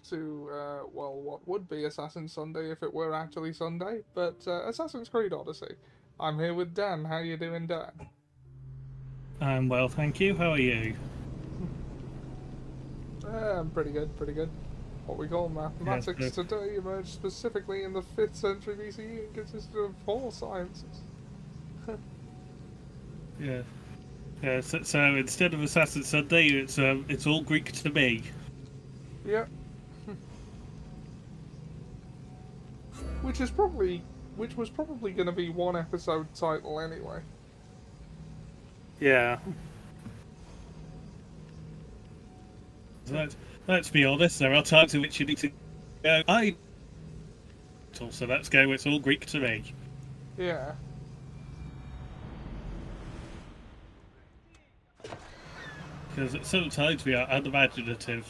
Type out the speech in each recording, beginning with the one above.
back to, what would be Assassin's Sunday if it were actually Sunday, but Assassin's Creed Odyssey. I'm here with Dan. How you doing, Dan? I'm well, thank you. How are you? I'm pretty good, pretty good. What we call mathematics Yes, today emerged specifically in the 5th century BCE and consisted of 4 sciences. yeah. So instead of Assassin's Sunday, it's all Greek to me. Yep. Which was probably going to be one episode title anyway. Yeah. Let's be honest. There are times in which you need to go. So let's go. It's all Greek to me. Yeah. Because sometimes we are unimaginative.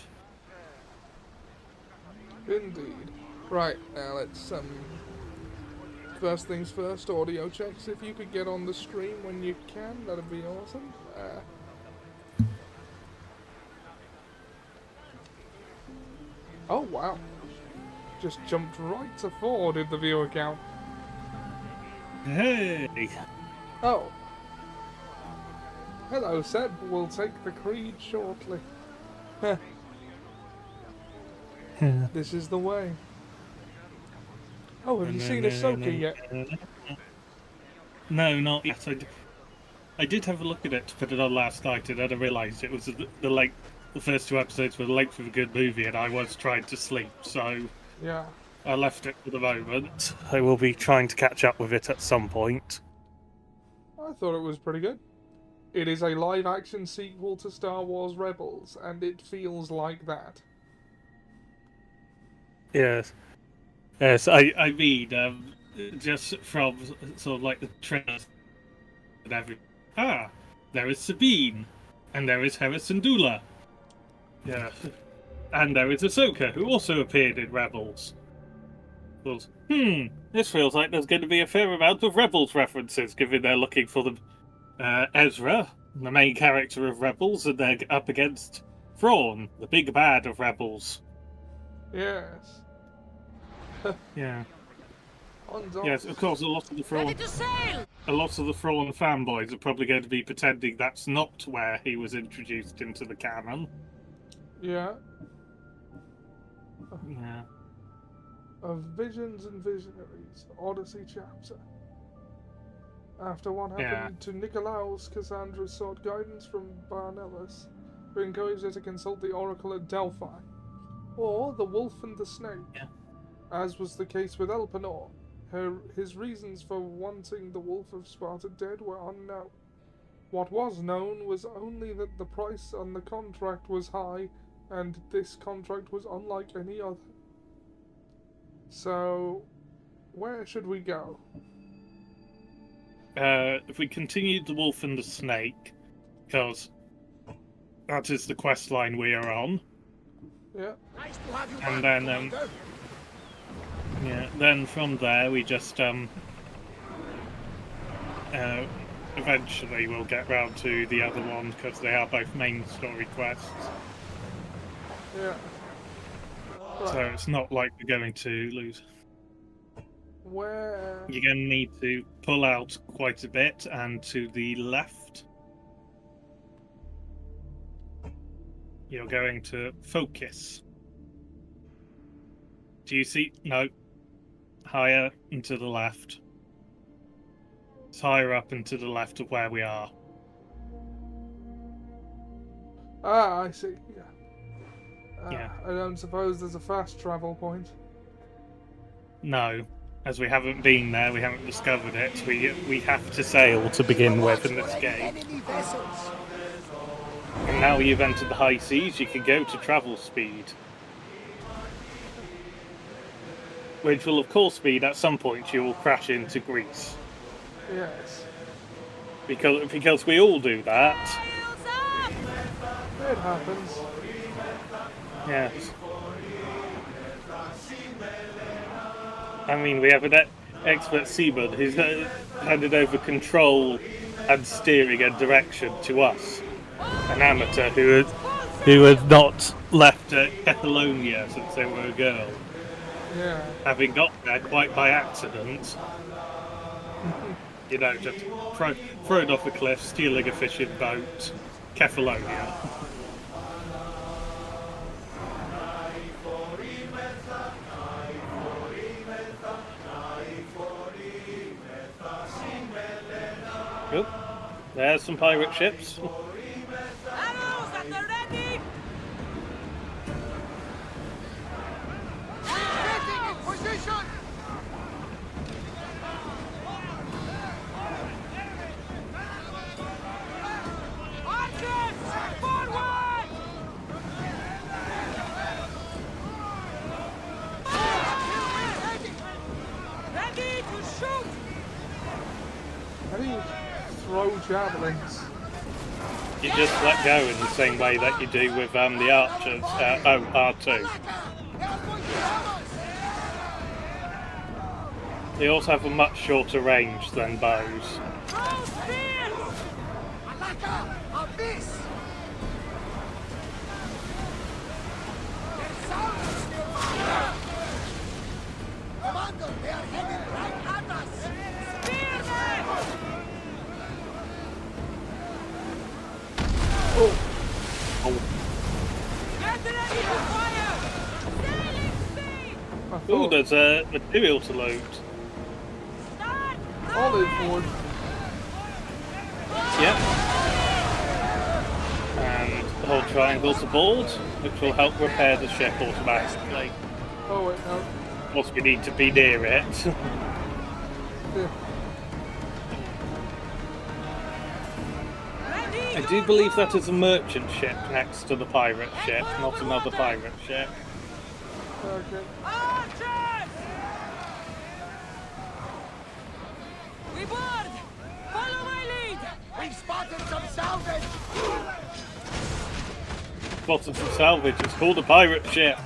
Indeed. Right, now let's, first things first, audio checks. If you could get on the stream when you can, that'd be awesome. Oh, wow. Just jumped right to 4, did the viewer count. Hey! Oh. Hello, Seb. We'll take the creed shortly. This is the way. Oh, have you seen Ahsoka yet? No, not yet. I did have a look at it to put it on last night, and then I realised it was the first 2 episodes were the length of a good movie, and I was trying to sleep, so Yeah. I left it for the moment. I will be trying to catch up with it at some point. I thought it was pretty good. It is a live-action sequel to Star Wars Rebels, and it feels like that. Yes. Yes, I mean, just from sort of like the trailers and everything. There is Sabine, and there is Harrison Dula. Yeah. And there is Ahsoka, who also appeared in Rebels. Well, this feels like there's going to be a fair amount of Rebels references, given they're looking for Ezra, the main character of Rebels, and they're up against Thrawn, the big bad of Rebels. Yes. Yeah. On Yes, of course, a lot of the Thrawn fanboys are probably going to be pretending that's not where he was introduced into the canon. Yeah. Yeah. Of Visions and Visionaries, Odyssey chapter. After what happened to Nicolaus, Cassandra sought guidance from Barnellus, who encouraged her to consult the oracle at Delphi, or the wolf and the snake. Yeah. As was the case with Elpenor, his reasons for wanting the Wolf of Sparta dead were unknown. What was known was only that the price on the contract was high, and this contract was unlike any other. So, where should we go? If we continue the wolf and the snake, because that is the quest line we are on. Yeah. And then, then from there we just eventually we'll get round to the other one because they are both main story quests. Yeah. Right. So it's not like we're going to lose. Where? You're going to need to pull out quite a bit, and to the left, you're going to focus. Do you see? No. Higher and to the left. It's higher up and to the left of where we are. Ah, I see. Yeah. Yeah. I don't suppose there's a fast travel point. No. As we haven't been there, we haven't discovered it. We have to sail to begin with in this game. And now you've entered the high seas, you can go to travel speed. Which will, of course, mean at some point you will crash into Greece. Yes. Because we all do that. It happens. Yes. I mean, we have an expert seaman who's handed over control and steering and direction to us. An amateur who has not left Catalonia since they were a girl. Yeah. Having got there quite by accident. You know, just thrown off a cliff, stealing a fishing boat, Kefalonia. Good. There's some pirate ships. Arrows at the ready! Getting in position! Archers! Forward! Ready to shoot! How do you throw javelins? You just let go in the same way that you do with the archers. R2. They also have a much shorter range than bows. Throw spears! Alaka! Abyss! Their sound is nearby! Commander, they are heading right at us! Spearmen! Oh, Get ready to fire! Sailing speed! I Ooh, thought there's material to loot. Start! olive wood. Yep. And the whole triangle's aboard, which will help repair the ship automatically. Oh wait, no. Of course, we need to be near it. Yeah. Ready I to do believe that go! is a merchant ship next to the pirate ship, not another pirate ship. Okay. Archers! We board! Follow my lead! We spotted some salvage! Bottom some salvage, it's called a pirate ship.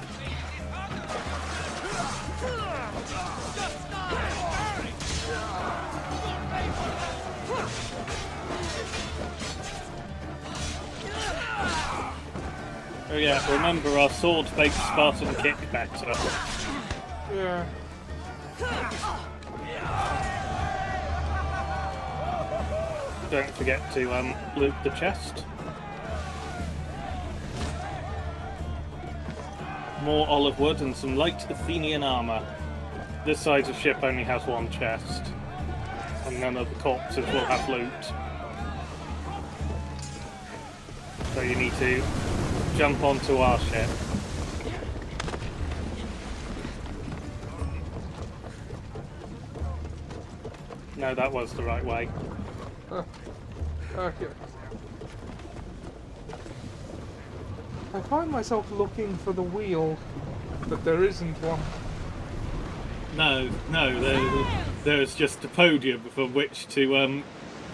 Oh yeah, remember our sword makes Spartan kick better. Yeah. Don't forget to loot the chest. More olive wood and some light Athenian armor. This size of ship only has one chest, and none of the corpses will have loot. So you need to jump onto our ship. No, that was the right way. Okay. I find myself looking for the wheel, but there isn't one. No, there's just a podium from which to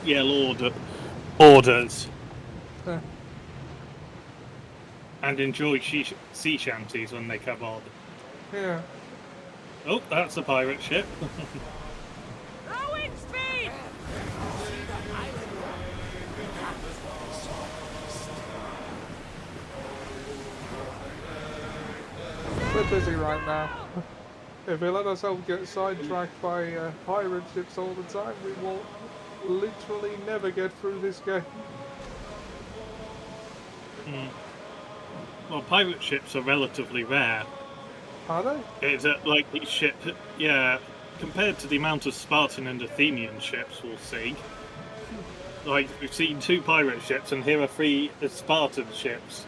yell orders Uh, and enjoy sea shanties when they come on. yeah. Oh, that's a pirate ship. Rowing speed! We're busy right now. If we let ourselves get sidetracked by pirate ships all the time, we will literally never get through this game. Well, pirate ships are relatively rare. Are they? It's like these ships, yeah, compared to the amount of Spartan and Athenian ships we'll see. Like, we've seen 2 pirate ships, and here are 3 Spartan ships.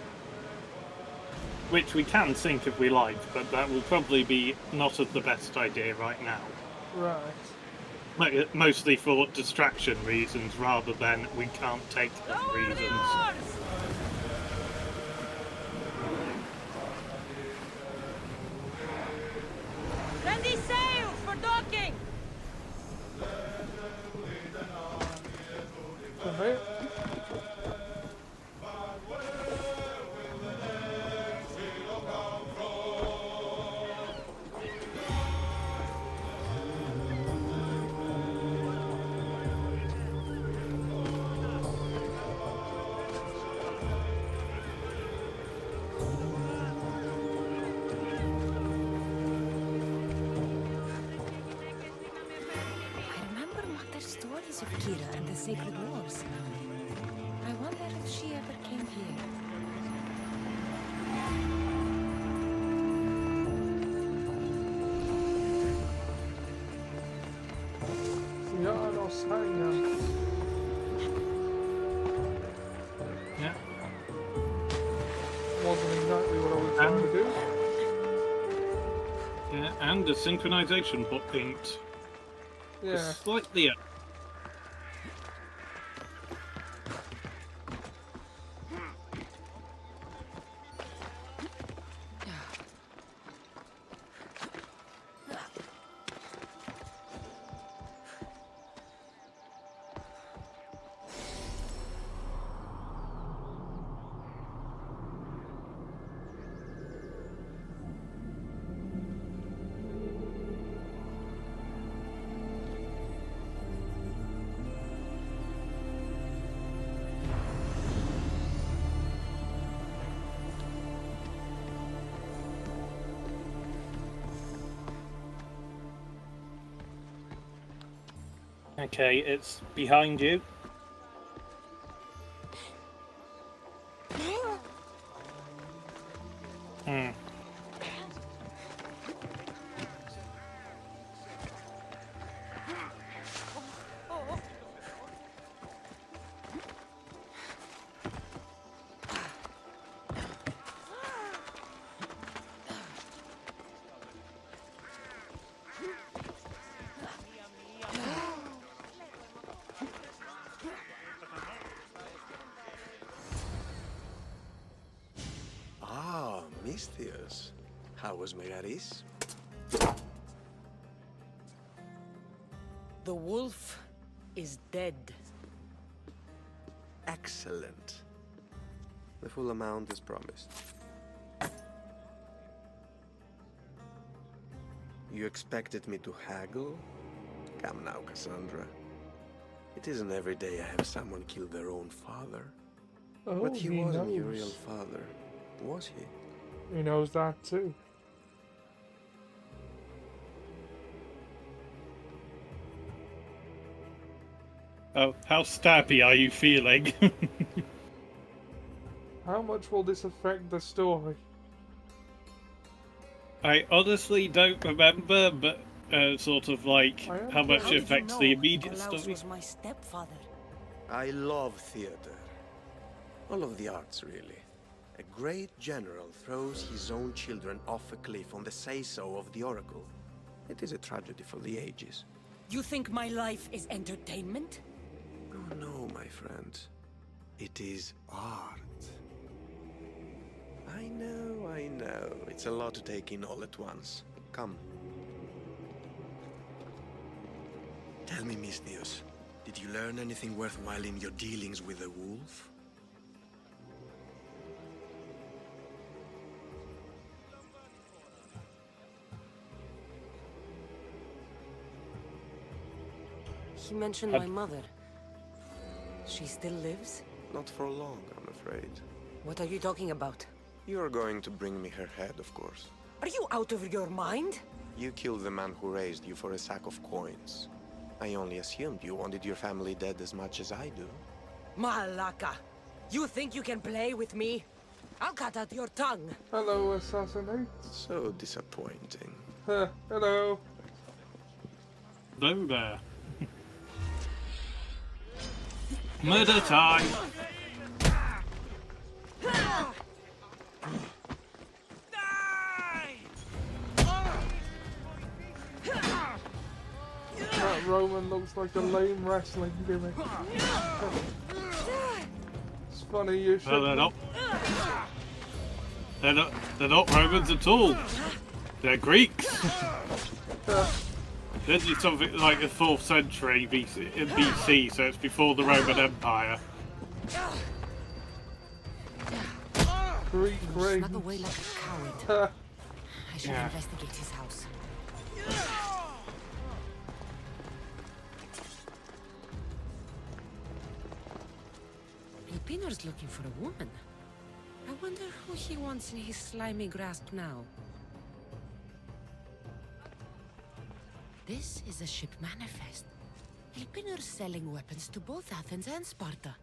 Which we can sink if we like, but that will probably be not of the best idea right now. Right. Like, mostly for distraction reasons, rather than we can't take them Lower the reasons. oars! Ready sail for docking! Okay. of Kira and the Sacred Wars. I wonder if she ever came here. Yeah, no sign. Yeah. Wasn't exactly what I was trying to do. Yeah, and the synchronization point. Yeah. Slightly up. Okay, it's behind you. Misthios. How was Megaris? The wolf is dead. Excellent. The full amount is promised. You expected me to haggle? Come now, Cassandra. It isn't every day I have someone kill their own father. Oh, But he wasn't your knows. real father, was he? He knows that too. Oh, how stabby are you feeling? How much will this affect the story? I honestly don't remember, but sort of like I am how much How it did you affects know the immediate Nikolaos story. was my stepfather? I love theater. All of the arts, really. A great general throws his own children off a cliff on the say-so of the Oracle. It is a tragedy for the ages. You think my life is entertainment? Oh no, my friend. It is art. I know. It's a lot to take in all at once. Come. Tell me, Misthios, did you learn anything worthwhile in your dealings with the wolf? He mentioned my mother. She still lives? Not for long, I'm afraid. What are you talking about? You're going to bring me her head, of course. Are you out of your mind? You killed the man who raised you for a sack of coins. I only assumed you wanted your family dead as much as I do. Malaka! You think you can play with me? I'll cut out your tongue. Hello, assassinate. So disappointing. Hello. Hello there. Murder time! That Roman looks like a lame wrestling gimmick. It's funny you should. Well, they're not Romans at all. They're Greeks. This is something like the 4th century BC, so it's before the Roman Empire. Greek Snuck rings. away like a coward. I should Yeah. investigate his house. Lupino's looking for a woman. I wonder who he wants in his slimy grasp now. This is a ship manifest. Elpinor's selling weapons to both Athens and Sparta.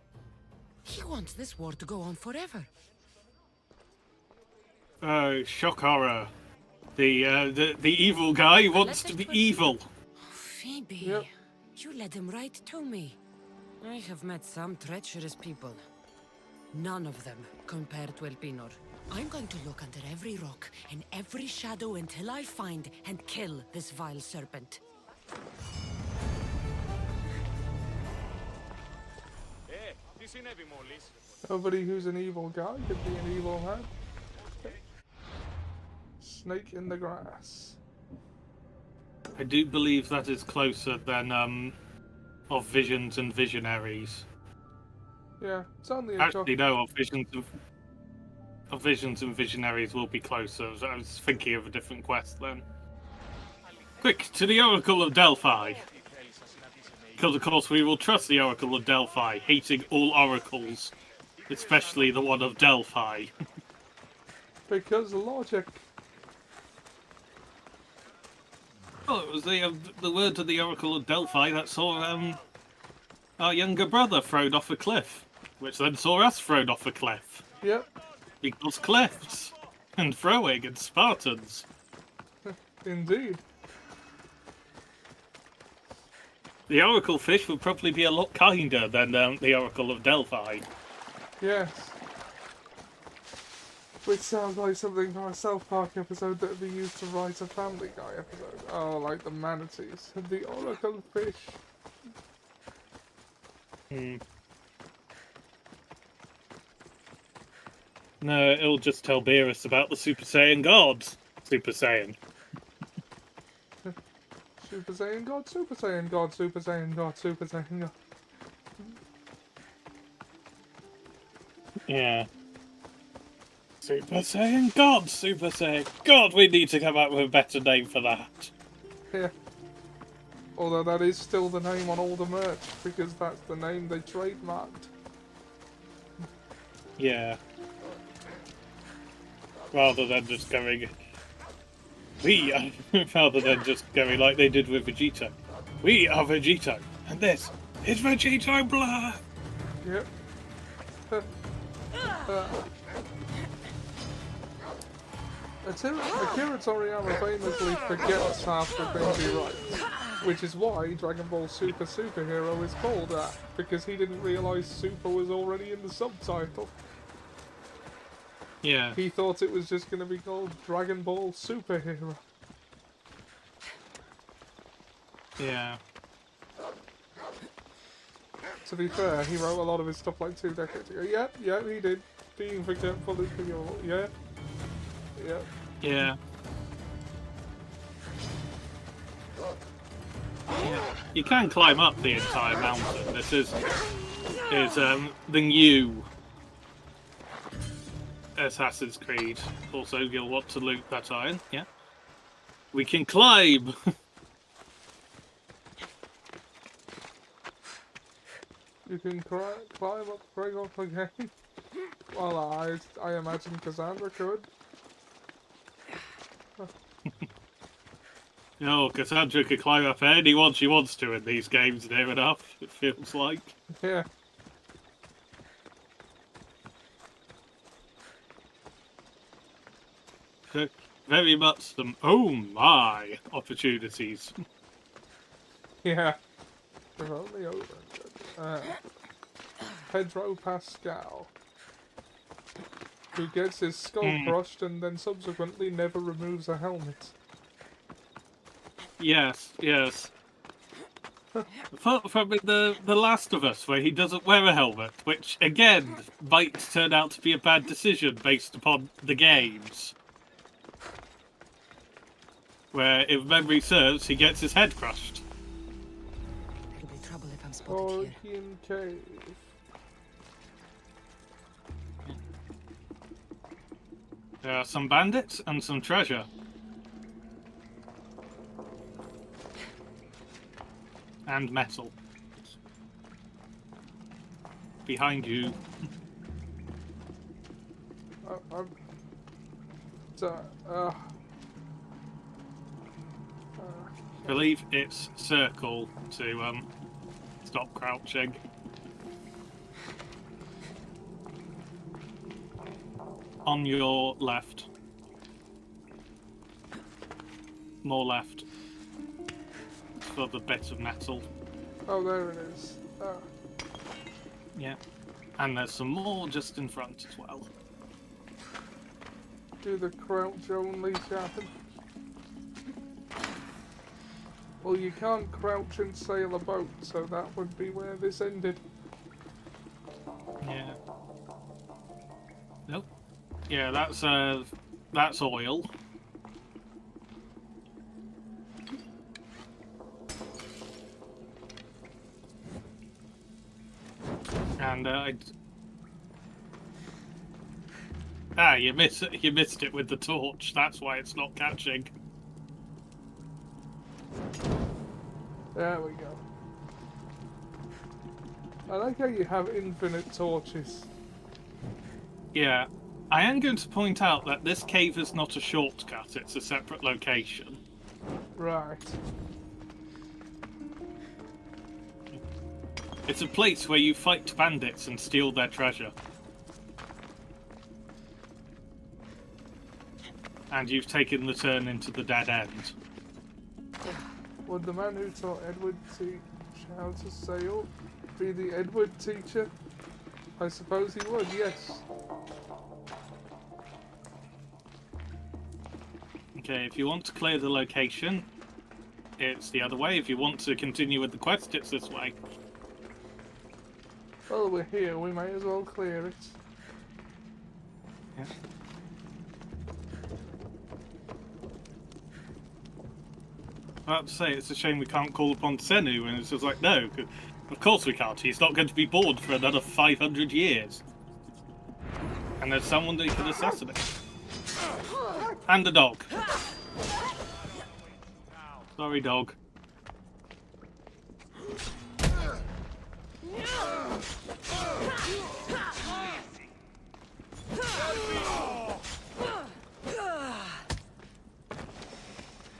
He wants this war to go on forever. Oh, shock horror. The evil guy wants to be evil. Phoebe, Yep. you led him right to me. I have met some treacherous people. None of them compared to Elpinor. I'm going to look under every rock and every shadow until I find and kill this vile serpent. Nobody who's an evil guy could be an evil man. Snake in the grass. I do believe that is closer than of Visions and Visionaries. Yeah, it's only a Actually, no, of Visions and Visionaries will be closer. I was thinking of a different quest then. Quick, to the Oracle of Delphi! Because of course we will trust the Oracle of Delphi, hating all oracles, especially the one of Delphi. Because logic. Oh, it was the word of the Oracle of Delphi that saw our younger brother thrown off a cliff, which then saw us thrown off a cliff. Yep. Because cliffs, and throwing, and Spartans. Indeed. The Oracle fish would probably be a lot kinder than the Oracle of Delphi. Yes. Which sounds like something from a South Park episode that would be used to write a Family Guy episode. Oh, like the manatees. The Oracle fish. No, it'll just tell Beerus about the Super Saiyan gods. Super Saiyan. Super Saiyan God, Super Saiyan God, Super Saiyan God, Super Saiyan God. Yeah. Super Saiyan God, Super Saiyan God, we need to come up with a better name for that. Yeah. Although that is still the name on all the merch, because that's the name they trademarked. Yeah. Rather than just going... rather than just going like they did with Vegeta. We are Vegito, and this is Vegito Blood! Yep. Akira Toriyama famously forgets half the things he writes, which is why Dragon Ball Super Superhero is called that, because he didn't realise Super was already in the subtitle. Yeah. He thought it was just going to be called Dragon Ball Superhero. Yeah. To be fair, he wrote a lot of his stuff like 2 decades ago. Yep, he did. Being forgetful is the all. Yeah. Yep. Yeah. You can climb up the entire mountain. This is the new Assassin's Creed. Also, you'll want to loot that iron. Yeah. We can climb. You can climb up Gregor again. Well, I imagine Cassandra could. No, Cassandra can climb up anyone she wants to in these games near enough, it feels like. Yeah. Very much some, oh my, opportunities. Yeah. If only over. Pedro Pascal. Who gets his skull crushed and then subsequently never removes a helmet. Yes. From the Last of Us, where he doesn't wear a helmet, which, again, might turn out to be a bad decision based upon the games. Where, if memory serves, he gets his head crushed. It'll be trouble if I'm spotted here. Orkian Cave. There are some bandits and some treasure. And metal. Behind you. I believe it's circle to Stop crouching. On your left. More left. For the bit of metal. Oh, there it is. Ah. Yeah. And there's some more just in front as well. Do the crouch only, Captain? Well, you can't crouch and sail a boat, so that would be where this ended. Yeah. Nope. Yeah, that's oil. And you missed it with the torch. That's why it's not catching. There we go. I like how you have infinite torches. Yeah. I am going to point out that this cave is not a shortcut, it's a separate location. Right. It's a place where you fight bandits and steal their treasure. And you've taken the turn into the dead end. Would the man who taught Edward teach how to sail be the Edward teacher? I suppose he would, yes. Okay, if you want to clear the location, it's the other way. If you want to continue with the quest, it's this way. Well, we're here, we may as well clear it. Yeah. I have to say, it's a shame we can't call upon Senu, and it's just like, no, of course we can't. He's not going to be bored for another 500 years. And there's someone that he can assassinate. And the dog. Sorry, dog.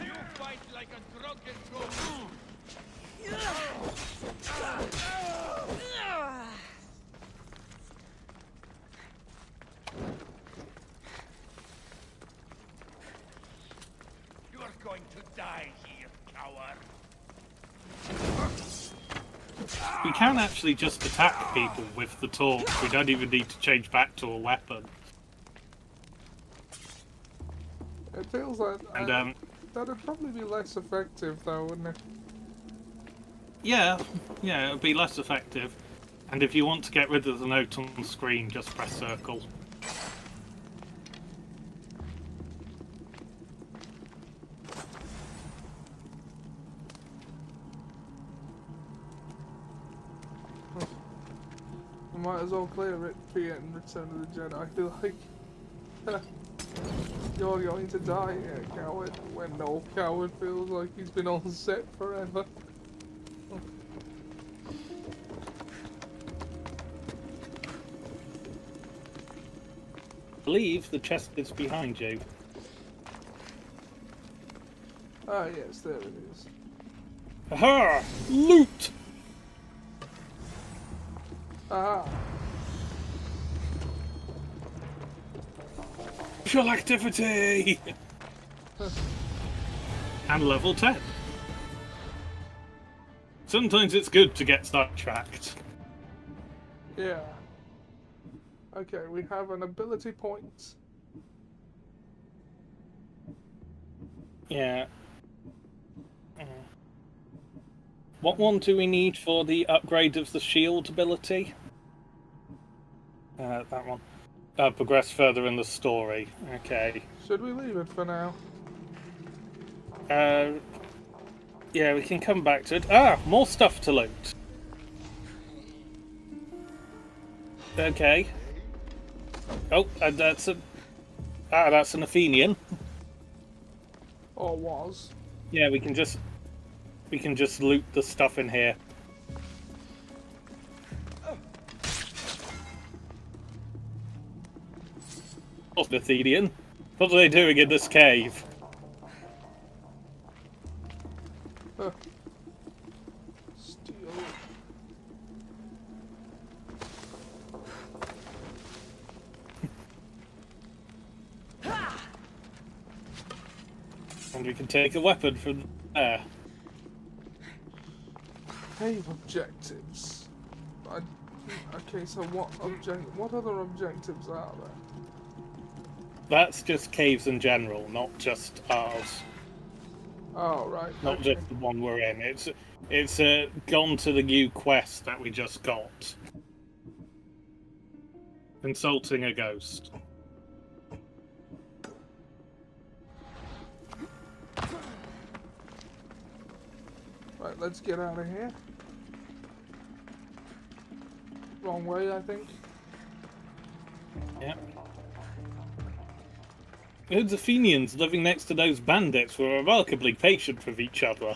You fight like a drunken goat. You are going to die here, coward. We can actually just attack people with the torch. We don't even need to change back to a weapon. It feels like And that'd probably be less effective though, wouldn't it? yeah, it would be less effective. And if you want to get rid of the note on the screen, just press circle. I might as well clear it for you in Return of the Jedi. I feel like you're going to die here, coward. When no coward feels like he's been on set forever. I believe the chest is behind you. Ah yes, there it is. Aha! Loot! Aha! Visual activity! And level 10. Sometimes it's good to get sidetracked. Yeah. Okay, we have an ability point. Yeah. What one do we need for the upgrade of the shield ability? That one. Progress further in the story. Okay. Should we leave it for now? Yeah, we can come back to it. Ah, more stuff to loot. Okay. Oh, that's an Athenian. Or was? Yeah, we can just loot the stuff in here. What's an Athenian? What are they doing in this cave? Steel. And we can take a weapon from there. Cave objectives. Okay, so what other objectives are there? That's just caves in general, not just ours. Oh, right. Not okay. just the one we're in. It's gone to the new quest that we just got. Consulting a ghost. Right, let's get out of here. Wrong way, I think. Yeah. Those Athenians living next to those bandits were remarkably patient with each other.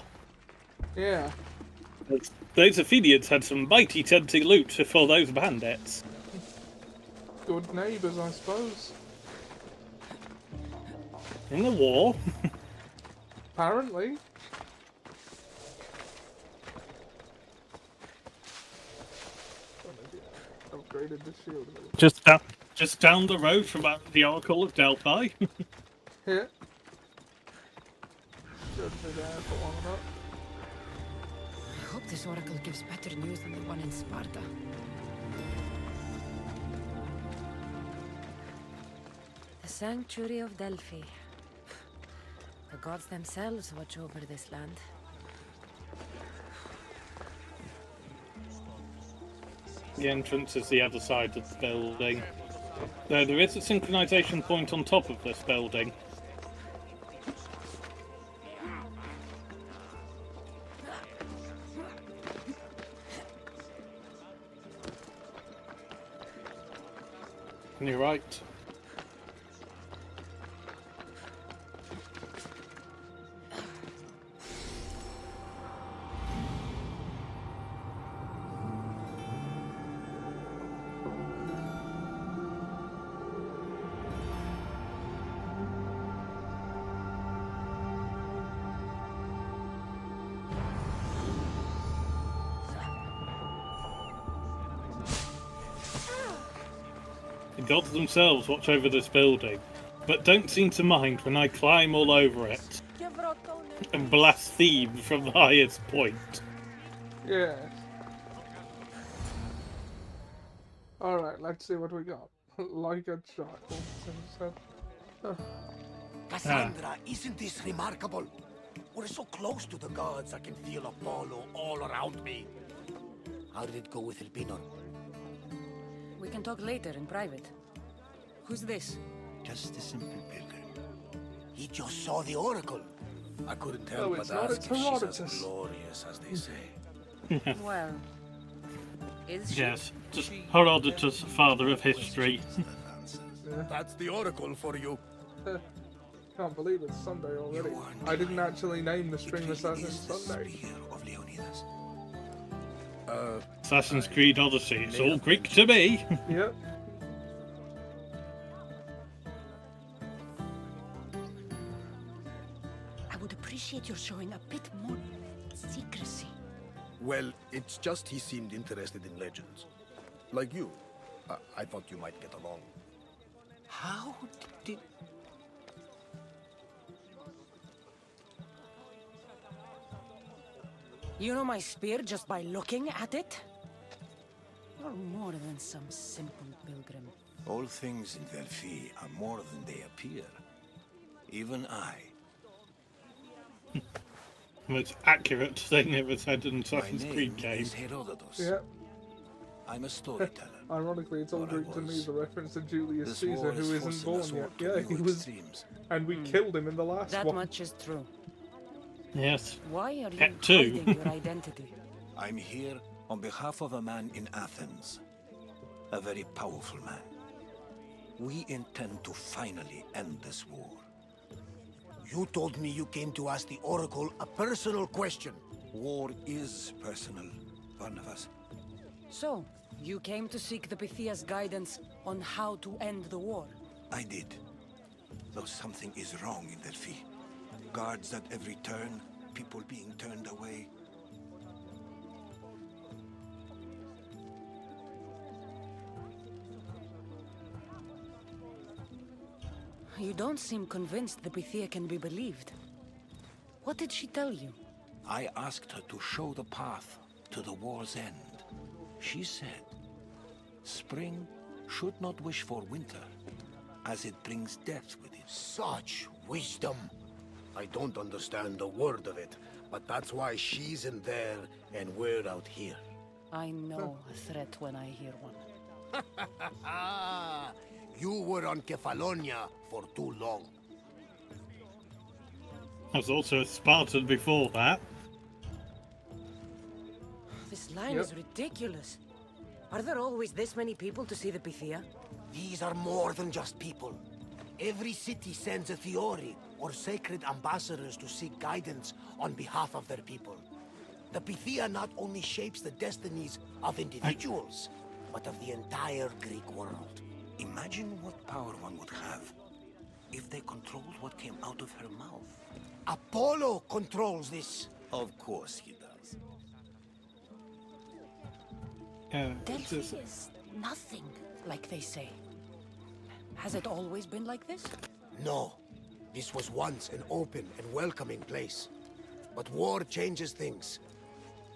Yeah. Those Athenians had some mighty tempting loot for those bandits. Good neighbours, I suppose. In the war. Apparently. Upgraded the shield. Just down the road from the Oracle of Delphi. Here. Should be there for long enough. I hope this oracle gives better news than the one in Sparta. The sanctuary of Delphi. The gods themselves watch over this land. The entrance is the other side of the building. Though there is a synchronization point on top of this building. And you're right. The gods themselves watch over this building, but don't seem to mind when I climb all over it and blaspheme from the highest point. Yeah. Alright, let's see what we got. Like a charcoal. Cassandra, isn't this remarkable? We're so close to the gods, I can feel Apollo all around me. How did it go with Elpinor? We can talk later in private. Who's this? Just a simple pilgrim. He just saw the oracle. I couldn't No, help but it's not, ask it's if she's Herodotus. as glorious as they say. Well, is she? Yes, just Herodotus, father of history. That's the oracle for you. Can't believe it's Sunday already. I didn't actually name the stream Assassin Sunday. Of Leonidas. Assassin's Creed Odyssey. It's all Greek to me. Yep. I would appreciate your showing a bit more secrecy. Well, it's just he seemed interested in legends. Like you. I thought you might get along. How did... You know my spear just by looking at it? You're more than some simple pilgrim. All things in Delphi are more than they appear. Even I. Most accurate thing ever said in My Assassin's name Creed game. is Herodotus. Yep. I'm a storyteller. Ironically, it's all Or I Greek to me, was. the reference to Julius This Caesar, war who is isn't forcing born us all yet. to Yeah, new he was. extremes. And we killed him in the last That one. much is true. Yes. Why are you At two. hiding your identity? I'm here on behalf of a man in Athens. A very powerful man. We intend to finally end this war. You told me you came to ask the Oracle a personal question. War is personal, Barnabas. So, you came to seek the Pythia's guidance on how to end the war. I did. Though something is wrong in Delphi. Guards at every turn, people being turned away. You don't seem convinced the Pythia can be believed. What did she tell you? I asked her to show the path to the war's end. She said, spring should not wish for winter, as it brings death with it. Such wisdom. I don't understand a word of it, but that's why she's in there and we're out here. I know a threat when I hear one. You were on Kefalonia for too long. I was also a Spartan before that. This line Yep. is ridiculous. Are there always this many people to see the Pythia? These are more than just people. Every city sends a Theori or sacred ambassadors to seek guidance on behalf of their people. The Pythia not only shapes the destinies of individuals, but of the entire Greek world. Imagine what power one would have if they controlled what came out of her mouth. Apollo controls this. Of course he does. Yeah, Delphi is nothing, like they say. Has it always been like this? No. This was once an open and welcoming place. But war changes things.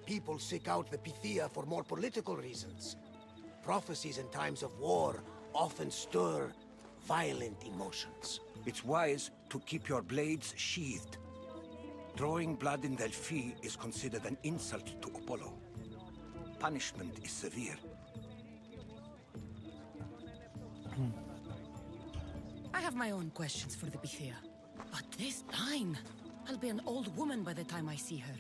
People seek out the Pythia for more political reasons. Prophecies in times of war often stir violent emotions. It's wise to keep your blades sheathed. Drawing blood in Delphi is considered an insult to Apollo. Punishment is severe. I have my own questions for the Pythia. But this line... I'll be an old woman by the time I see her.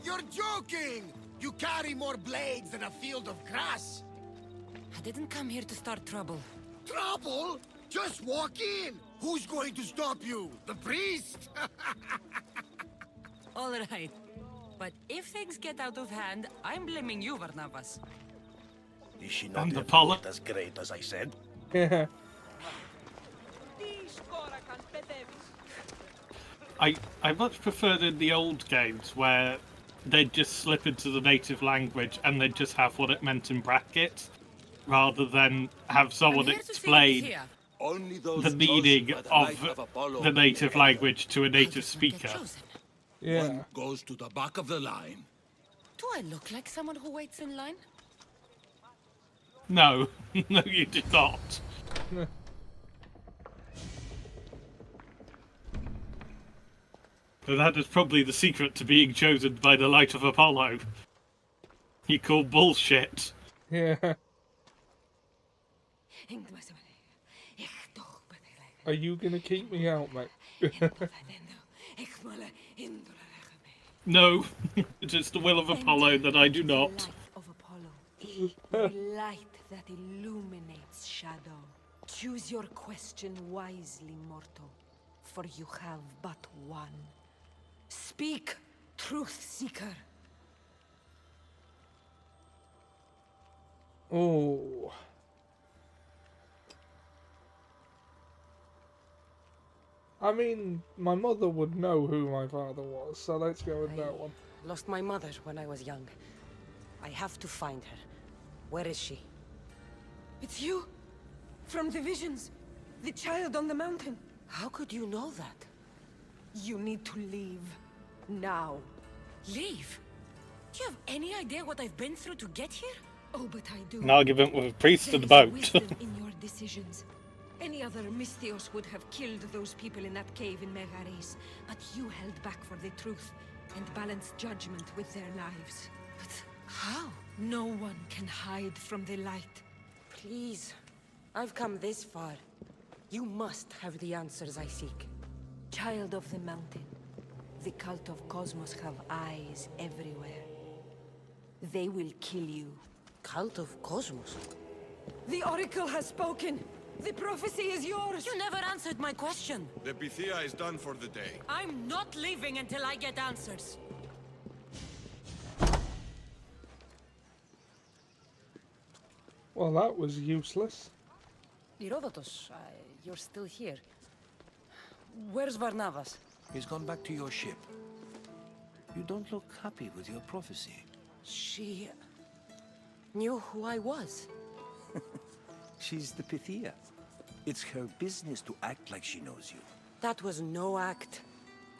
You're joking! You carry more blades than a field of grass! I didn't come here to start trouble. Trouble? Just walk in! Who's going to stop you? The priest? All right. But if things get out of hand, I'm blaming you, Varnavas. Is she not And every Apollo? bit as great as I said? I much preferred in the old games where they'd just slip into the native language and they'd just have what it meant in brackets, rather than have someone explain Only those the meaning chosen by the of light Apollo the native may enter. language to a native speaker. Yeah. One goes to the back of the line. Do I look like someone who waits in line? No, no, you did not. But that is probably the secret to being chosen by the light of Apollo. You call bullshit. Yeah. Are you gonna keep me out, mate? No, it is the will of Apollo that I do not. Light of Apollo, the light that illuminates shadow. Choose your question wisely, mortal, for you have but one. Speak, truth seeker. Oh. I mean, my mother would know who my father was, so let's go with that one. Lost my mother when I was young. I have to find her. Where is she? It's you? From the visions? The child on the mountain? How could you know that? You need to leave. Now. Leave? Do you have any idea what I've been through to get here? Oh, but I do. An argument with a priest There to the is boat. wisdom in your decisions. Any other Misthios would have killed those people in that cave in Megares, but you held back for the truth and balanced judgment with their lives. But how? No one can hide from the light. Please. I've come this far. You must have the answers I seek. Child of the mountain, the cult of Cosmos have eyes everywhere. They will kill you. Cult of Cosmos? The Oracle has spoken! The prophecy is yours! You never answered my question. The Pythia is done for the day. I'm not leaving until I get answers. Well, that was useless. Herodotus, you're still here. Where's Varnavas? He's gone back to your ship. You don't look happy with your prophecy. She... knew who I was. She's the Pythia. It's her business to act like she knows you. That was no act.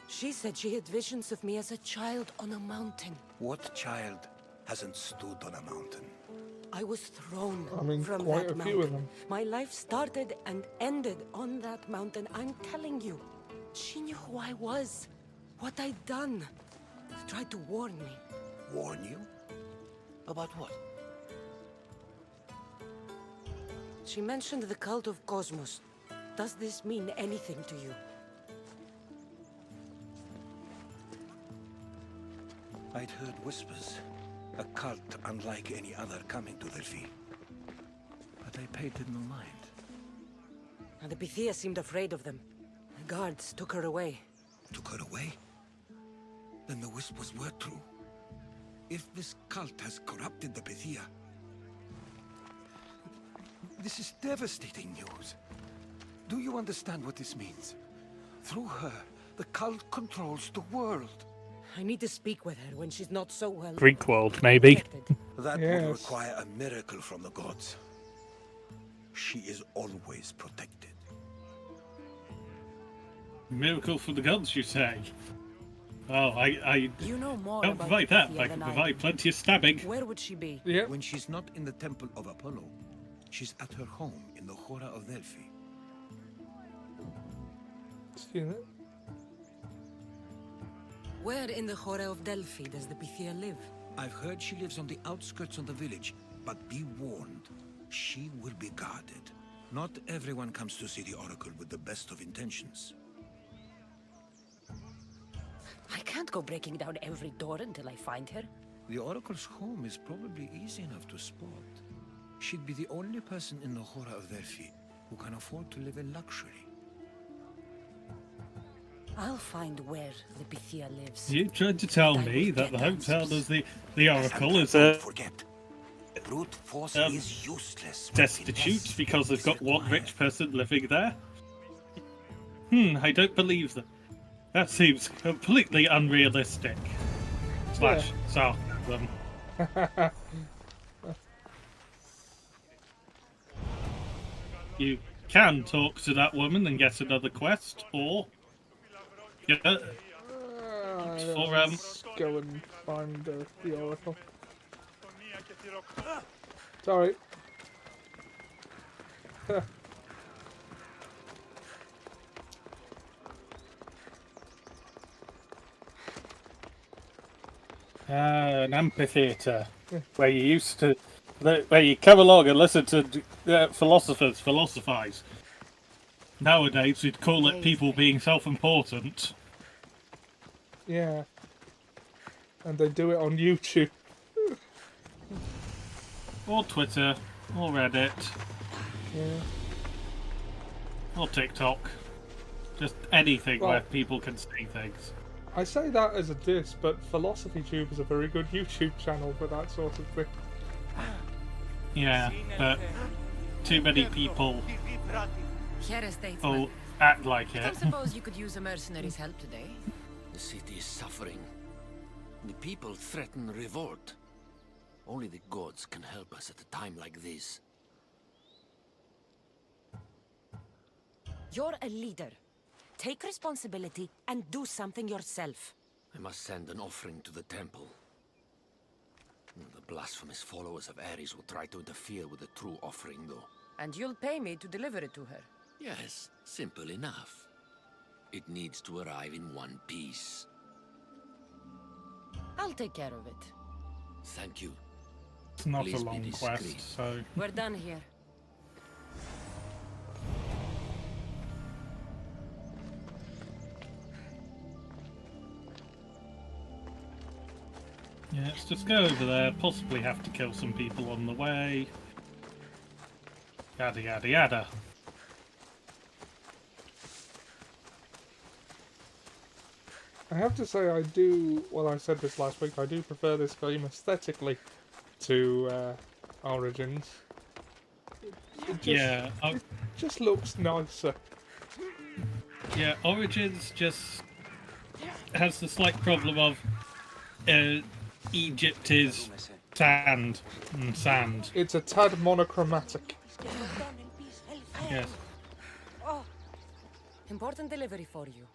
She said she had visions of me as a child on a mountain. What child hasn't stood on a mountain? I was thrown I mean, from quite that a few of mountain. them. My life started and ended on that mountain. I'm telling you. She knew who I was, what I'd done. She tried to warn me. Warn you? About what? She mentioned the cult of Cosmos. Does this mean anything to you? I'd heard whispers. A cult unlike any other coming to Delphi. But I paid it no mind. And the Pythia seemed afraid of them. The guards took her away. Took her away? Then the whispers were true. If this cult has corrupted the Pythia... This is devastating news. Do you understand what this means? Through her, the cult controls the world. I need to speak with her when she's not so well. Greek world, maybe. protected. That Yes. would require a miracle from the gods. She is always protected. Miracle for the gods, you say? Oh, I You know more don't about provide the that. Pythia I can than provide plenty of stabbing. Where would she be? Yep. When she's not in the temple of Apollo, she's at her home in the Hora of Delphi. Seen it. Where in the Hora of Delphi does the Pythia live? I've heard she lives on the outskirts of the village, but be warned, she will be guarded. Not everyone comes to see the Oracle with the best of intentions. I can't go breaking down every door until I find her. The Oracle's home is probably easy enough to spot. She'd be the only person in the Hora of Delphi who can afford to live in luxury. I'll find where the Pythia lives. You tried to tell I me will that get the hotel answers. does the Oracle is Don't forget, brute force um, is useless. when destitute finesse because they've is got one required. rich person living there? I don't believe that. That seems completely unrealistic. Slash sarcasm. You can talk to that woman and get another quest, or Let's go and find the Oracle. Sorry. an amphitheater where you used to, where you come along and listen to philosophers philosophize. Nowadays, we'd call it people being self-important. Yeah. And they do it on YouTube. Or Twitter, or Reddit, Yeah. or TikTok. Just anything Well- where people can say things. I say that as a diss, but Philosophy Tube is a very good YouTube channel for that sort of thing. Yeah, but too many people Here is statesman. act like I it. don't suppose you could use a mercenary's help today. The city is suffering. The people threaten revolt. Only the gods can help us at a time like this. You're a leader. Take responsibility and do something yourself. I must send an offering to the temple. The blasphemous followers of Ares will try to interfere with the true offering, though. And you'll pay me to deliver it to her. Yes, simple enough. It needs to arrive in one piece. I'll take care of it. Thank you. It's not Please a be long discreet. quest, so We're done here. yeah, let's just go over there. Possibly have to kill some people on the way. Yada yada yada. I have to say I do, well I said this last week, I do prefer this game aesthetically to Origins. It Yeah, just looks nicer. yeah. Origins just has the slight problem of Egypt is sand and sand. It's a tad monochromatic. Yes. Important delivery for you.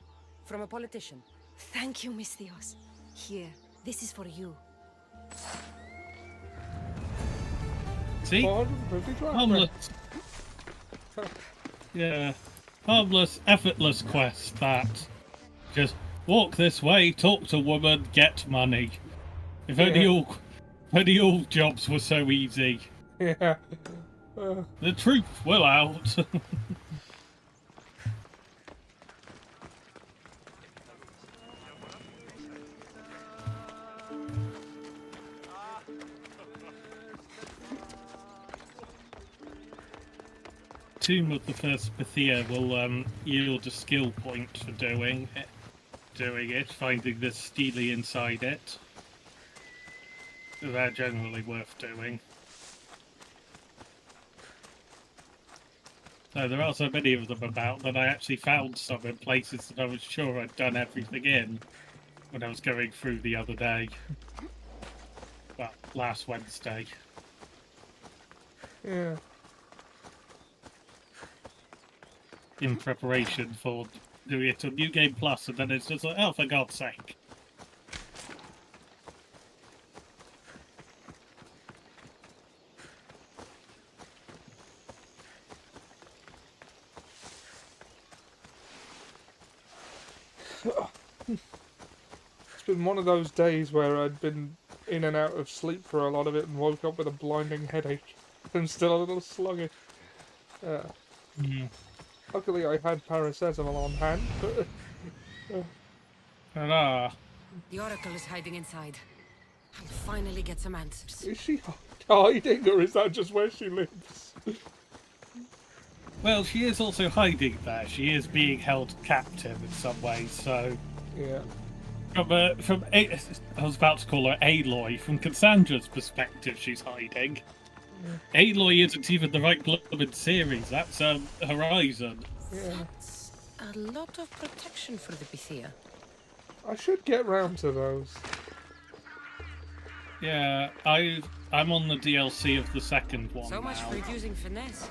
From a politician. Thank you, Misthios. Here, this is for you. See? 450 drachma. Harmless. Yeah. Harmless, effortless quest, that. Just walk this way, talk to woman, get money. If only all jobs were so easy. Yeah. The truth will out. Tomb of the First Pythia will yield a skill point for doing it, finding the steely inside it. They're generally worth doing. So there are so many of them about that I actually found some in places that I was sure I'd done everything in when I was going through the other day. Well, last Wednesday. Yeah. In preparation for doing it on New Game Plus, and then it's just like, oh, for God's sake. It's been one of those days where I'd been in and out of sleep for a lot of it and woke up with a blinding headache and still a little sluggish. Luckily I had paracetamol on hand, but... Ta-da! The Oracle is hiding inside. I'll finally get some answers. Is she hiding, or is that just where she lives? Well, she is also hiding there. She is being held captive in some ways, so... Yeah. I was about to call her Aloy. From Cassandra's perspective, she's hiding. Yeah. Aloy isn't even the right blooming series. That's Horizon. Yeah. That's a lot of protection for the Pythia. I should get round to those. Yeah, I'm on the DLC of the second one So much now. for using finesse.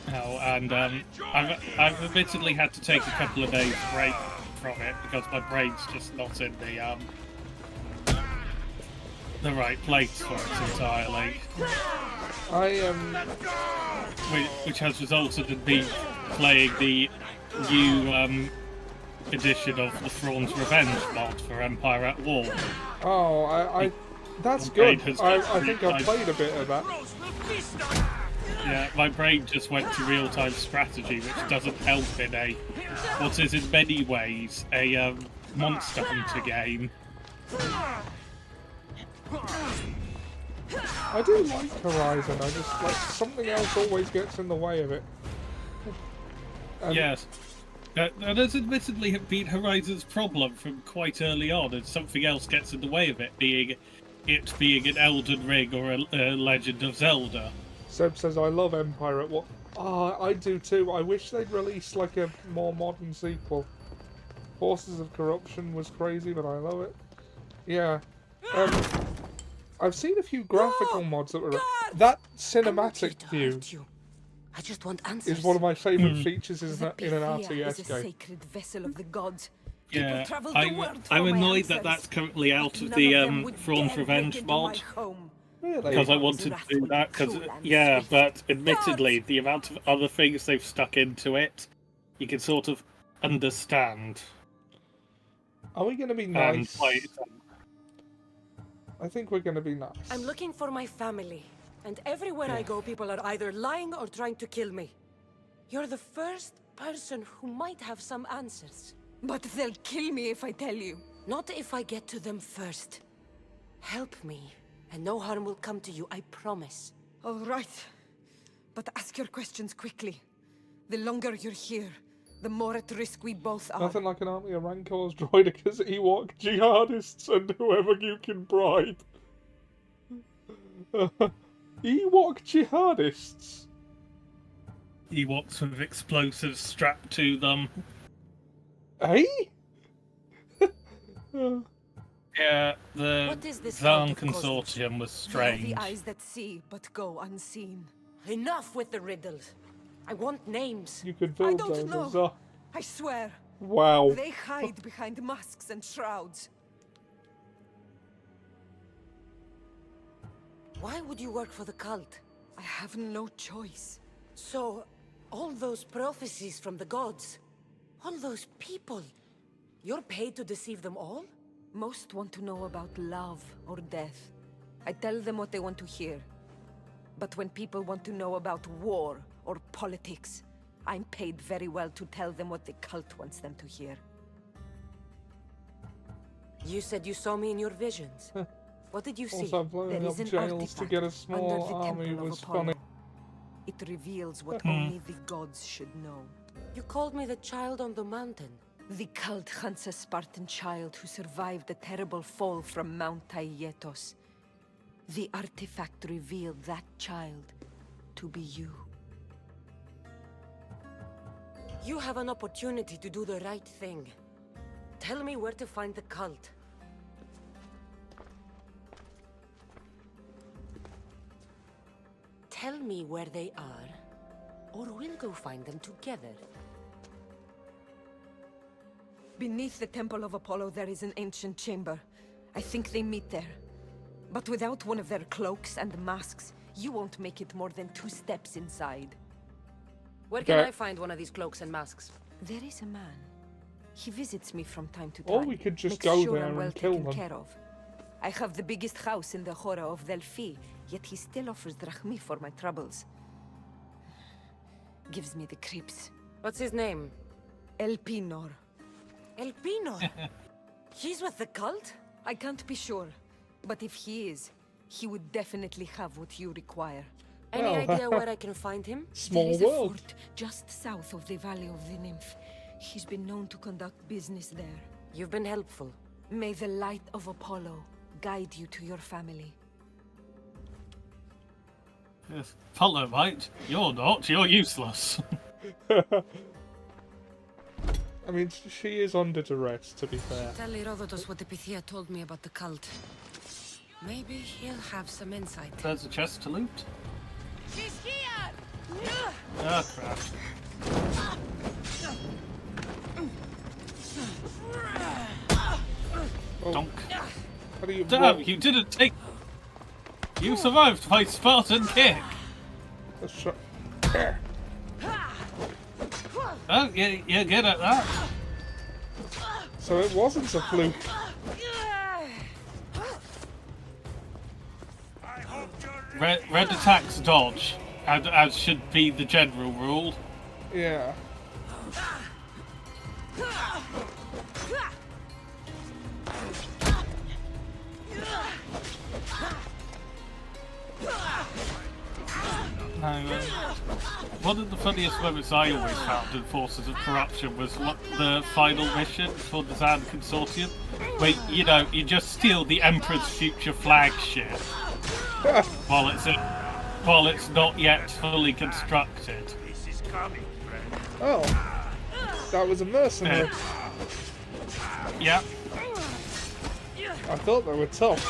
Oh, and I've admittedly had to take a couple of days break from it because my brain's just not in the right place for it entirely. Which has resulted in me playing the new edition of the Thrawn's Revenge mod for Empire at War. Oh, that's good. I think I played a bit of that. Yeah, my brain just went to real-time strategy, which doesn't help in what is in many ways a Monster Hunter game. I do like Horizon, I just like something else always gets in the way of it. Yes. That has admittedly been Horizon's problem from quite early on, and something else gets in the way of it being an Elden Ring or a Legend of Zelda. Seb says, I love Empire at War. I do too. I wish they'd release like a more modern sequel. Forces of Corruption was crazy, but I love it. Yeah. I've seen a few graphical mods that were... That cinematic view I just want answers. is one of my favourite features in an RTS is a game. sacred vessel of the gods. Yeah, I'm annoyed that that's currently out of the Thrawn's Revenge mod. Really? Because I wanted to do that, but admittedly, the amount of other things they've stuck into it, you can sort of understand. Are we going to be nice? I think we're going to be nice. I'm looking for my family, and everywhere I go, people are either lying or trying to kill me. You're the first person who might have some answers. But they'll kill me if I tell you. Not if I get to them first. Help me, and no harm will come to you, I promise. All right. But ask your questions quickly. The longer you're here, the more at risk we both are. Nothing like an army of Rancors, Droidicus, Ewok, jihadists, and whoever you can bribe. Ewok jihadists? Ewoks with explosives strapped to them. Eh? Yeah, the Zarn Consortium was strange. The eyes that see, but go unseen. Enough with the riddles. I want names. You could build I don't those know. as well. I swear, Wow. They hide behind masks and shrouds. Why would you work for the cult? I have no choice. So, all those prophecies from the gods, all those people, you're paid to deceive them all? Most want to know about love or death. I tell them what they want to hear. But when people want to know about war or politics, I'm paid very well to tell them what the cult wants them to hear. You said you saw me in your visions. What did you see? Also, blowing up an jails to get a artifact small under the army Temple of was Apollo. funny. It reveals what only the gods should know. You called me the child on the mountain. The cult hunts a Spartan child who survived the terrible fall from Mount Aietos. The artifact revealed that child to be you. You have an opportunity to do the right thing. Tell me where to find the cult. Tell me where they are, or we'll go find them together. Beneath the Temple of Apollo there is an ancient chamber. I think they meet there. But without one of their cloaks and masks, you won't make it more than 2 steps inside. Where can Okay. I find one of these cloaks and masks? There is a man. He visits me from time to Or time. we could just Makes go sure there I'm and well kill taken them. care of. I have the biggest house in the Hora of Delphi, yet he still offers drachmi for my troubles. Gives me the creeps. What's his name? Elpinor. Elpinor. He's with the cult? I can't be sure, but if he is, he would definitely have what you require. Any Well, idea where I can find him? There Small is a world. fort just south of the Valley of the Nymph. He's been known to conduct business there. You've been helpful. May the light of Apollo guide you to your family. Yes. Follow, mate. You're not. You're useless. I mean, she is under duress, to be fair. Tell Herodotus what the Pythia told me about the cult. Maybe he'll have some insight. There's a chest to loot. She's here! Ah, crap. Oh, Donk. how do you Damn, you didn't take... You survived my Spartan kick. Let's try. Oh, yeah, get at that. So it wasn't a fluke. Red attacks dodge, as should be the general rule. Yeah. No, one of the funniest moments I always found in Forces of Corruption was the final mission for the Zan Consortium, where, you know, you just steal the Emperor's future flagship while it's not yet fully constructed. Oh. That was a mercenary. Yeah. I thought they were tough.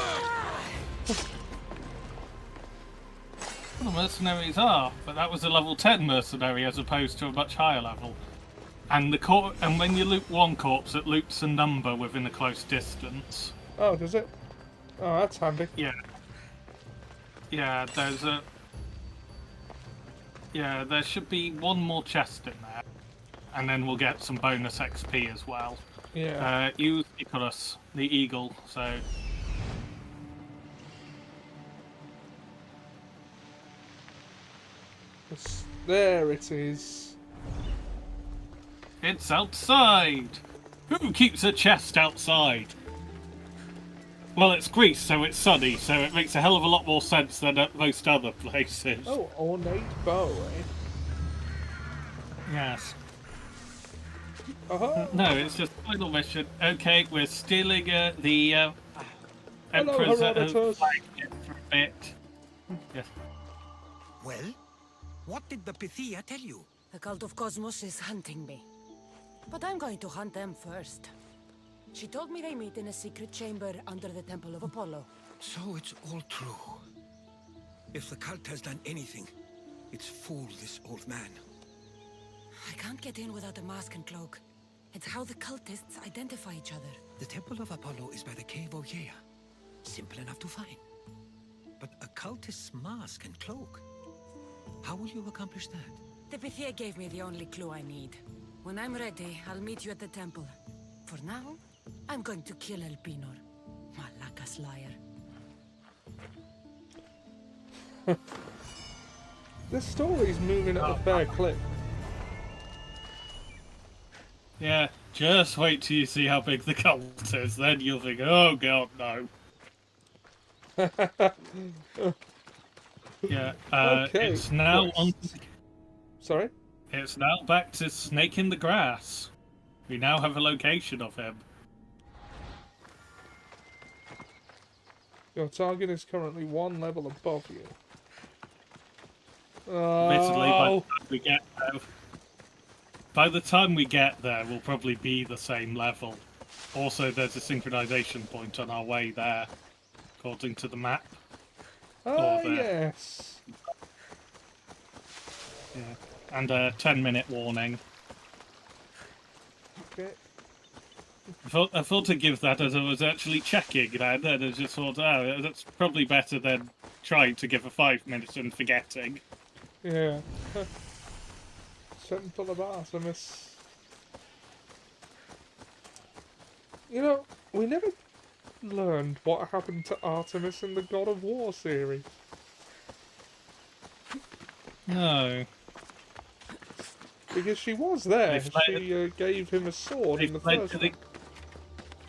Well, mercenaries are, but that was a level 10 mercenary as opposed to a much higher level. And and when you loot one corpse, it loots a number within a close distance. Oh, does it? Oh, that's handy. Yeah. Yeah, there should be one more chest in there. And then we'll get some bonus XP as well. Yeah. Use Icarus, the eagle, so... There it is. It's outside! Who keeps a chest outside? Well, it's Greece, so it's sunny, so it makes a hell of a lot more sense than at most other places. Oh, ornate bow, eh? Yes. Uh-huh. No, it's just final mission. Okay, we're stealing the Hello, Emperor's Herodotus. flagship for a bit. Yes. Well, what did the Pythia tell you? The cult of Cosmos is hunting me. But I'm going to hunt them first. She told me they meet in a secret chamber under the Temple of Apollo. So it's all true. If the cult has done anything, it's fooled this old man. I can't get in without a mask and cloak. It's how the cultists identify each other. The Temple of Apollo is by the Cave Ogyea. Simple enough to find. But a cultist's mask and cloak. How will you accomplish that? The Pythia gave me the only clue I need. When I'm ready, I'll meet you at the temple. For now, I'm going to kill Elpinor. Malaka's liar. This story's moving at a fair clip. Yeah, just wait till you see how big the cult is, then you'll think, oh god, no. Yeah, Okay, it's now yes. on. Sorry? It's now back to Snake in the Grass. We now have a location of him. Your target is currently one level above you. Basically, Oh, by the time we get there, we'll probably be the same level. Also, there's a synchronization point on our way there, according to the map. ah, there. yes. Yeah. And a 10-minute warning. Okay. I thought to give that as I was actually checking, and then I just thought, oh, that's probably better than trying to give a 5 minutes and forgetting. Yeah. Temple of Artemis. You know, we never learned what happened to Artemis in the God of War series. No. Because she was there. They fled- She gave him a sword They in the fled first to the... one.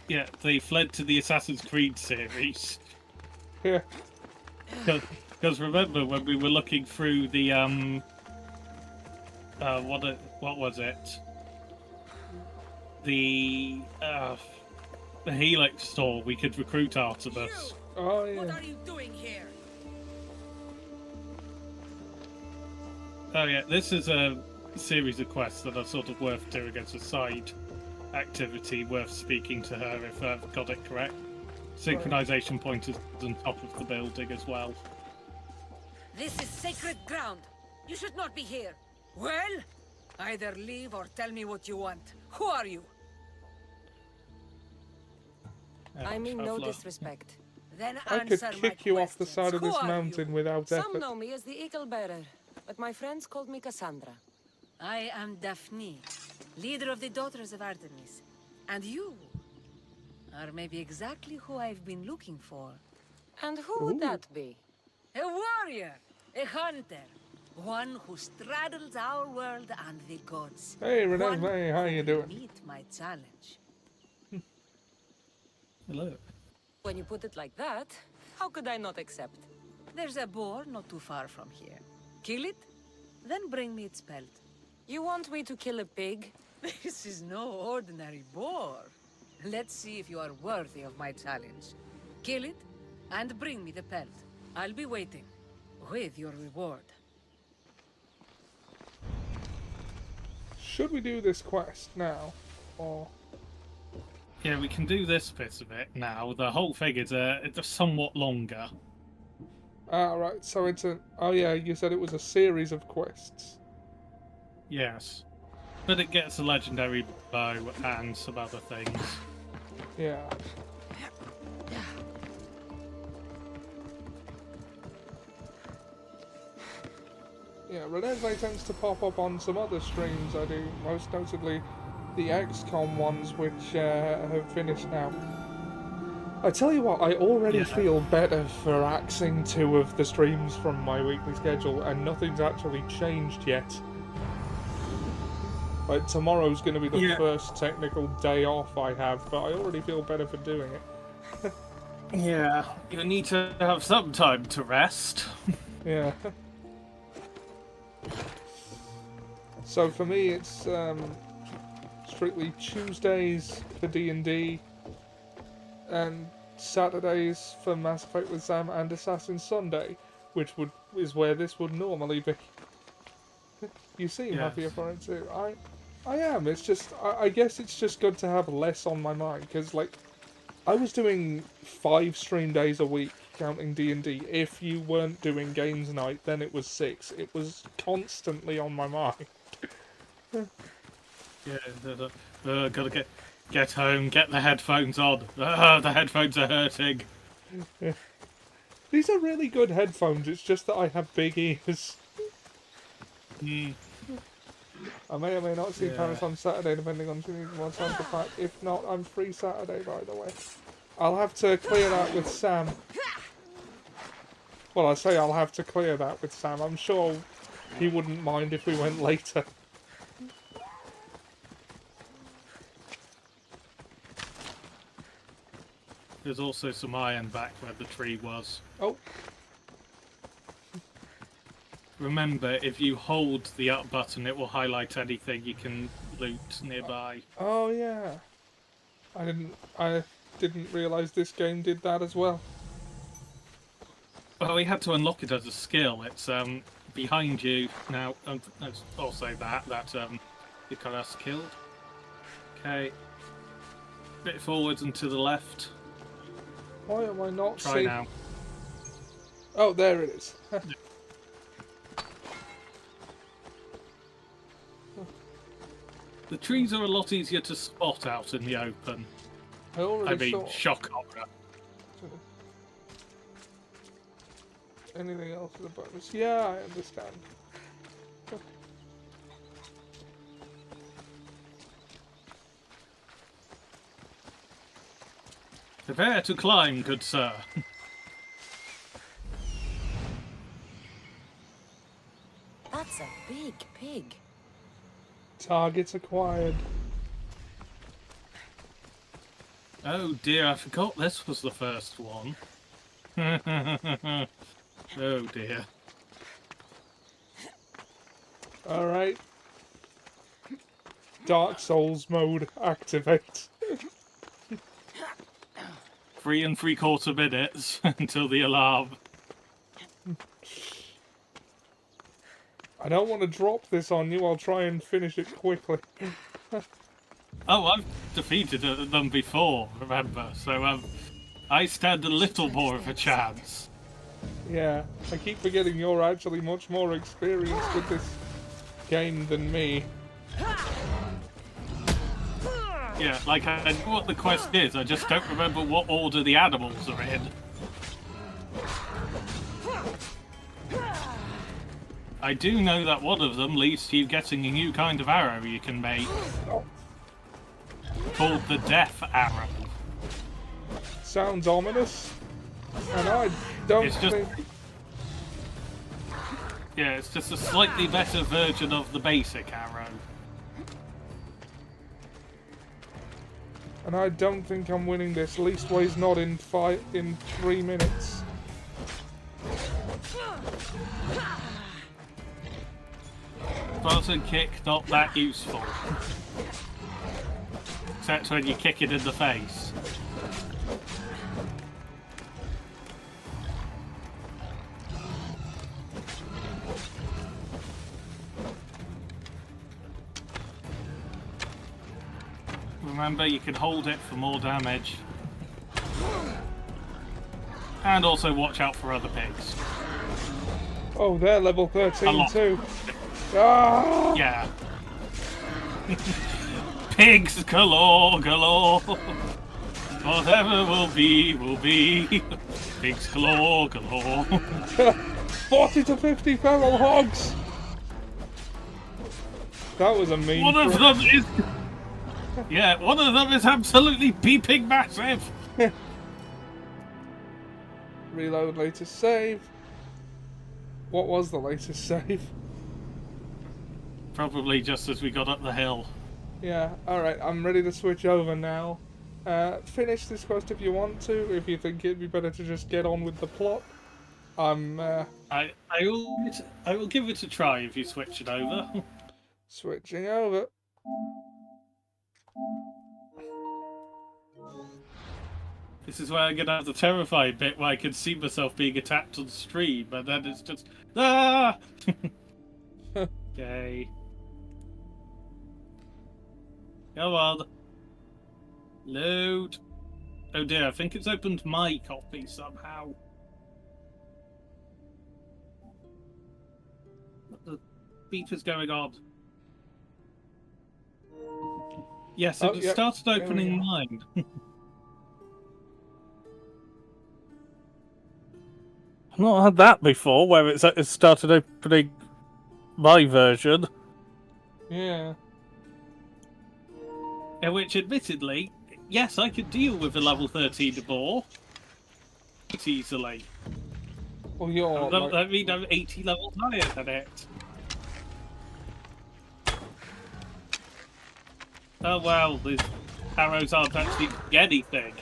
Yeah, they fled to the Assassin's Creed series. Yeah. Because remember when we were looking through the what was it? The Helix store, we could recruit Artemis. Oh, yeah. What are you doing here? Oh yeah, this is a series of quests that are sort of worth doing as a side activity, worth speaking to her if I've got it correct. Synchronization point is on top of the building as well. This is sacred ground. You should not be here. Well, either leave or tell me what you want. Who are you? I mean no Traveller. disrespect. Then I could answer kick my you off the questions. side of Who this are mountain you? without Some effort. know me as the Eagle Bearer, but my friends called me Cassandra. I am Daphne, leader of the Daughters of Artemis. And you are maybe exactly who I've been looking for. And who would that be? A warrior, a hunter, one who straddles our world and the gods. Hey, Renee, One hey, how who you will doing? Meet my challenge. Hello. When you put it like that, how could I not accept? There's a boar not too far from here. Kill it, then bring me its pelt. You want me to kill a pig? This is no ordinary boar. Let's see if you are worthy of my challenge. Kill it, and bring me the pelt. I'll be waiting, with your reward. Should we do this quest now? Or... Yeah, we can do this bit of it now. The whole thing is it's somewhat longer. Ah, right, so it's a... Oh yeah, you said it was a series of quests. Yes. But it gets a legendary bow and some other things. Yeah. Yeah, Reneze tends to pop up on some other streams I do, most notably the XCOM ones, which have finished now. I tell you what, I already feel better for axing 2 of the streams from my weekly schedule, and nothing's actually changed yet. Like, tomorrow's going to be the first technical day off I have, but I already feel better for doing it. Yeah, you need to have some time to rest. Yeah. So for me, it's strictly Tuesdays for D&D, and Saturdays for Mass Effect with Sam, and Assassin's Sunday, which is where this would normally be. You seem happier for it too. I am. It's just I guess it's just good to have less on my mind, because like I was doing 5 stream days a week counting D&D. If you weren't doing games night, then it was 6. It was constantly on my mind. Yeah, Gotta get home, get the headphones on. The headphones are hurting. These are really good headphones, it's just that I have big ears. I may or may not see Paris on Saturday, depending on if she needs more time to pack. If not, I'm free Saturday, by the way. I'll have to clear that with Sam. Well, I say I'll have to clear that with Sam. I'm sure he wouldn't mind if we went later. There's also some iron back where the tree was. Oh. Remember, if you hold the up button, it will highlight anything you can loot nearby. Oh yeah. I didn't realise this game did that as well. Well, we had to unlock it as a skill. It's behind you now. There's also that you got us killed. Okay. Bit forwards and to the left. Why am I not Try seeing? now. Oh, there it is. The trees are a lot easier to spot out in the open. I mean, shock horror. Anything else is a bonus? Yeah, I understand. Prepare to climb, good sir. That's a big pig. Targets acquired. Oh dear, I forgot this was the first one. Oh dear. Alright. Dark Souls mode activate. 3 3/4 minutes until the alarm. I don't want to drop this on you, I'll try and finish it quickly. Oh, I've defeated them before, remember, so I stand a little more of a chance. Yeah, I keep forgetting you're actually much more experienced with this game than me. Yeah, like I know what the quest is, I just don't remember what order the animals are in. I do know that one of them leads to you getting a new kind of arrow you can make. Called the Death Arrow. Sounds ominous. And I don't It's just... think... Yeah, it's just a slightly better version of the basic arrow. And I don't think I'm winning this, leastways not in 3 minutes. Button kick, not that useful. Except when you kick it in the face. Remember, you can hold it for more damage. And also watch out for other pigs. Oh, they're level 13 too. Ah! Yeah. Pigs galore, galore. Whatever will be, will be. Pigs galore, galore. 40 to 50 feral hogs! That was a mean One of them is... Yeah, one of them is absolutely beeping massive. Reload latest save. What was the latest save? Probably just as we got up the hill. Yeah, alright, I'm ready to switch over now. Finish this quest if you want to, if you think it'd be better to just get on with the plot. I will give it a try if you switch it over. Switching over. This is where I'm gonna have the terrified bit where I can see myself being attacked on stream, and then it's just ah. Okay. Come on. Load. Oh dear, I think it's opened my copy somehow. What the beep is going on? Yes, Oh, it yep. started There we opening go. mine. I've not had that before, where it started opening my version. Yeah. In which, admittedly, yes, I could deal with a level 13 boar quite easily. Well, you're like... I mean, I'm 80 levels higher than it. Oh well, these arrows aren't actually doing anything.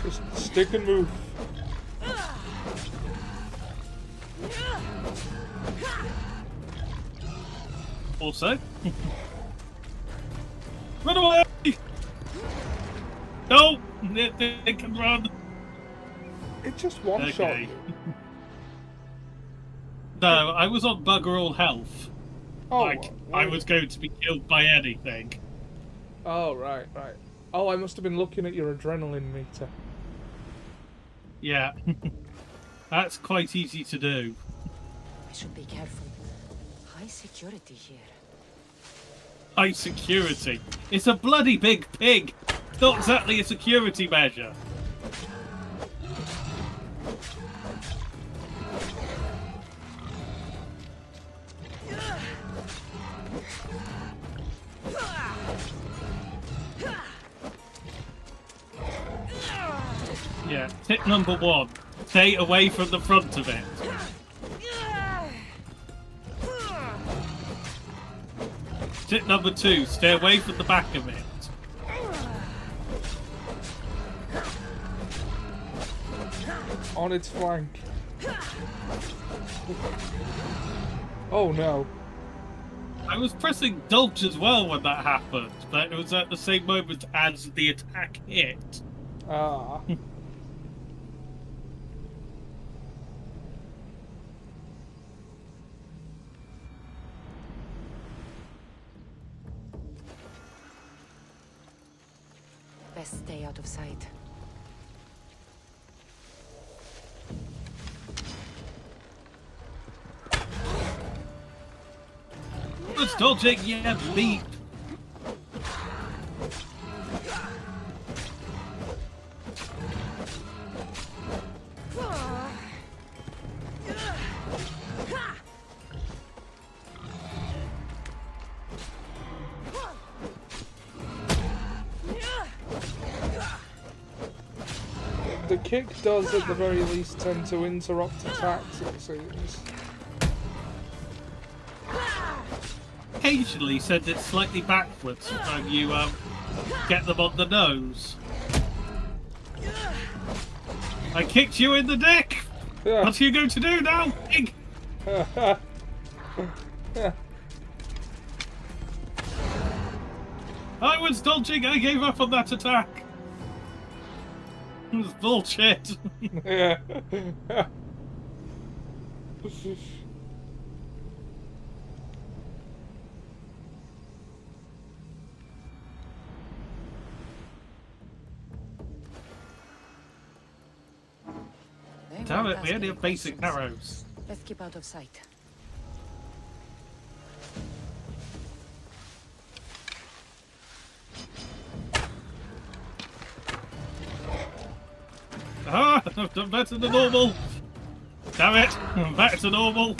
Just stick and move. Also, run away! No, it can run. It just one-shot Okay. you. No, I was on bugger all health. Oh, Like, I was going to be killed by anything. Oh, right. Oh, I must have been looking at your adrenaline meter. Yeah. That's quite easy to do. I should be careful. High security here. High security. It's a bloody big pig. It's not exactly a security measure. Yeah, tip number 1. Stay away from the front of it. Tip number 2. Stay away from the back of it. On its flank. Oh no. I was pressing dodge as well when that happened, but it was at the same moment as the attack hit. Ah. Best stay out of sight. What's dodging? Yeah, beep. The kick does at the very least tend to interrupt attacks, it seems. Occasionally send it slightly backwards when you get them on the nose. I kicked you in the dick! What are you going to do now, pig? I was dodging, I gave up on that attack. It was bullshit. Yeah. Damn it, we only have basic arrows. Let's keep out of sight. Ah, I've done better than normal. Damn it, I'm back to normal.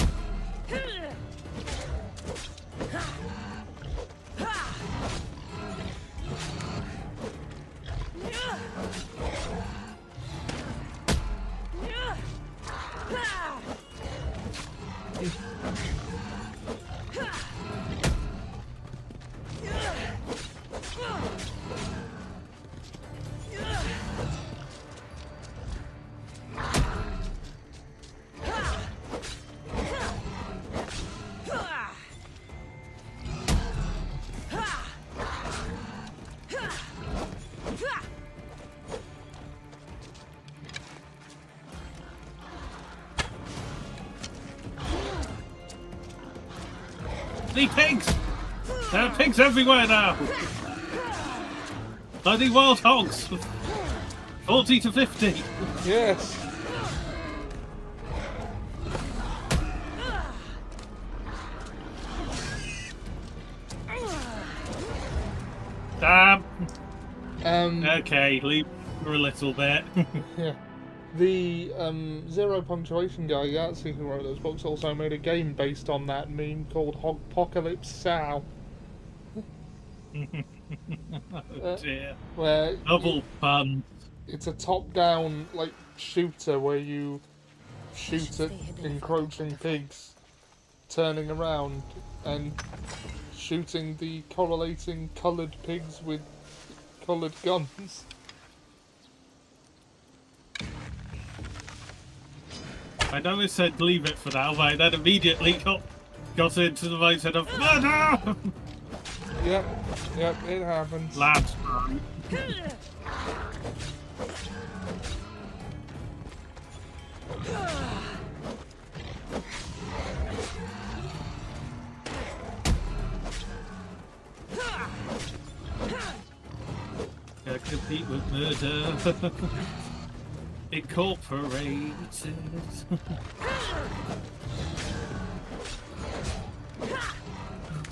Bloody pigs! There are pigs everywhere now! Bloody wild hogs! 40 to 50! Yes. Damn! Okay, leave for a little bit. Yeah. The Zero Punctuation guy, Yahtzee, who wrote those books, also made a game based on that meme called Hogpocalypse Sow. Oh dear. Where Double fun. it's a top-down like shooter where you shoot at encroaching pigs turning around and shooting the correlating coloured pigs with coloured guns. I know it said leave it for now, but I then immediately got into the mindset of murder! Yep, it happens. Lads. Compete with murder. Incorporated.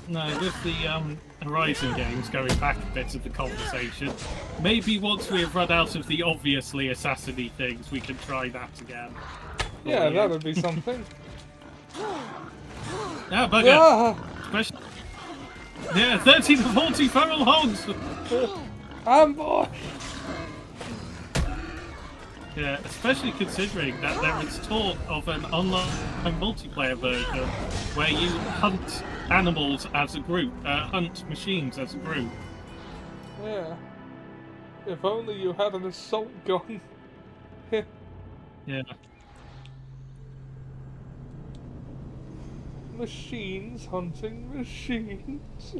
No, with the Horizon games, going back a bit of the conversation, maybe once we have run out of the obviously assassiny things, we can try that again. Yeah, that would be something. Yeah, bugger! Yeah. Especially, yeah, 30 to 40 feral hogs! Ambush! Yeah, especially considering that there is talk of an online multiplayer version where you hunt animals as a group, hunt machines as a group. Yeah. If only you had an assault gun. Yeah. Machines hunting machines.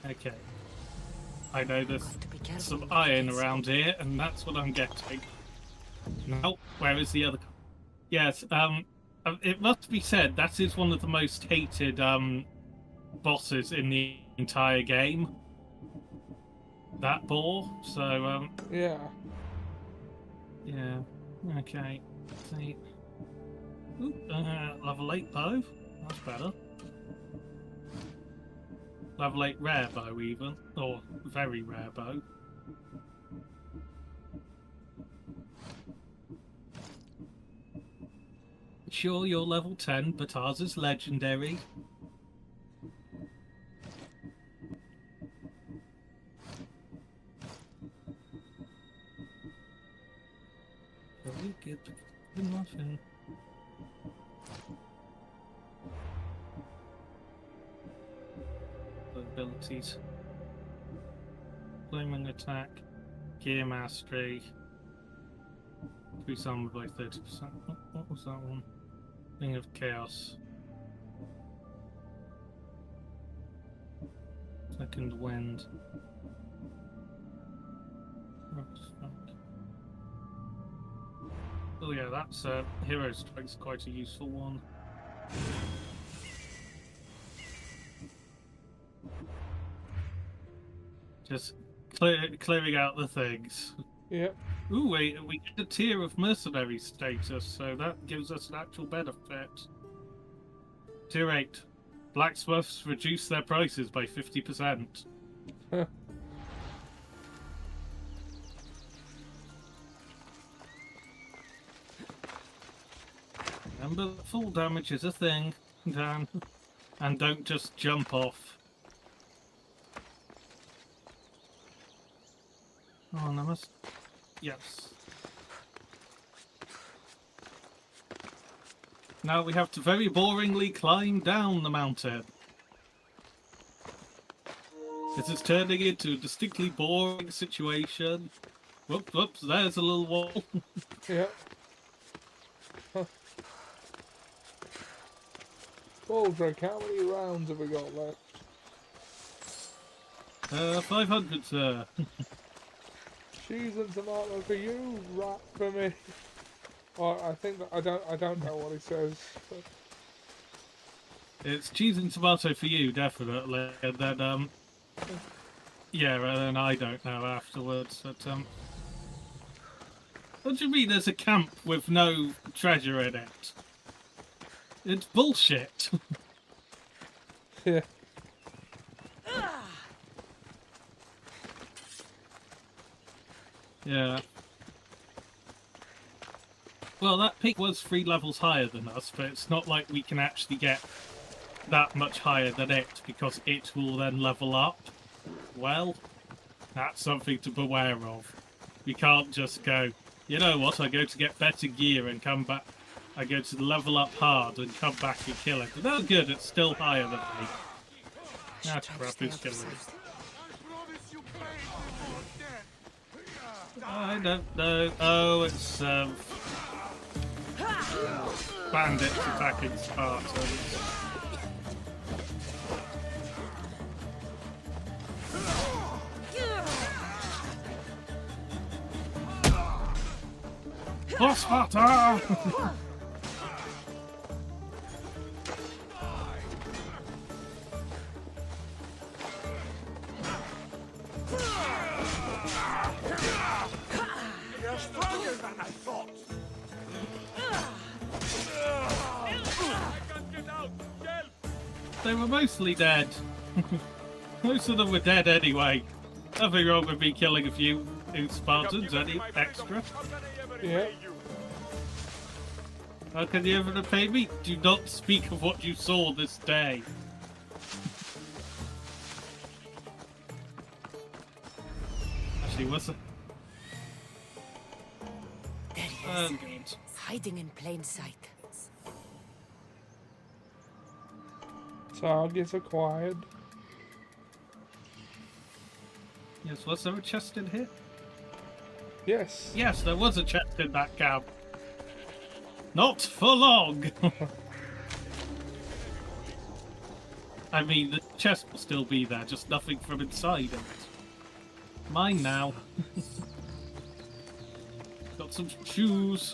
Okay. I know there's some iron around here, and that's what I'm getting. Now, where is the other? Yes, it must be said that is one of the most hated bosses in the entire game. That boar. So Yeah. yeah. Okay. See. Ooh, level 8 bow. That's better. Level 8 rare bow even, or very rare bow. Sure, you're level 10, but ours is legendary. Very good. Nothing. Abilities. Flaming attack, gear mastery, increase armor by 30%. What was that one? Ring of Chaos. Second wind. Oh yeah, that's Hero Strike's quite a useful one. Just clearing out the things. Yep. Ooh, we get a tier of mercenary status, so that gives us an actual benefit. Tier 8. Blacksmiths reduce their prices by 50%. Remember that full damage is a thing, Dan. And don't just jump off. Oh, and I must... Yes. Now we have to very boringly climb down the mountain. This is turning into a distinctly boring situation. Whoops, whoops, there's a little wall. Yep. Baldrick, how many rounds have we got left? 500, sir. Cheese and tomato for you, rat for me. Or I think that I don't know what he says. But... It's cheese and tomato for you, definitely. And then yeah, and then I don't know afterwards. But what do you mean there's a camp with no treasure in it? It's bullshit. Yeah. Yeah. Well, that pig was 3 levels higher than us, but it's not like we can actually get that much higher than it, because it will then level up. Well, that's something to beware of. We can't just go, you know what, I go to get better gear and come back. I go to level up hard and come back and kill it. But no good, it's still higher than me. That's crap, who's killing it? I don't know. Oh, it's bandits attacking Spartans. For Sparta! You're stronger than I thought. They were mostly dead. Most of them were dead anyway. Nothing wrong with me killing a few Spartans, any extra. Yeah. How can you ever repay me? Do not speak of what you saw this day. Actually, what's it? There he Oh, is, God. hiding in plain sight. Target acquired. Yes, was there a chest in here? Yes. Yes, there was a chest in that camp. Not for long! I mean, the chest will still be there, just nothing from inside it. Mine now. Got some shoes.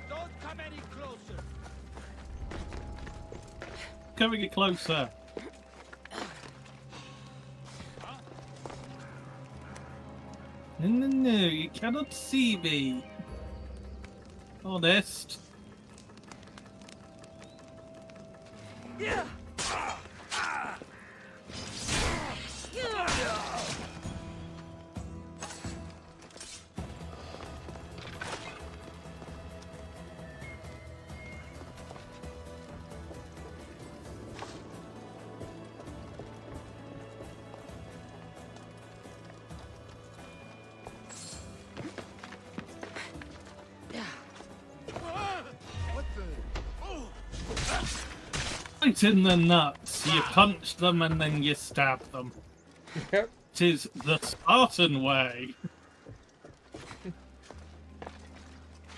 Don't come any closer. Coming it closer. No, no, no, you cannot see me. Honest. Right in the nuts. You punch them and then you stab them. Yep. It is the Spartan way.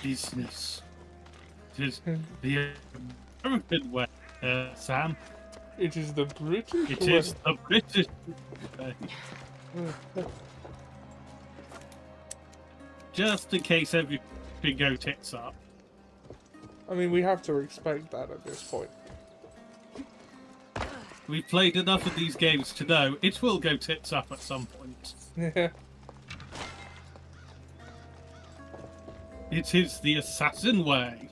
Business. It is the American way, Sam. It is the British It way. is the British way. Just in case everything go tits up. I mean, we have to expect that at this point. We've played enough of these games to know it will go tits up at some point. Yeah. It is the assassin way.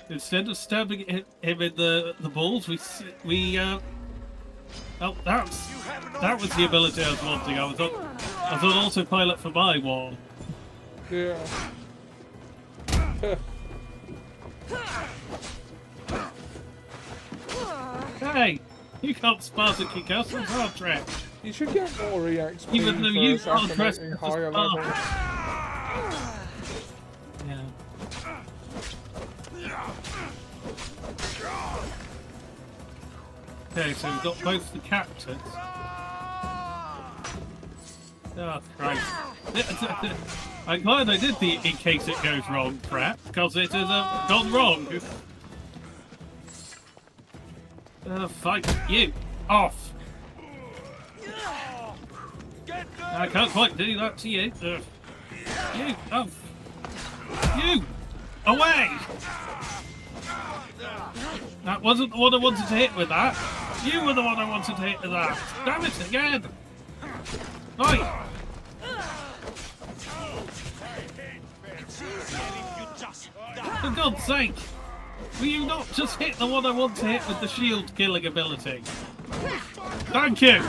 Instead of stabbing him in the balls, oh, that was the ability I was wanting. I was on autopilot for my one. Yeah. Hey, You can't Sparta kick us on our track. You should get more EXP Even though you for can't press assassinating the higher Sparta. levels. Yeah. Okay, so we've got both the captains. Oh, Christ. I'm glad I did the in case it goes wrong crap, because it has gone wrong. Fight you off. I can't quite do that to you. You off. You away. That wasn't the one I wanted to hit with that. You were the one I wanted to hit with that. Damn it again. Right. For God's sake! Will you not just hit the one I want to hit with the shield killing ability? Thank you!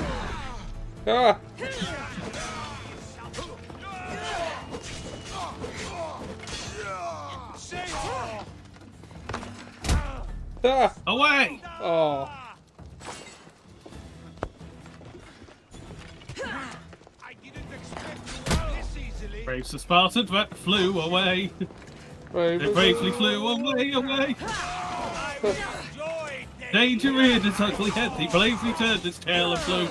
Ah! Ah! Away! Oh. Braves the Spartans but flew away. Right, They bravely flew away. Danger reared its ugly head, he bravely turned its tail and flew.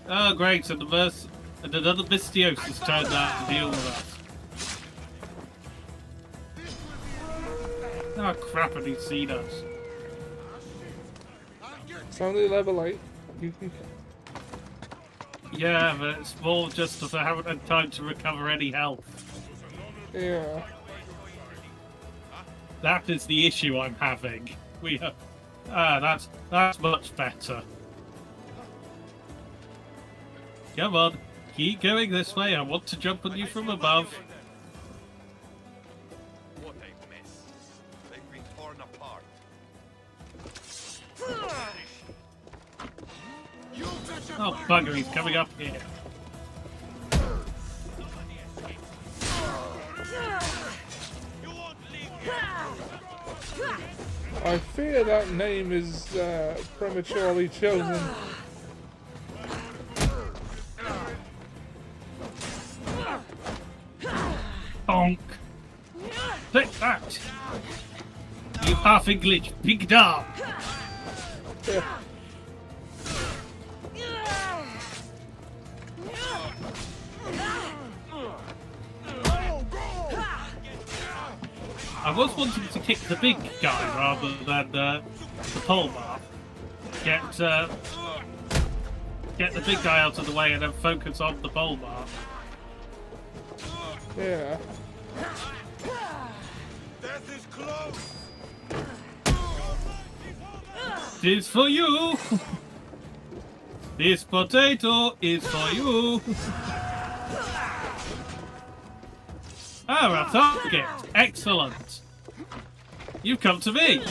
Oh great, and another Mystios has turned out to deal with us. Oh crap, and he's seen us. It's only level 8. You can... Yeah, but it's more just that I haven't had time to recover any health. Yeah. That is the issue I'm having. We have... that's much better. Come on, keep going this way. I want to jump on you from above. What a mess. They've been torn apart. Oh bugger, he's coming up here. I fear that name is prematurely chosen. Bonk. Take that. You half English big dog. Yeah. I was wanting to kick the big guy rather than the polemark. Get the big guy out of the way and then focus on the polemark. Yeah. Death is close. This for you. This potato is for you. Ah, a target. Excellent. You come to me.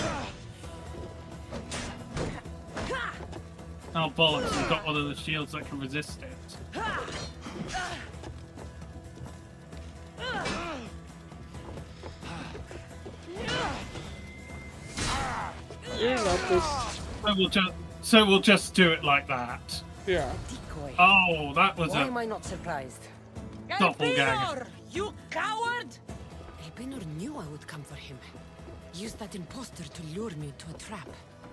Oh bollocks! We've got one of the shields that can resist it. You got this. So we'll just do it like that. Yeah. Decoy. Oh, that was Why a am I not surprised? doppelganger. You coward! Elpinor knew I would come for him. Used that imposter to lure me to a trap.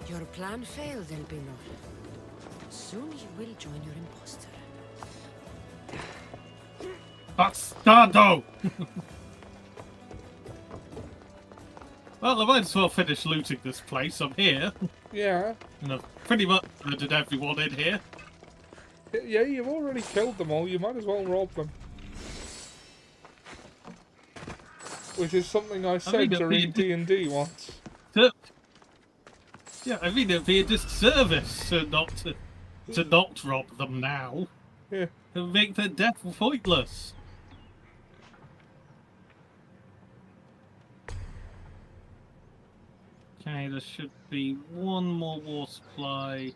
Your plan failed, Elpinor. Soon you will join your imposter. Bastardo! Well, I might as well finish looting this place. I'm here. Yeah. And I've pretty much murdered everyone in here. Yeah, you've already killed them all. You might as well rob them. Which is something I said during D&D once. Yeah, I mean it'd be a disservice to not rob them now. Yeah. And make their death pointless. Okay, there should be one more war supply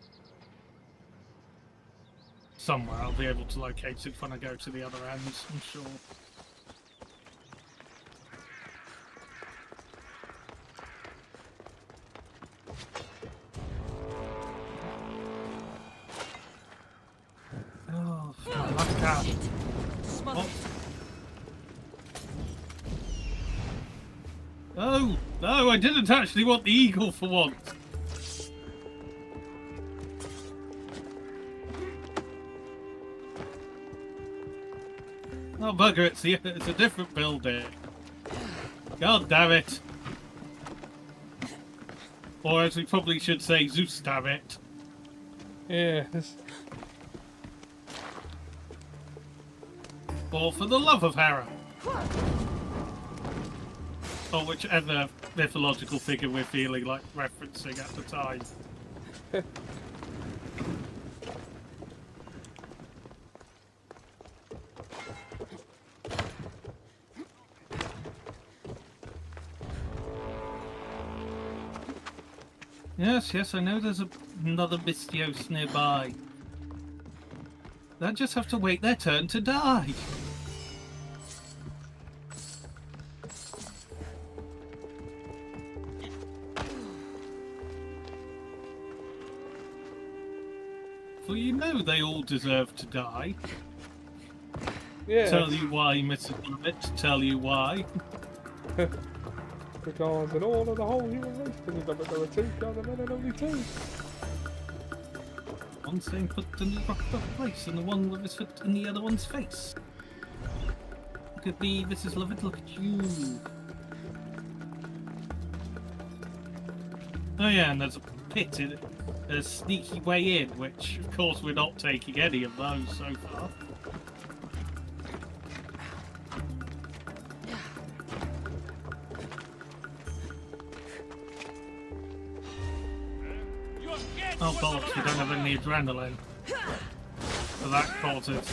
somewhere. I'll be able to locate it when I go to the other end, I'm sure. Ah. Shit. Smother Oh. Oh, no, I didn't actually want the eagle for once. Oh, bugger, it's a different building. God damn it. Or as we probably should say, Zeus damn it. Yeah. Or for the love of Hera. Or whichever mythological figure we're feeling like referencing at the time. Yes, I know there's another Mystios nearby. They'll just have to wait their turn to die. For you know they all deserve to die. Yeah. Tell you why, Mrs. Lovett, tell you why. Because in all of the whole human race, there were two other men and only two. One staying put in the rock place and the one with his foot in the other one's face. Look at me, Mrs. Lovett, look at you. Oh yeah, and there's a pit in it. A sneaky way in, which of course we're not taking any of those so far. Oh bollocks, we don't have any adrenaline. So that causes...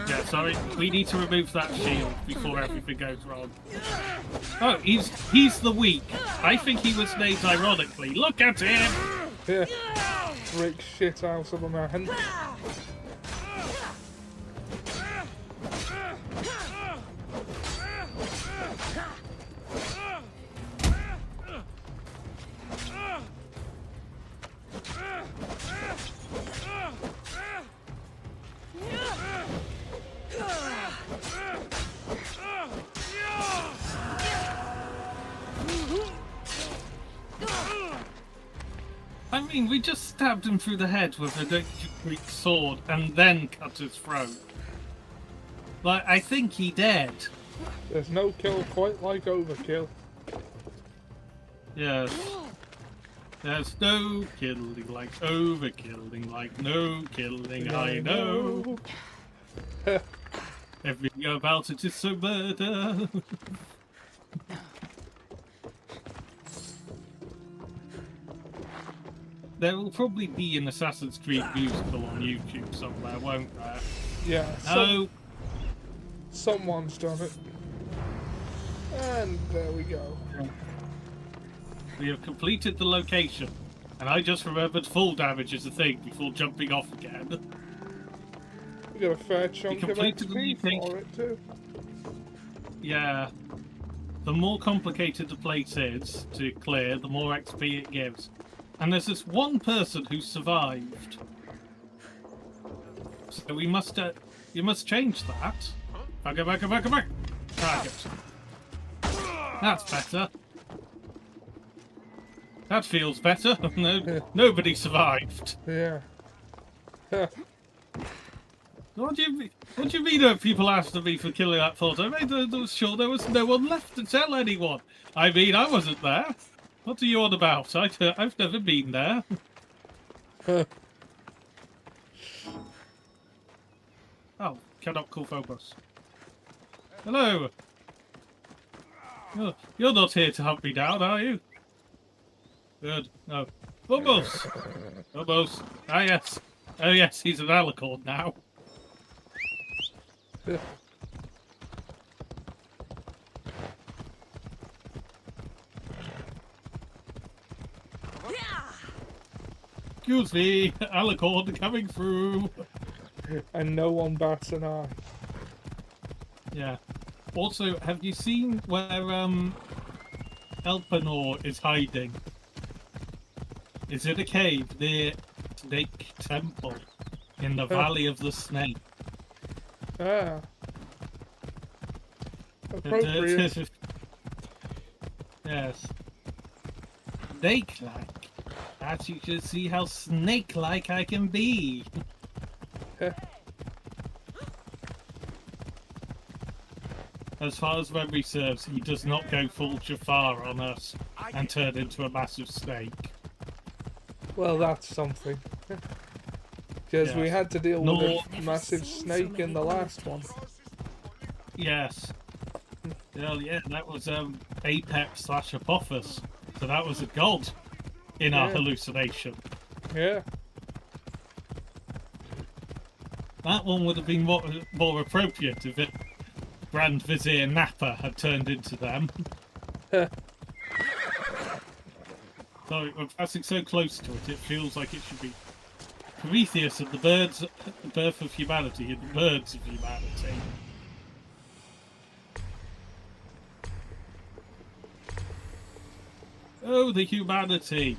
Yeah, sorry, we need to remove that shield before everything goes wrong. Oh, he's the weak. I think he was named ironically. Look at him! Yeah. Brick shit out of a man. I mean, we just stabbed him through the head with a Greek sword and then cut his throat. Like, I think he dead. There's no kill quite like overkill. Yes. There's no killing like overkilling, like no killing, I know. Everything about it is so murder. There will probably be an Assassin's Creed musical on YouTube somewhere, won't there? Yeah. No. Someone's done it. And there we go. We have completed the location, and I just remembered full damage is a thing before jumping off again. We got a fair chunk of completed XP the for it too. Yeah. The more complicated the place is to clear, the more XP it gives. And there's this one person who survived. So we must, you must change that. Go back. Target. That's better. That feels better. Nobody survived. Yeah. What do you mean people after me for killing that thought? I made sure there was no one left to tell anyone. I mean, I wasn't there. What are you on about? I've never been there. Oh, cannot call Phobos. Hello. You're not here to hunt me down, are you? Good. No. Phobos! Phobos. Ah, yes. Oh, yes, he's an alicorn now. Excuse me, alicorn coming through. And no one bats an eye. Yeah. Also, have you seen where Elpenor is hiding? Is it a cave near Snake Temple? in the Valley of the Snake. Ah. Appropriate. Yes. Snake-like. As you can see how snake-like I can be. As far as memory serves, he does not go full Jafar on us and turn into a massive snake. Well, that's something. Because we Yes. had to deal with a Never massive seen so snake in many the last one. Yes. Well, yeah, that was Apex/Apophis. So that was a god in our hallucination. Yeah. That one would have been more appropriate if it Grand Vizier Nappa had turned into them. So we're passing so close to it, it feels like it should be Prometheus and the birth of humanity and the birds of humanity. Oh, the humanity!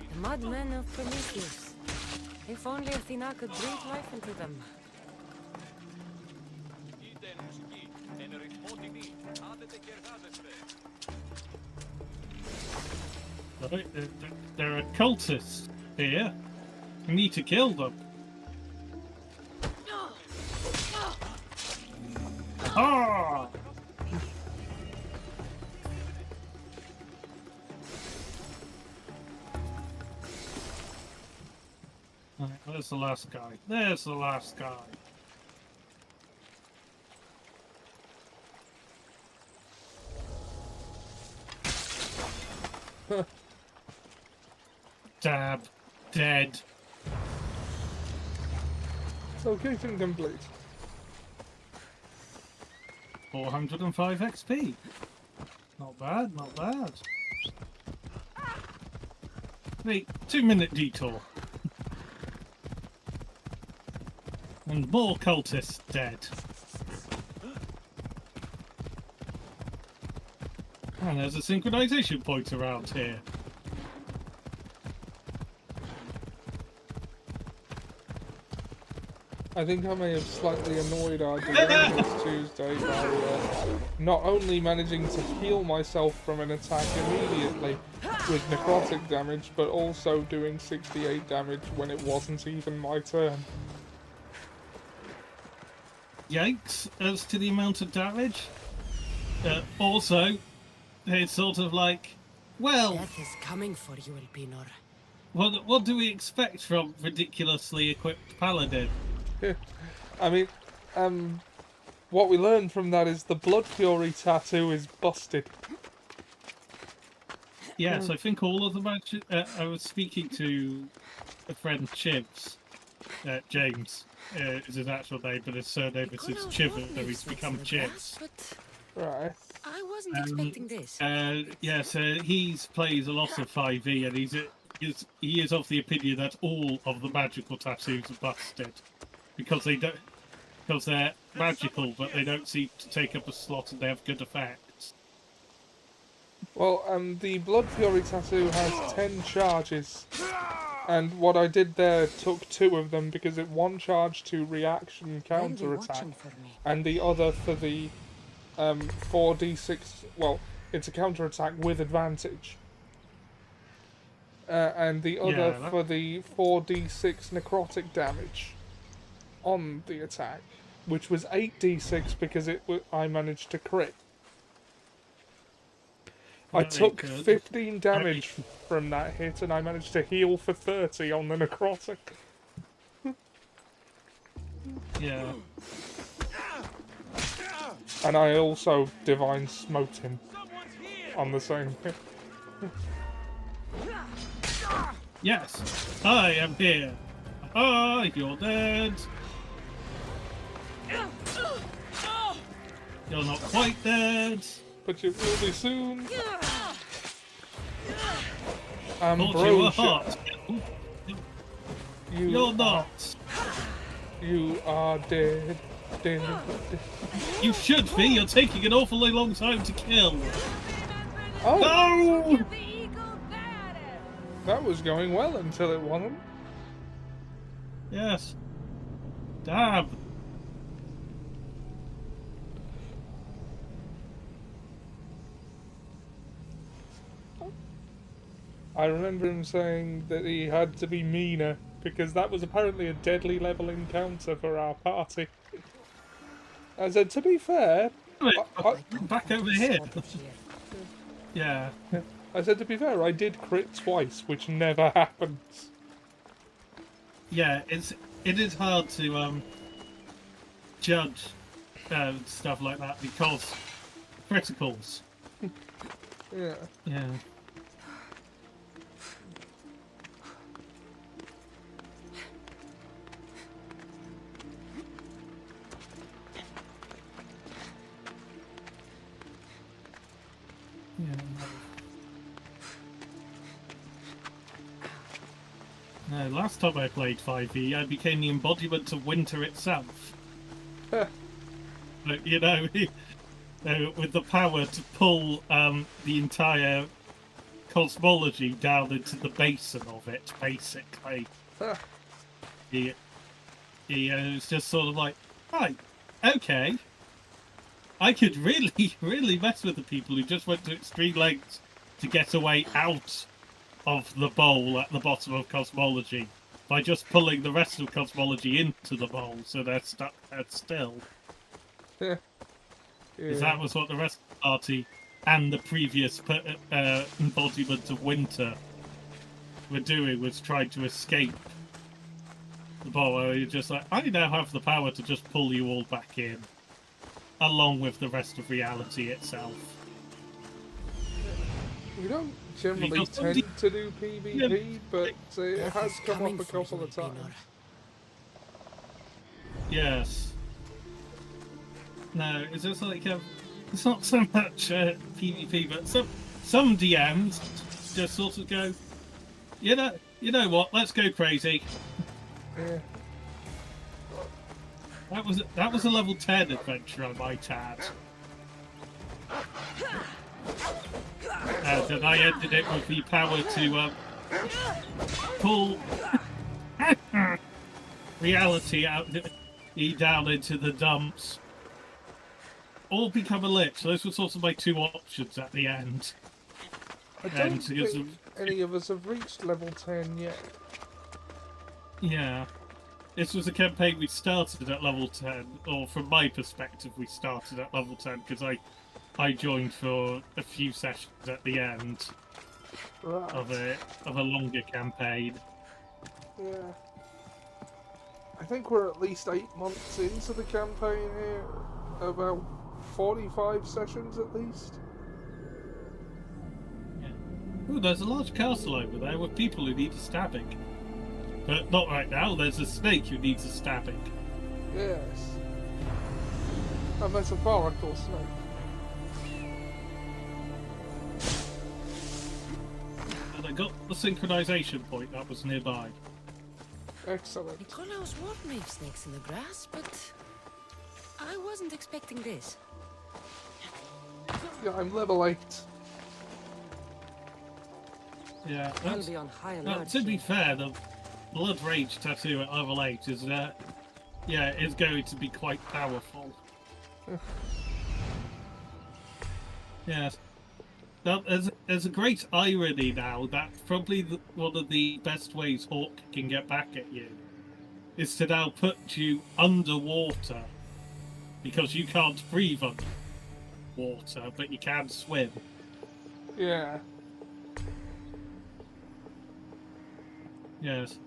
The madmen of Prometheus. If only Athena could breathe life into them. Right, there are cultists here. We need to kill them. Ah! Right, where's the last guy? There's the last guy. Dab. Dead. Location complete. 405 XP. Not bad, not bad. Wait, 2-minute detour. And more cultists dead. And there's a synchronization point around here. I think I may have slightly annoyed our developers Tuesday by not only managing to heal myself from an attack immediately with necrotic damage, but also doing 68 damage when it wasn't even my turn. Yikes, as to the amount of damage. Also, it's sort of like, well, Death is coming for you, Elpinor. what do we expect from ridiculously equipped paladin? I mean, what we learned from that is the Blood Fury tattoo is busted. Yes, I think all of the matches. I was speaking to a friend, Chibs. James is his actual name, but his surname is Chiver, so he's become Chibs. Right. I wasn't expecting this. Yes, he plays a lot of 5e, and he is of the opinion that all of the magical tattoos are busted because they're magical, but they don't seem to take up a slot and they have good effects. Well, the Blood Fury tattoo has 10 charges, and what I did there took 2 of them because it one charge to reaction counter attack, and the other for the 4d6. Well, it's a counter attack with advantage, and the other for the 4d6 necrotic damage on the attack, which was 8d6 because I managed to crit. I took 15 damage from that hit, and I managed to heal for 30 on the necrotic. Yeah. And I also Divine Smote him on the same hit. Yes, I am here. Ah, you're dead. You're not quite dead. But you will be soon. Thought you were Ambrosia. hot. You're not. You are dead. Dead. You should be. You're taking an awfully long time to kill. Oh, No! that was going well until it wasn't. Yes. Damn. I remember him saying that he had to be meaner because that was apparently a deadly level encounter for our party. I said, to be fair, Back over here. Yeah. I said, to be fair, I did crit twice, which never happens. Yeah, it is hard to judge stuff like that because criticals. Yeah. Yeah. No, last time I played 5e, I became the embodiment of winter itself. But, you know, with the power to pull the entire cosmology down into the basin of it, basically. He was just sort of like, right, okay. I could really, really mess with the people who just went to extreme lengths to get away out of the bowl at the bottom of cosmology by just pulling the rest of cosmology into the bowl so they're stuck there still. Yeah. Because that was what the rest of the party and the previous embodiment of winter were doing, was trying to escape the bowl. Where you're just like, I now have the power to just pull you all back in, along with the rest of reality itself. We don't generally tend to do PvP, but it has come up a couple of times. Yes. No, it's just like it's not so much PvP, but some DMs just sort of go, you know what? Let's go crazy. Yeah. That was a level 10 adventure I might add. And I ended it with the power to pull reality out down into the dumps, or become a lich. Those were sort of my two options at the end. I don't think any of us have reached level 10 yet. Yeah. This was a campaign we started at level 10, or from my perspective we started at level 10, because I joined for a few sessions at the end of a longer campaign. Yeah. I think we're at least 8 months into the campaign here. About 45 sessions at least. Yeah. Ooh, there's a large castle over there with people who need a stabbing. But not right now, there's a snake who needs a stabbing. Yes. A metaphorical snake. And I got the synchronization point that was nearby. Excellent. Nikolaos would leave snakes in the grass, but I wasn't expecting this. Yeah, I'm level 8. Yeah, I'll be on high alert. to be fair, the Blood Rage tattoo at level 8 is, is going to be quite powerful. Yes. Now, there's a great irony now that probably one of the best ways Hawk can get back at you is to now put you underwater, because you can't breathe underwater, but you can swim. Yeah. Yes.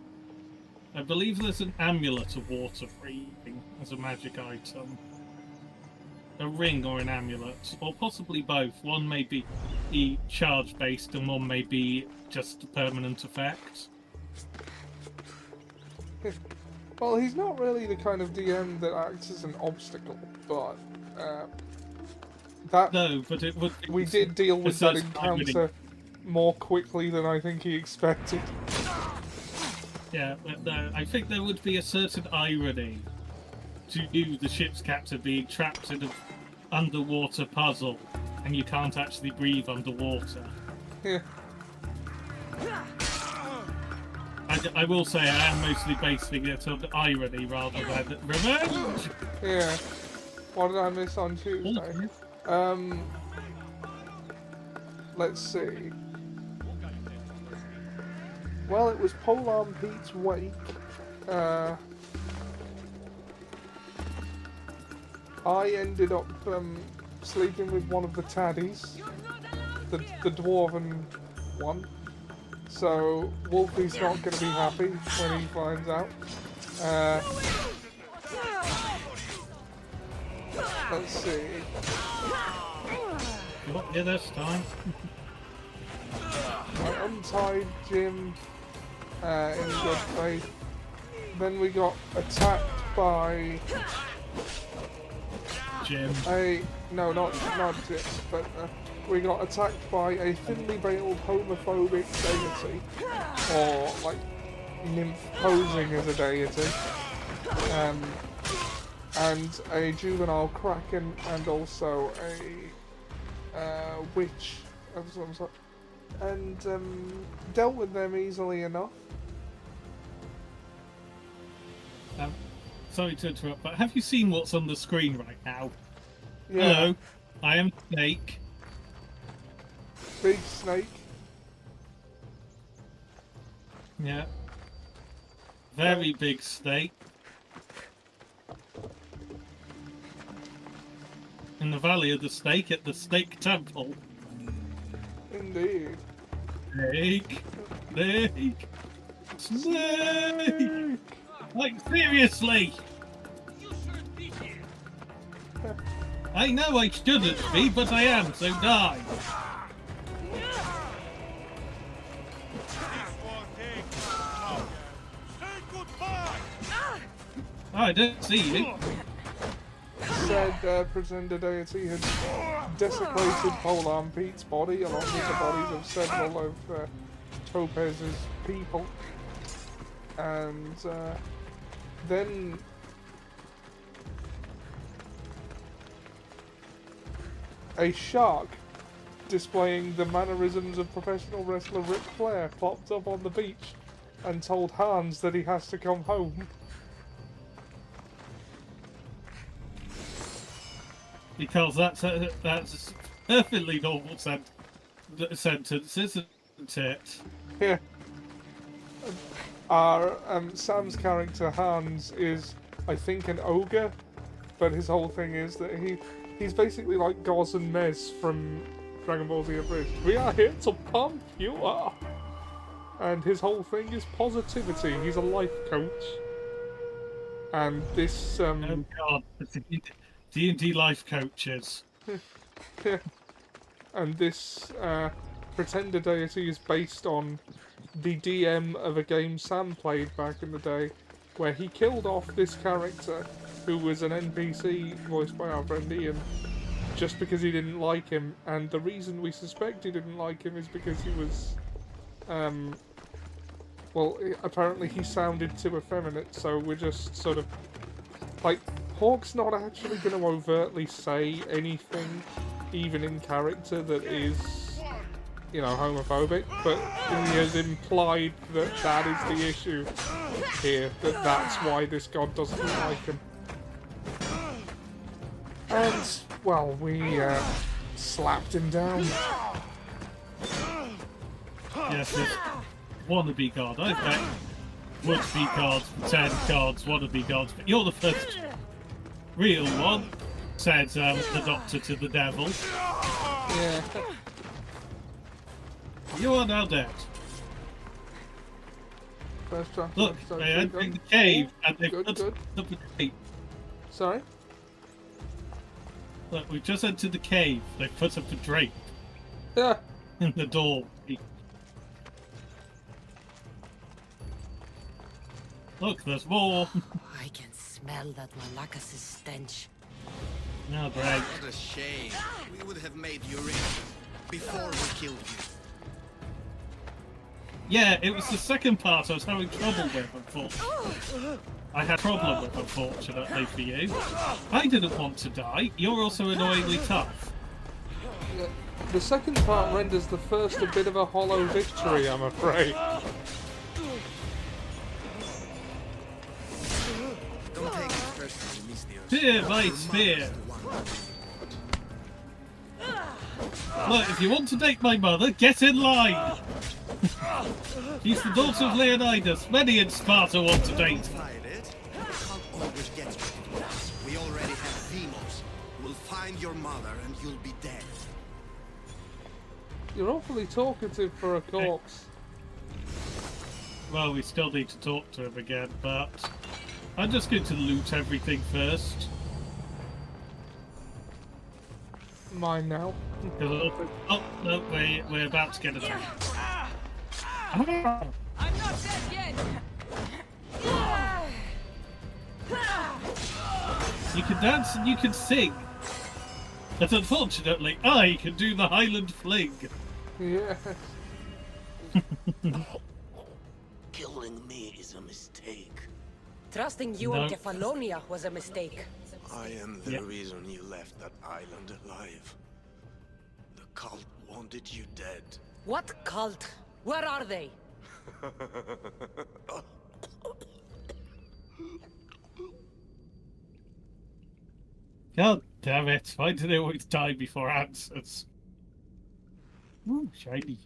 I believe there's an amulet of water breathing as a magic item. A ring or an amulet, or possibly both. One may be charge-based and one may be just a permanent effect. Well, he's not really the kind of DM that acts as an obstacle, but No, but it would. We did deal with that encounter more quickly than I think he expected. Yeah, but I think there would be a certain irony to you, the ship's captain, being trapped in an underwater puzzle, and you can't actually breathe underwater. Yeah. I will say I am mostly basing it on irony rather than revenge. Yeah. What did I miss on Tuesday? Let's see. Well, it was Polearm Pete's wake. I ended up sleeping with one of the taddies, the dwarven one. So Wolfie's not going to be happy when he finds out. Let's see. Yeah, this time. I untied Jim in good faith. Then we got attacked by Jim. no, not Jim, but we got attacked by a thinly veiled homophobic deity, or like nymph posing as a deity, and a juvenile kraken, and also a witch of some sort, and dealt with them easily enough. Sorry to interrupt, but have you seen what's on the screen right now? Yeah. Hello, I am Snake. Big snake. Yeah. Very big snake. In the Valley of the Snake at the Snake Temple. Indeed. Snake! Snake! Snake! Like, seriously! I know I shouldn't be, but I am, so die! Oh, I don't see you. Said pretender deity had desecrated Polearm Pete's body along with the bodies of several of Topez's people. And then a shark displaying the mannerisms of professional wrestler Ric Flair popped up on the beach and told Hans that he has to come home. Because that's a perfectly normal sentence, isn't it? Yeah. Our Sam's character Hans is, I think, an ogre, but his whole thing is that he's basically like Goz and Mez from Dragon Ball Z Abridged. We are here to pump you up, and his whole thing is positivity. He's a life coach, and this Oh God, D&D life coaches. yeah. And this pretender deity is based on the DM of a game Sam played back in the day, where he killed off this character who was an NPC voiced by our friend Ian, just because he didn't like him. And the reason we suspect he didn't like him is because he was, well, apparently he sounded too effeminate, so we're just sort of, like, Hawk's not actually going to overtly say anything, even in character, that is, you know, homophobic, but he has implied that that is the issue here, that that's why this god doesn't like him. And, well, we slapped him down. Yes, this wannabe god. I bet would-be gods, pretend gods, wannabe gods, but you're the first real one, said the doctor to the devil. Yeah. You are now dead. First draft. Look, episode, they entered the cave and they've Good, put good. up a drape. Sorry? Look, we've just entered the cave. They've put up a drape Yeah. in the door. Look, there's more. I can smell that Malakas's stench. No, Greg. What a shame. We would have made you rich before we killed you. Yeah, it was the second part I was having trouble with, unfortunately. I had a problem with, unfortunately for you. I didn't want to die. You're also annoyingly tough. Yeah. The second part renders the first a bit of a hollow victory, I'm afraid. Don't take it personally, Mistios. Fear my spear. Look, if you want to date my mother, get in line. She's the daughter of Leonidas. Many in Sparta want to date her. Can't always get what it wants. We already have Demos. We'll find your mother and you'll be dead. You're awfully talkative for a corpse. Well, we still need to talk to him again, but I'm just going to loot everything first. Mine now. Oh, no, we're about to get attacked. I'm not dead yet! You can dance and you can sing. But unfortunately, I can do the Highland Fling. Yeah. Killing me is a mistake. Trusting you on Kefalonia was a mistake. I am the reason you left that island alive. The cult wanted you dead. What cult? Where are they? God damn it. Why do they always die before answers? Ooh, shiny.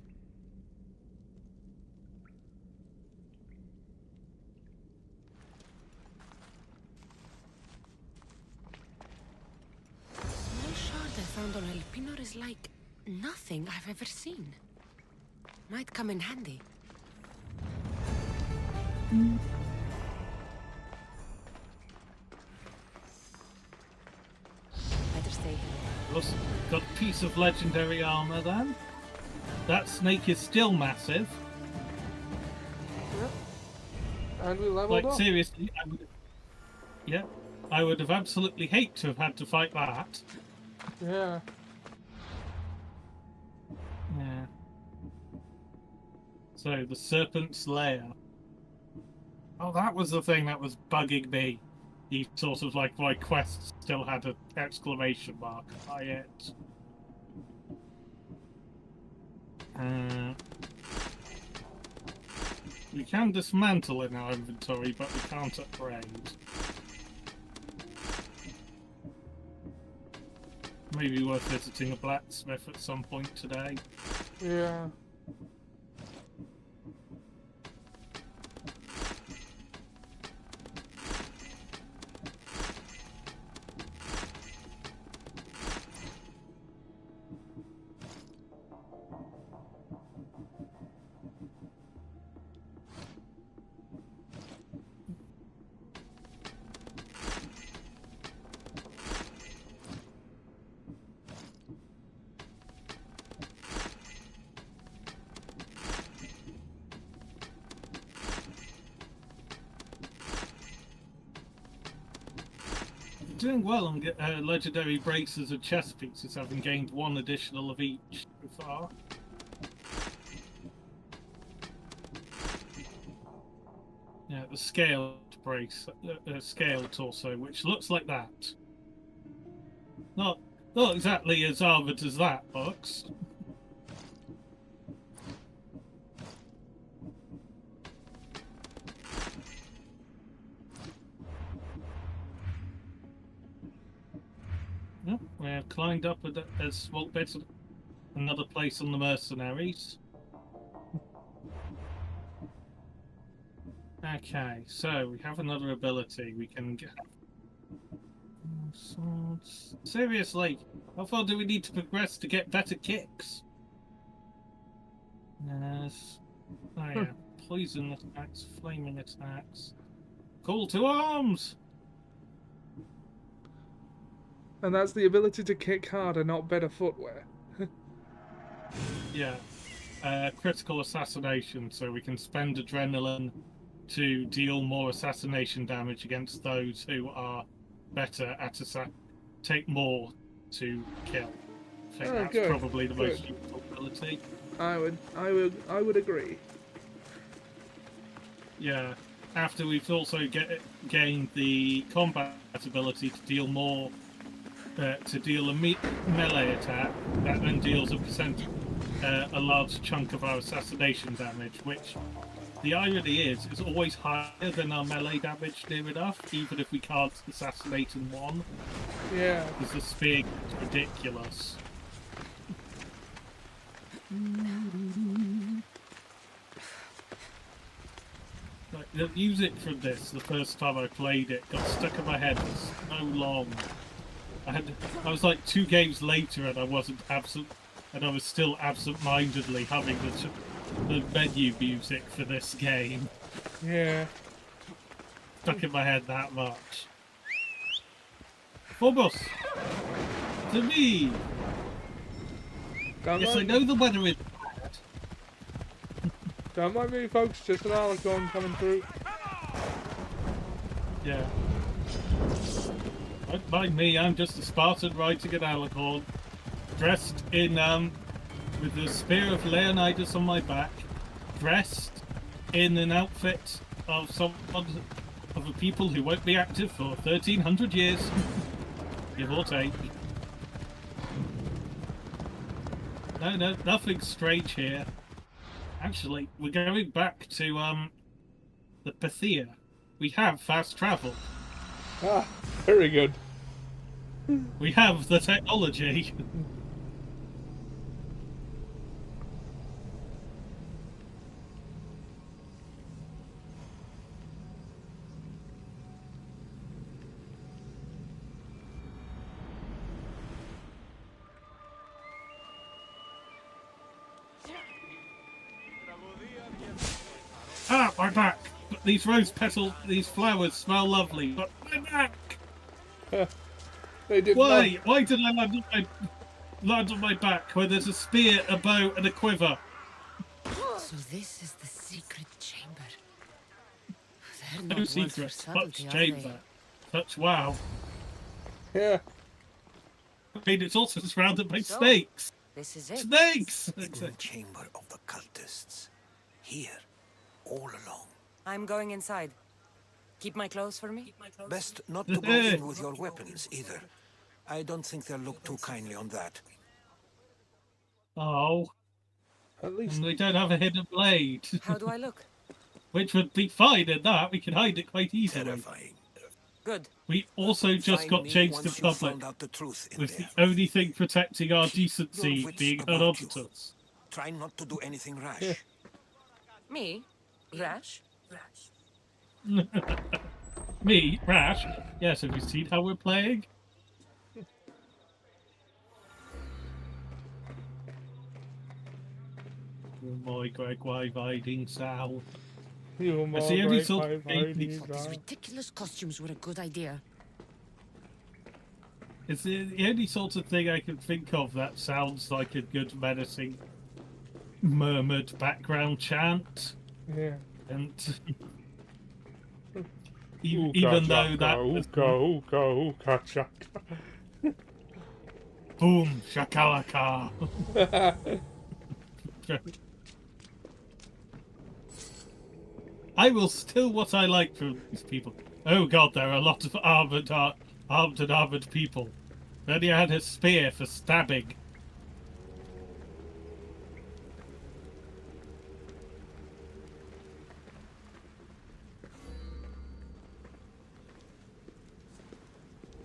Small shard I found on Elpinor is like nothing I've ever seen. Might come in handy. Better stay here. Got a piece of legendary armor then. That snake is still massive. Yep. And we leveled Like, up. seriously, I would have absolutely hate to have had to fight that. Yeah. Yeah. So, the Serpent's Lair. Oh, that was the thing that was bugging me. He sort of like, my quest still had an exclamation mark by it. We can dismantle in our inventory, but we can't upgrade. Maybe worth visiting a blacksmith at some point today. Yeah. Doing well on legendary braces and chest pieces, having gained one additional of each so far. Yeah, the scaled brace, scaled torso, which looks like that. Not exactly as armored as that looks. We have climbed up a small bit of another place on the mercenaries. Okay, so we have another ability we can get. Swords. Seriously, how far do we need to progress to get better kicks? Yes. Oh yeah, poison attacks, flaming attacks. Call to arms! And that's the ability to kick harder, not better footwear. Yeah. Critical assassination, so we can spend adrenaline to deal more assassination damage against those who are better at take more to kill. I think that's good. probably the most Good. useful ability. I would agree. Yeah. After we've also gained the combat ability to deal more, to deal a melee attack that then deals a large chunk of our assassination damage, which the irony is it's always higher than our melee damage near enough, even if we can't assassinate in one. Yeah. Because the spear is ridiculous. Like, the music from this, the first time I played it, got stuck in my head for so long. I was like 2 games later and I wasn't absent, and I was still absent-mindedly having the menu music for this game. Yeah. Stuck in my head that much. Phobos! To me! Don't Yes, I mind know me. the weather is... Don't mind me, folks. Just an Alicorn coming through. Yeah. Don't mind me, I'm just a Spartan riding an Alicorn, dressed in, with the spear of Leonidas on my back, dressed in an outfit of a people who won't be active for 1,300 years, give or take. No, nothing strange here. Actually, we're going back to, the Pythia. We have fast travel. Ah, very good. We have the technology. Ah, my back! But these rose petals, these flowers smell lovely, but my back! They did Why? not. Why did I land on my back where there's a spear, a bow, and a quiver? So this is the secret chamber. They're No not ones for secret. subtlety, Touch are they? chamber. Touch wow. Yeah. I mean, it's also surrounded by So, snakes. This is it. Snakes! In the chamber of the cultists. Here, all along. I'm going inside. Keep my clothes for me? Best not to go in with your weapons, either. I don't think they'll look too kindly on that. Oh, At least. and we don't have a hidden blade. How do I look? Which would be fine in that. We can hide it quite easily. Terrifying. Good. We also just Find got me changed once to you've public, found out the truth in with there. the only thing protecting our Keep your decency wits being about Herodotus. Try not to do anything rash. Yeah. Me? Rash? Me, Rash? Yes, have you seen how we're playing? Oh my Greg, why hiding south? You It's the only more sort break of my game bodies These out. ridiculous costumes were a good idea. It's the only sort of thing I can think of that sounds like a good menacing murmured background chant. Yeah. And Ooga even though that chaka, was ooga, ooga, ooga, chaka. boom shakalaka. I will steal what I like from these people. Oh god, there are a lot of armed and armored people. Then he had a spear for stabbing.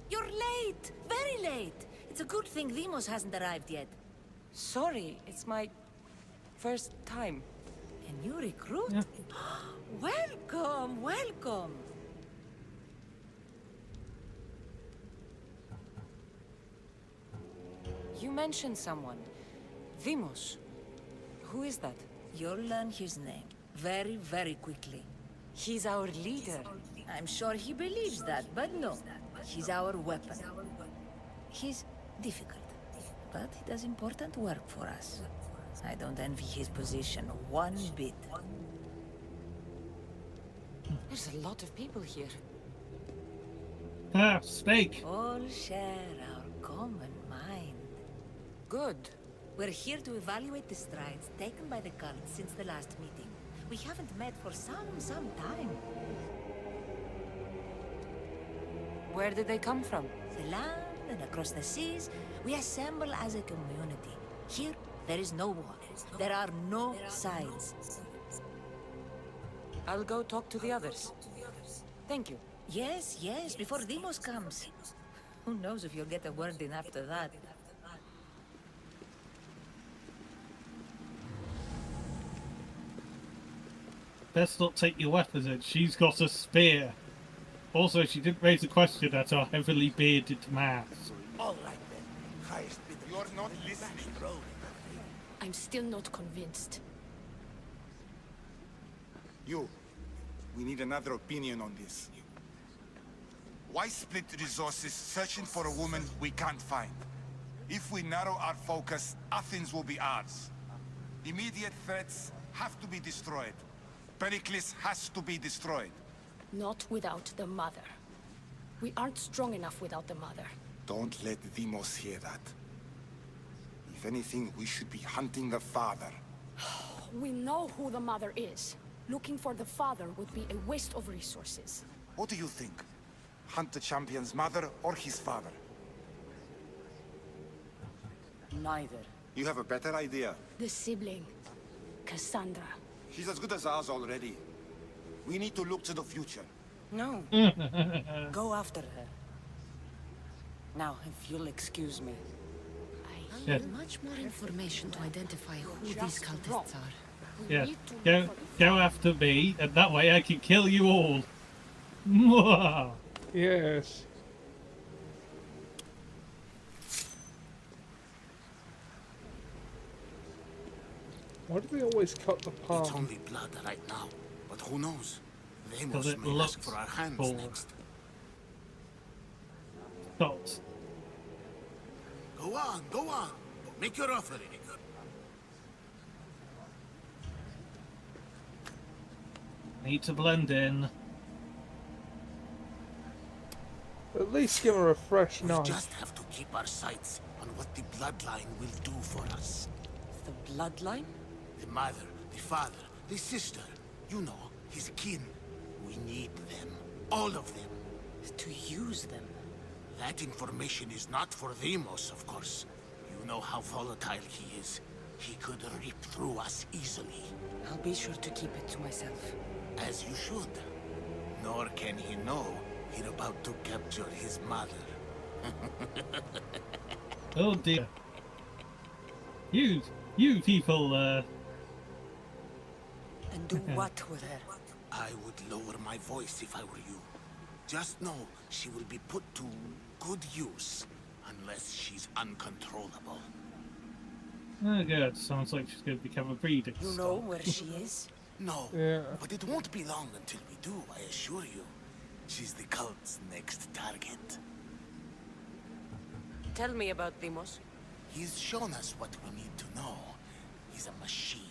You're late! Very late! It's a good thing Vimos hasn't arrived yet. Sorry, it's my first time. A new recruit? Yeah. Welcome, welcome! You mentioned someone. Vimos. Who is that? You'll learn his name very, very quickly. He's our leader. I'm sure he believes that, but no. He's our weapon. He's difficult, but he does important work for us. I don't envy his position one bit. There's a lot of people here. Ah, snake. All share our common mind. Good. We're here to evaluate the strides taken by the cult since the last meeting. We haven't met for some time. Where did they come from? The land and across the seas, we assemble as a community. Here, there is no war. There are no sides. I'll go talk to the others. Thank you. Yes, yes, before Demos comes. Who knows if you'll get a word in after that. Best not take your weapons in. She's got a spear. Also, she didn't raise a question at our heavily bearded man. All right then. Highest bidder. You're not listening. I'm still not convinced. You. We need another opinion on this. Why split resources searching for a woman we can't find? If we narrow our focus, Athens will be ours. Immediate threats have to be destroyed. Pericles has to be destroyed. Not without the mother. We aren't strong enough without the mother. Don't let Demos hear that. If anything, we should be hunting the father. We know who the mother is. Looking for the father would be a waste of resources. What do you think? Hunt the champion's mother or his father? Neither. You have a better idea. The sibling, Cassandra. She's as good as ours already. We need to look to the future. No. Go after her. Now, if you'll excuse me. I need much more information to identify who these cultists are. Yeah, go after me, and that way I can kill you all. Mwah! Yes. Why do they always cut the palm? It's only blood right now, but who knows? They Because must it may ask looks for our hands cool. next. Stop. Go on. Make your offering. Need to blend in. At least give her a fresh We knife. just have to keep our sights on what the bloodline will do for us. The bloodline? The mother, the father, the sister. You know, his kin. We need them. All of them. To use them. That information is not for Demos, of course. You know how volatile he is. He could rip through us easily. I'll be sure to keep it to myself. As you should. Nor can he know you're about to capture his mother. Oh dear. You people, And do what with her? I would lower my voice if I were you. Just know she will be put to good use, unless she's uncontrollable. Oh good, sounds like she's going to become a breeder. You know where she is? No, Yeah. but it won't be long until we do, I assure you. She's the cult's next target. Tell me about Demos. He's shown us what we need to know. He's a machine,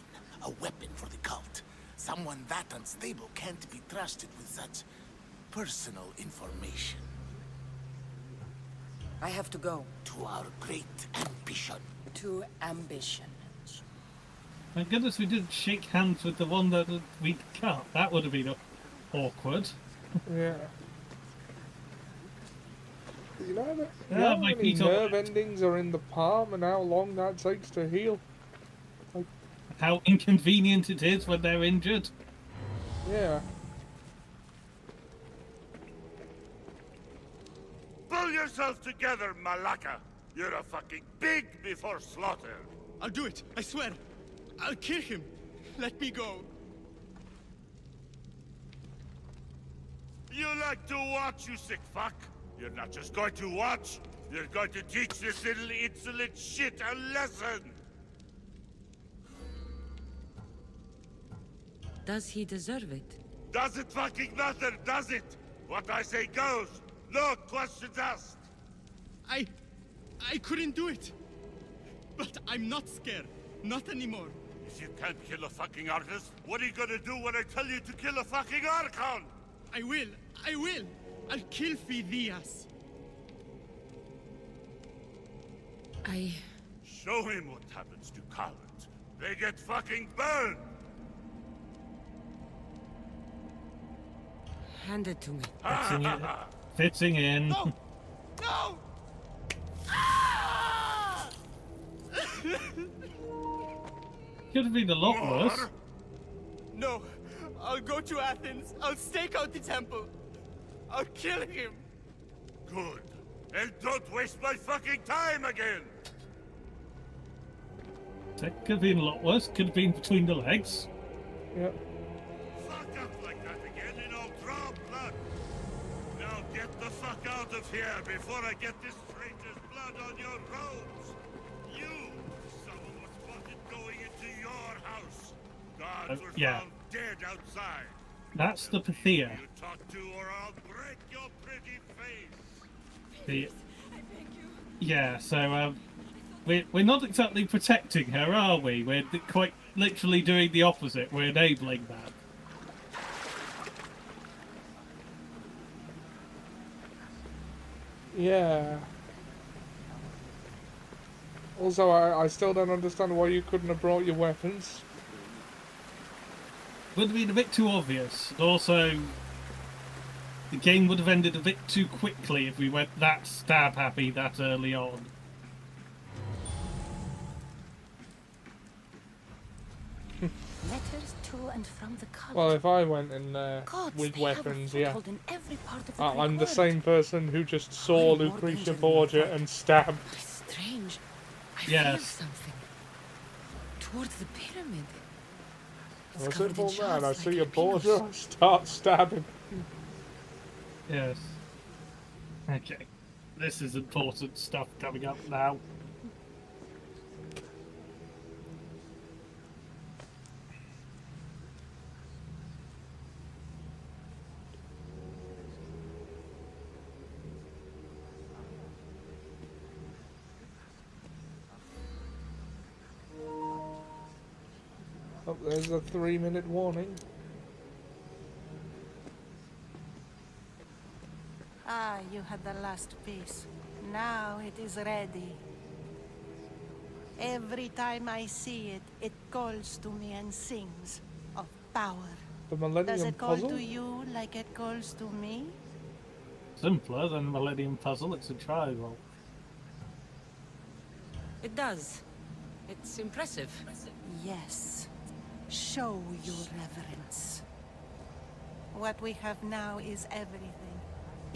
a weapon for the cult. Someone that unstable can't be trusted with such personal information. I have to go. To our great ambition. To ambition. Thank goodness we didn't shake hands with the one that we'd cut. That would have been awkward. Yeah. You know, Yeah, how my many feet are nerve wet. endings are in the palm and how long that takes to heal? How inconvenient it is when they're injured. Yeah. Pull yourself together, Malaka! You're a fucking pig before slaughter! I'll do it, I swear. I'll kill him. Let me go. You like to watch, you sick fuck? You're not just going to watch, you're going to teach this little insolent shit a lesson! Does he deserve it? Doesn't fucking matter, does it? What I say goes. No questions asked. I couldn't do it. But I'm not scared. Not anymore. If you can't kill a fucking artist, what are you gonna do when I tell you to kill a fucking Archon? I will. I'll kill Phidias. Show him what happens to cowards. They get fucking burned! Hand it to me. Fitting in. No! No! Could have been a lot worse. No, I'll go to Athens. I'll stake out the temple. I'll kill him. Good. And don't waste my fucking time again! That could have been a lot worse. Could have been between the legs. Yep. Fuck up like that again and I'll draw blood! Now get the fuck out of here before I get this traitor's blood on your robes! You! Someone was spotted going into your house! Guards were found dead outside! That's the Pythia. You talk to or I'll break your pretty face! Yeah, so we're not exactly protecting her, are we? We're quite literally doing the opposite. We're enabling that. Yeah. Also, I still don't understand why you couldn't have brought your weapons. Would have been a bit too obvious. And also, the game would have ended a bit too quickly if we went that stab happy that early on. Letters to and from the cult. Well, if I went in there Gods, with they have a weapons, yeah. foothold in every part of the I'm Greek the world. same person who just saw I'm more Lucretia dangerous Borgia than and stabbed. Strange. I feel Yes. something. Towards the pyramid. I was covered in simple man, shards I like see a Albinos. Borgia, I start stabbing. Yes. Okay. This is important stuff coming up now. Oh, there's a 3-minute warning. Ah, you had the last piece. Now it is ready. Every time I see it, it calls to me and sings of power. The Does Millennium it call Puzzle? to you like it calls to me? Simpler than Millennium Puzzle, it's a triangle. It does. It's impressive. Yes. Show your reverence. What we have now is everything.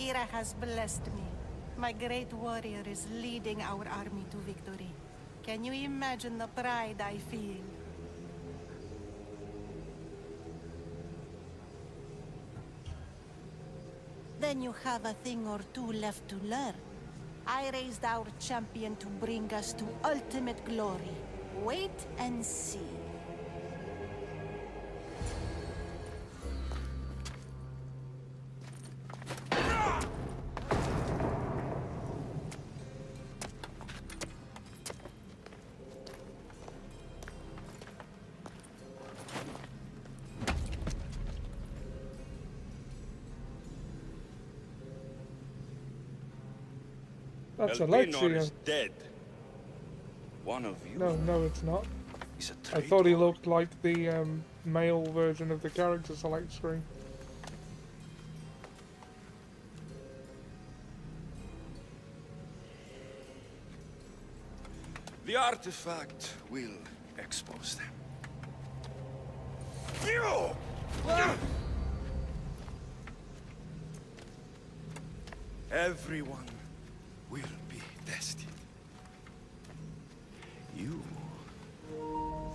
Ira has blessed me. My great warrior is leading our army to victory. Can you imagine the pride I feel? Then you have a thing or two left to learn. I raised our champion to bring us to ultimate glory. Wait and see. That's Elpenor Alexia. is dead. One of you. No, it's not. He's a I thought he looked like the male version of the character select screen. The artifact will expose them. Everyone will be tested. You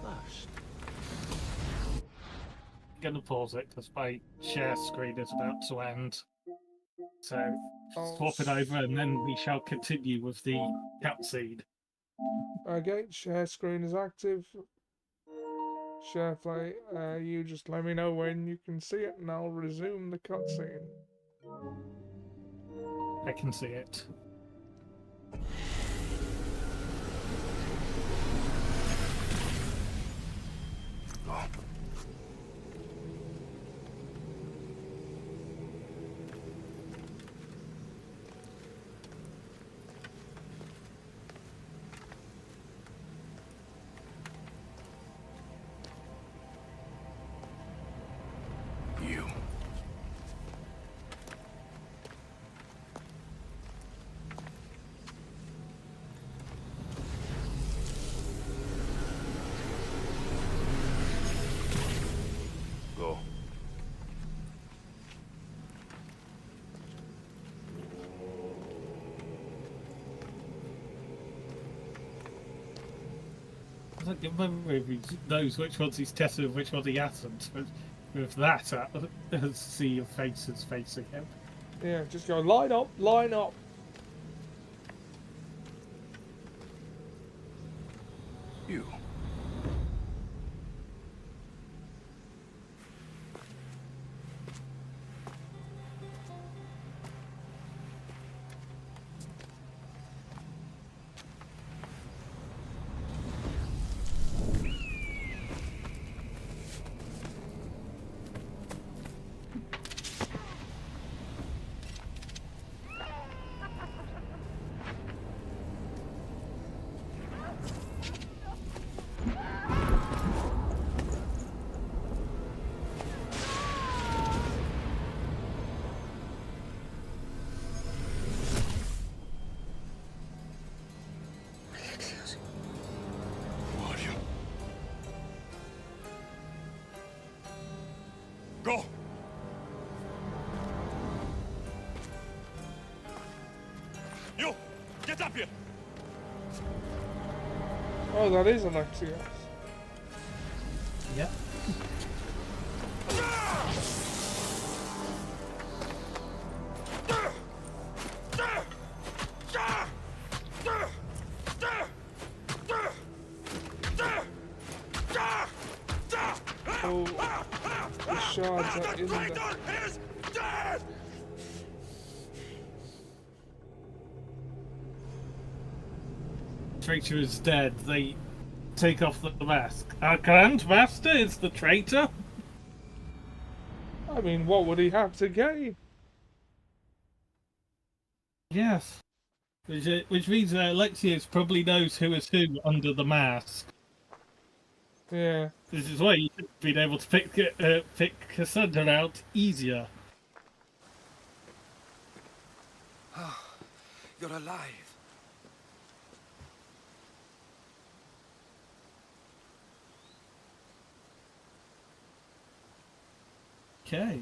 first. Gonna pause it because my share screen is about to end. So swap it over and then we shall continue with the cutscene. Okay, share screen is active. Share play, you just let me know when you can see it and I'll resume the cutscene. I can see it. Oh. You. can't remember if he knows which ones he's tested and which ones he hasn't. With that, see your faces facing him. Yeah, just go line up, line up. You. Go! You! Get up here! Oh, that is Alexios. Yep. Oh, the shards are in there. is dead! Traitor is dead. They take off the mask. Our Grand Master is the traitor? I mean, what would he have to gain? Yes. Which means that Alexios probably knows who is who under the mask. Yeah. This is why you should have been able to pick Cassandra out easier. You're alive. Okay.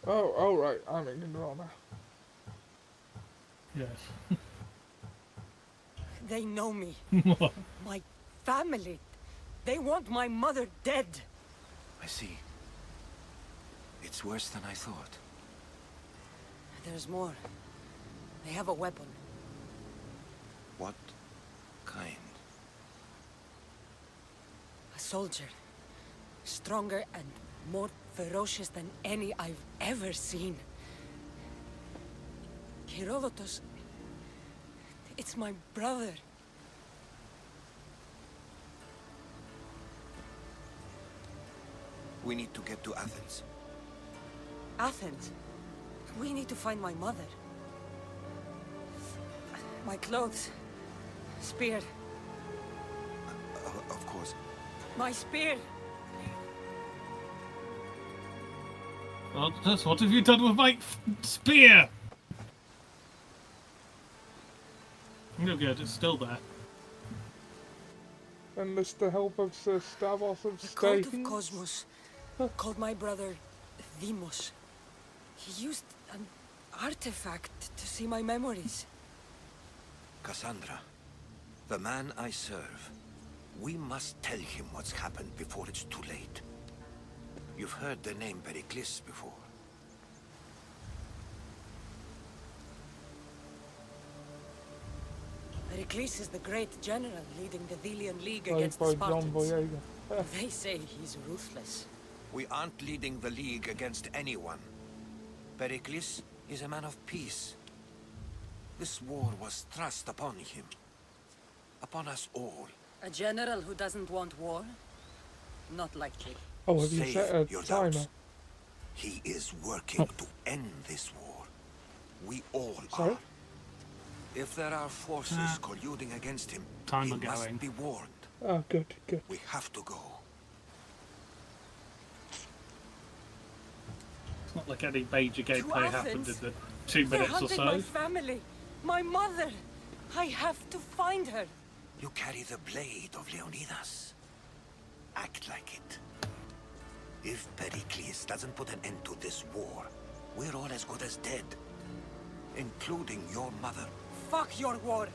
Oh, right. I'm in control now. Yes. They know me. What? My family. They want my mother dead. I see. It's worse than I thought. There's more. They have a weapon. What kind? A soldier. Stronger and more ferocious than any I've ever seen. Herodotus. It's my brother. We need to get to Athens. Athens? We need to find my mother. My clothes. Spear. Of course. My spear! Well, just what have you done with my spear? No good, it's still there. Enlist the help of Sir Stavros of The cult Staines. of Cosmos called my brother Deimos. He used an artifact to see my memories. Cassandra, the man I serve. We must tell him what's happened before it's too late. You've heard the name Pericles before. Pericles is the great general leading the Delian League Played against the by John Spartans. Boyega. They say he's ruthless. We aren't leading the League against anyone. Pericles is a man of peace. This war was thrust upon him. Upon us all. A general who doesn't want war? Not likely. Oh, have you Save set a your timer? doubts. He is working to end this war. We all Sorry? are. If there are forces colluding against him, Timer he must going. be warned. Oh, good, good. We have to go. It's not like any major To gameplay happened in Athens? the 2 They're minutes or hunting so. my family. My mother. I have to find her. You carry the blade of Leonidas. Act like it. If Pericles doesn't put an end to this war, we're all as good as dead. Including your mother. Fuck your war.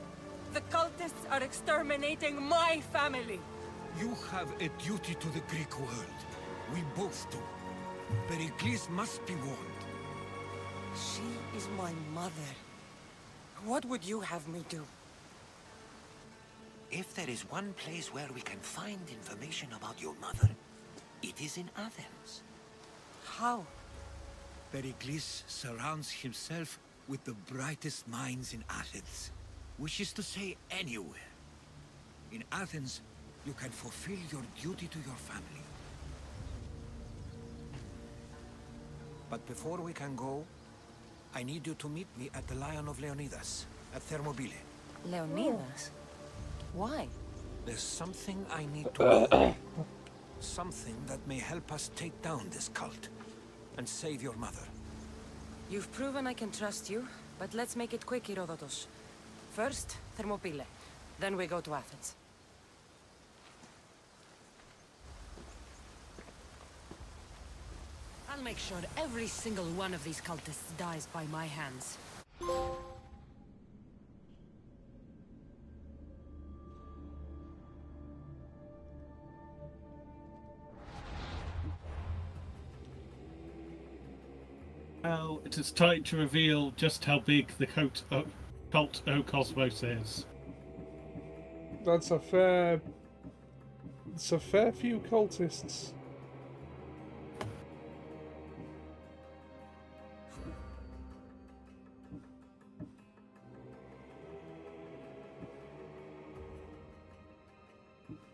The cultists are exterminating my family. You have a duty to the Greek world. We both do. Pericles must be warned. She is my mother. What would you have me do? If there is one place where we can find information about your mother, it is in Athens. How? Pericles surrounds himself with the brightest minds in Athens. Which is to say, anywhere. In Athens, you can fulfill your duty to your family. But before we can go, I need you to meet me at the Lion of Leonidas, at Thermopylae. Leonidas? Why? There's something I need to learn. Something that may help us take down this cult and save your mother. You've proven I can trust you, but let's make it quick, Herodotus. First, Thermopylae. Then we go to Athens. I'll make sure every single one of these cultists dies by my hands. Well, it is time to reveal just how big the cult O Cosmos is. That's a fair... It's a fair few cultists.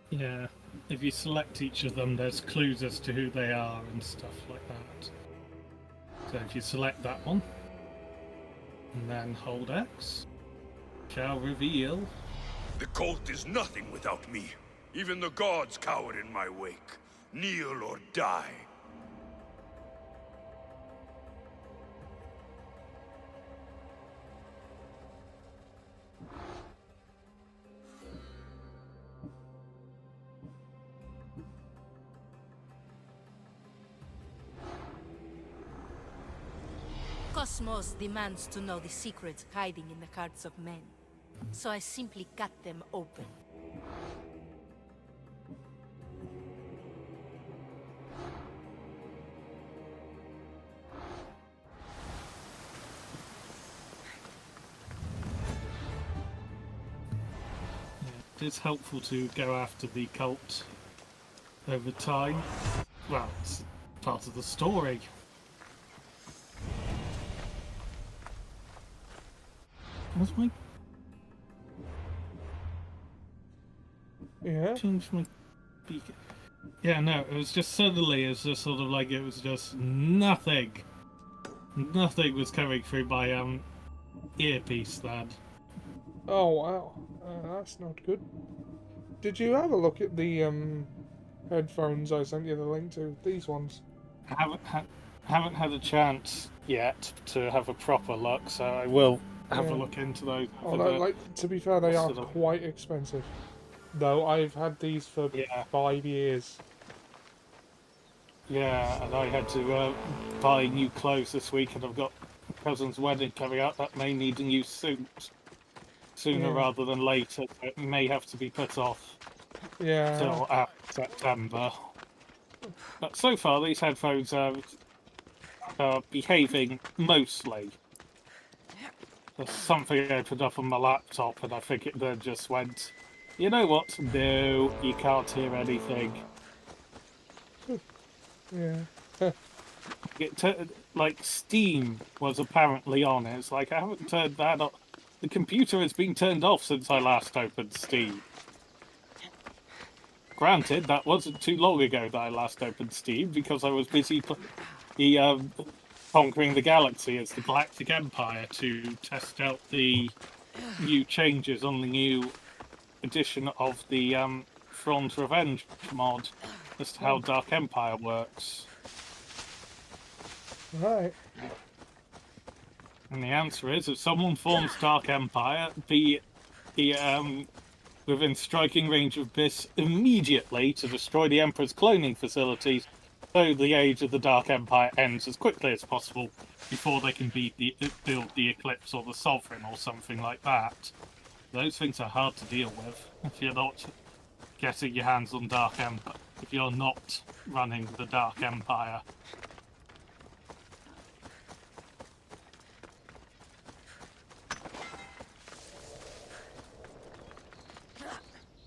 Yeah, if you select each of them, there's clues as to who they are and stuff like that. So if you select that one, and then hold X, shall reveal. The cult is nothing without me. Even the gods cower in my wake. Kneel or die. Cosmos demands to know the secrets hiding in the hearts of men. So I simply cut them open. It is helpful to go after the cult over time. Well, it's part of the story. What's my... Yeah? Change my beacon. Yeah, no, it was just suddenly, it was just sort of like, it was just nothing. Nothing was coming through my earpiece then. Oh wow, that's not good. Did you have a look at the headphones I sent you the link to? These ones. I haven't had a chance yet to have a proper look, so I will have a look into those. Oh, like, to be fair, they are quite expensive. Though I've had these for 5 years. Yeah, and I had to buy new clothes this week, and I've got a cousin's wedding coming up. That may need a new suit sooner rather than later, so it may have to be put off till September. But so far, these headphones are behaving mostly. There's something opened up on my laptop, and I think it then just went, you know what? No, you can't hear anything. Yeah. Like, Steam was apparently on. It's like, I haven't turned that on. The computer has been turned off since I last opened Steam. Granted, that wasn't too long ago that I last opened Steam, because I was busy conquering the galaxy as the Galactic Empire to test out the new changes on the new edition of the Thrawn's Revenge mod as to how Dark Empire works. Right. And the answer is, if someone forms Dark Empire, be within striking range of Biss immediately to destroy the Emperor's cloning facilities, so the age of the Dark Empire ends as quickly as possible before they can build the Eclipse or the Sovereign or something like that. Those things are hard to deal with if you're not getting your hands on Dark Empire if you're not running the Dark Empire.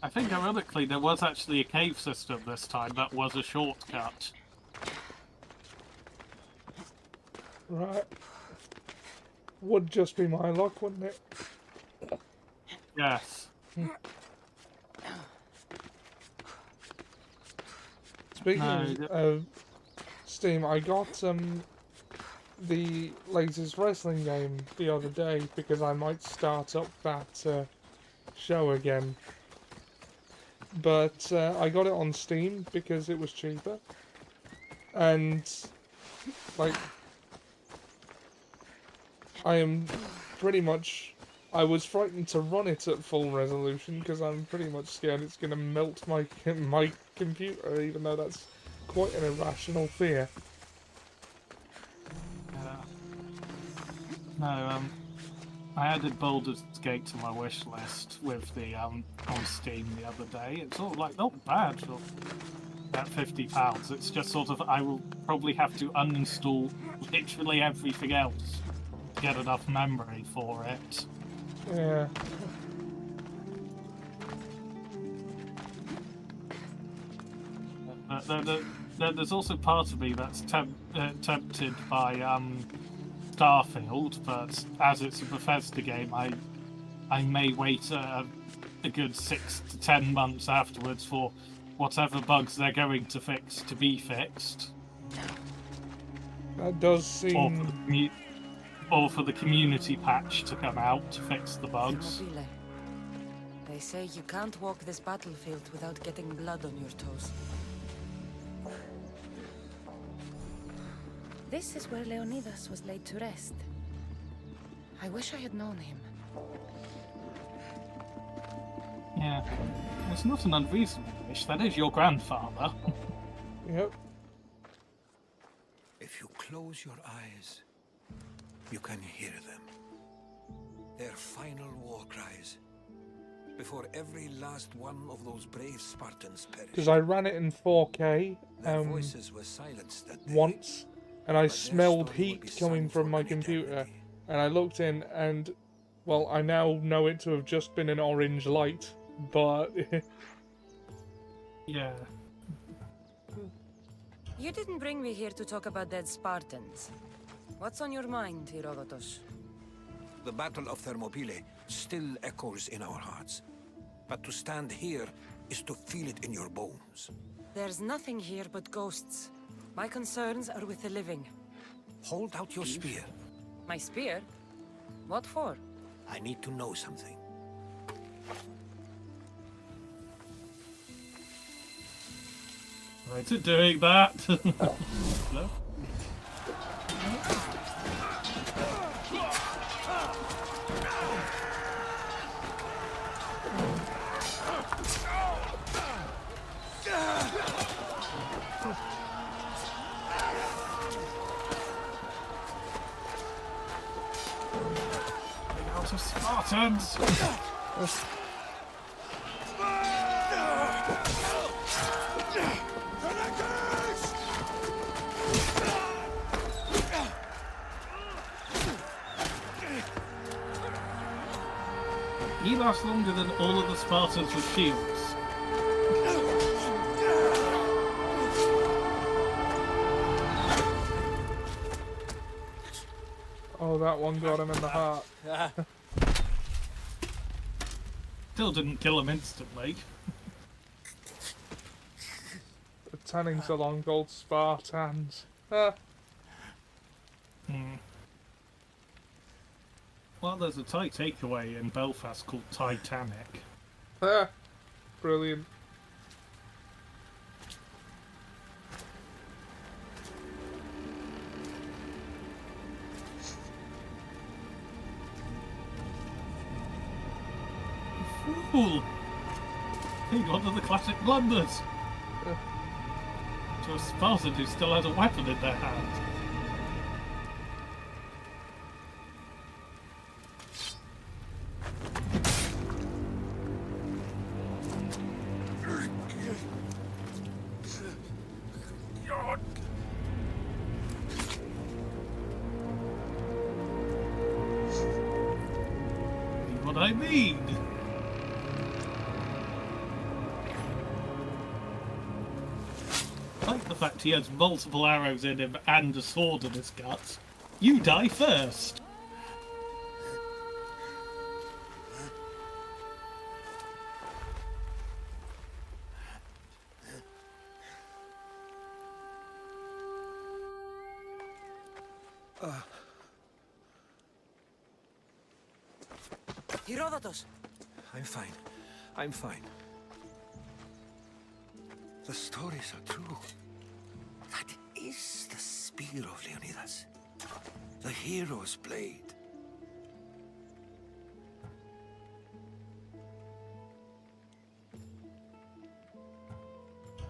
I think ironically there was actually a cave system this time that was a shortcut. Right. Would just be my luck, wouldn't it? Yes. Speaking of Steam, I got the latest wrestling game the other day because I might start up that show again. But I got it on Steam because it was cheaper. And, like, I am pretty much... I was frightened to run it at full resolution because I'm pretty much scared it's going to melt my computer, even though that's quite an irrational fear. No, I added Baldur's Gate to my wish list with the on Steam the other day. It's sort of like not bad for about £50. It's just sort of I will probably have to uninstall literally everything else to get enough memory for it. Yeah. There's also part of me that's tempted by Starfield, but as it's a Bethesda game, I may wait a good 6 to 10 months afterwards for whatever bugs they're going to fix to be fixed. That does seem... Or for the community patch to come out to fix the bugs. They say you can't walk this battlefield without getting blood on your toes. This is where Leonidas was laid to rest. I wish I had known him. Yeah, it's not an unreasonable wish. That is your grandfather. Yep. If you close your eyes, you can hear them. Their final war cries. Before every last one of those brave Spartans perished. Because I ran it in 4K voices were silenced that day, once, and I smelled heat coming from my computer. And I looked in, and, well, I now know it to have just been an orange light, but... Yeah. You didn't bring me here to talk about dead Spartans. What's on your mind, Herodotus? The Battle of Thermopylae still echoes in our hearts. But to stand here is to feel it in your bones. There's nothing here but ghosts. My concerns are with the living. Hold out your spear. My spear? What for? I need to know something. Right to doing that. No? Out of Spartans! He lasts longer than all of the Spartans with shields. Oh, that one got him in the heart. Still didn't kill him instantly. The tanning's along called Spartans. Ah. Well, there's a Thai takeaway in Belfast called Titanic. Ah. Brilliant. Fool! He got to the classic blunders! To a Spartan who still had a weapon in their hand. what I mean. I like the fact he has multiple arrows in him and a sword in his guts. You die first. Herodotus! I'm fine. I'm fine. The stories are true. That is the spear of Leonidas. The hero's blade.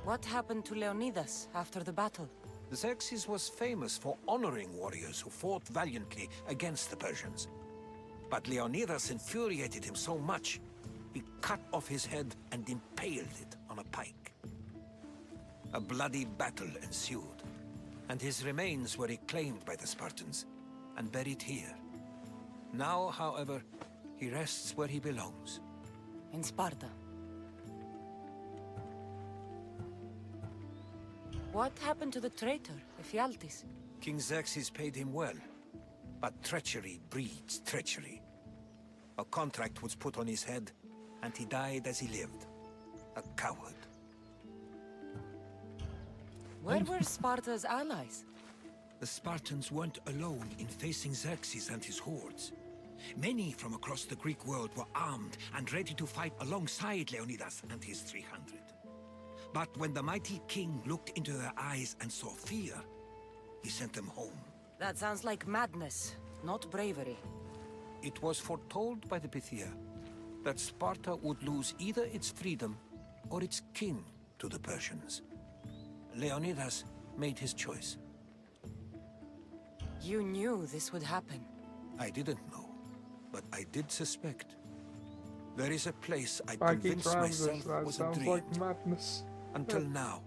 What happened to Leonidas after the battle? Xerxes was famous for honoring warriors who fought valiantly against the Persians. But Leonidas infuriated him so much, he cut off his head and impaled it on a pike. A bloody battle ensued, and his remains were reclaimed by the Spartans and buried here. Now, however, he rests where he belongs. In Sparta. What happened to the traitor, Ephialtes? King Xerxes paid him well, but treachery breeds treachery. A contract was put on his head, and he died as he lived. A coward. Where were Sparta's allies? The Spartans weren't alone in facing Xerxes and his hordes. Many from across the Greek world were armed and ready to fight alongside Leonidas and his 300. But when the mighty king looked into their eyes and saw fear, he sent them home. That sounds like madness, not bravery. It was foretold by the Pythia that Sparta would lose either its freedom or its king to the Persians. Leonidas made his choice. You knew this would happen. I didn't know, but I did suspect. There is a place I Baggy convinced trousers, myself that was a sounds dream. like madness. Until now.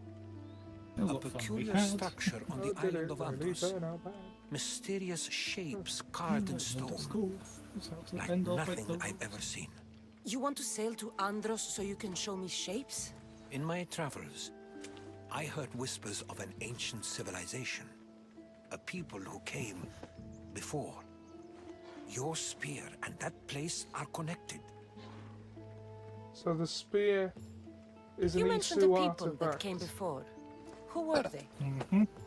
Oh, A what fun we peculiar had. structure on the Oh, did island it of really Andros. turn out bad? Mysterious shapes carved in stone. Like nothing I've ever seen. You want to sail to Andros so you can show me shapes? In my travels, I heard whispers of an ancient civilization. A people who came before. Your spear and that place are connected. So the spear is You an mentioned the Isu people artifact. that came before. Who were they?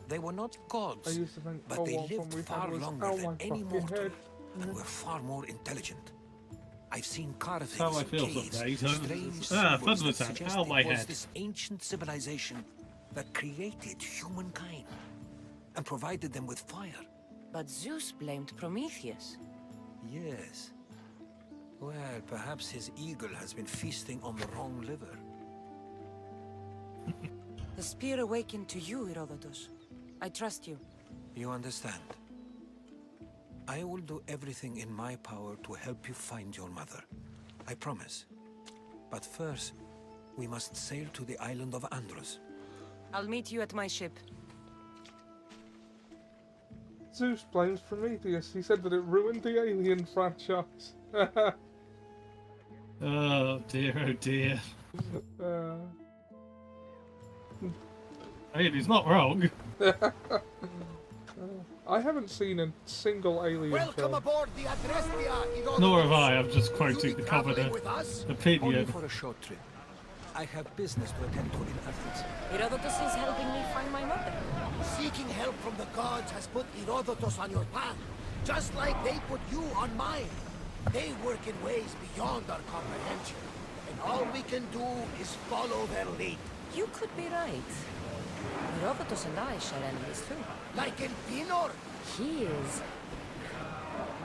They were not I gods, used to think but they one lived we far had was, longer oh than my any fucking mortal, head. and were far more intelligent. I've seen carvings, That's how I feel caves, someday. strange Fun symbols was that that. suggest Ow, my it was head. this ancient civilization that created humankind and provided them with fire. But Zeus blamed Prometheus. Yes. Well, perhaps his eagle has been feasting on the wrong liver. The spear awakened to you, Herodotus. I trust you. You understand? I will do everything in my power to help you find your mother. I promise. But first, we must sail to the island of Andros. I'll meet you at my ship. Zeus blames Prometheus. He said that it ruined the Alien franchise. Oh dear, oh dear. I mean, he's not wrong. I haven't seen a single Alien Welcome film. aboard the Adrestia, Herodotus. Nor have I. I'm just quoting the traveling commoner with us? Only opinion. for a short trip. I have business to attend to in Athens. Herodotus is helping me find my mother. Seeking help from the gods has put Herodotus on your path, just like they put you on mine. They work in ways beyond our comprehension, and all we can do is follow their lead. You could be right. Herodotus and I share enemies too. Like Elpinor? He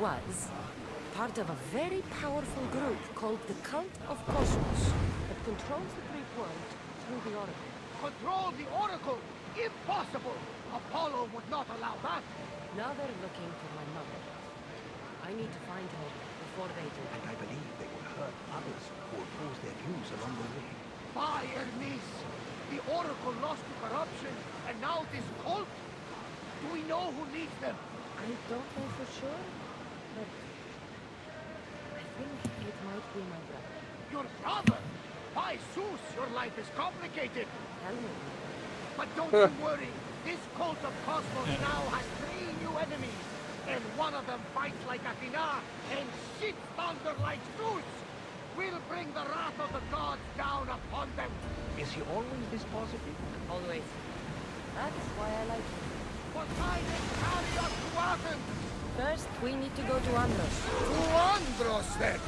was part of a very powerful group called the Cult of Cosmos that controls the Greek world through the Oracle. Control the Oracle? Impossible! Apollo would not allow that. Now they're looking for my mother. I need to find her before they do. And I believe they will hurt others who oppose their views along the way. By Hermes! The Oracle lost to corruption, and now this cult? Do we know who leads them? I don't know for sure, but I think it might be my brother. Your brother? By Zeus, your life is complicated. Tell me. But don't you worry. This cult of Cosmos now has 3 new enemies. And one of them fights like Athena and shits thunder like Zeus. We'll bring the wrath of the gods down upon them. Is he always this positive? Always. That's why I like him. What time is carry us to Athens? First, we need to go to Andros. To Andros, then?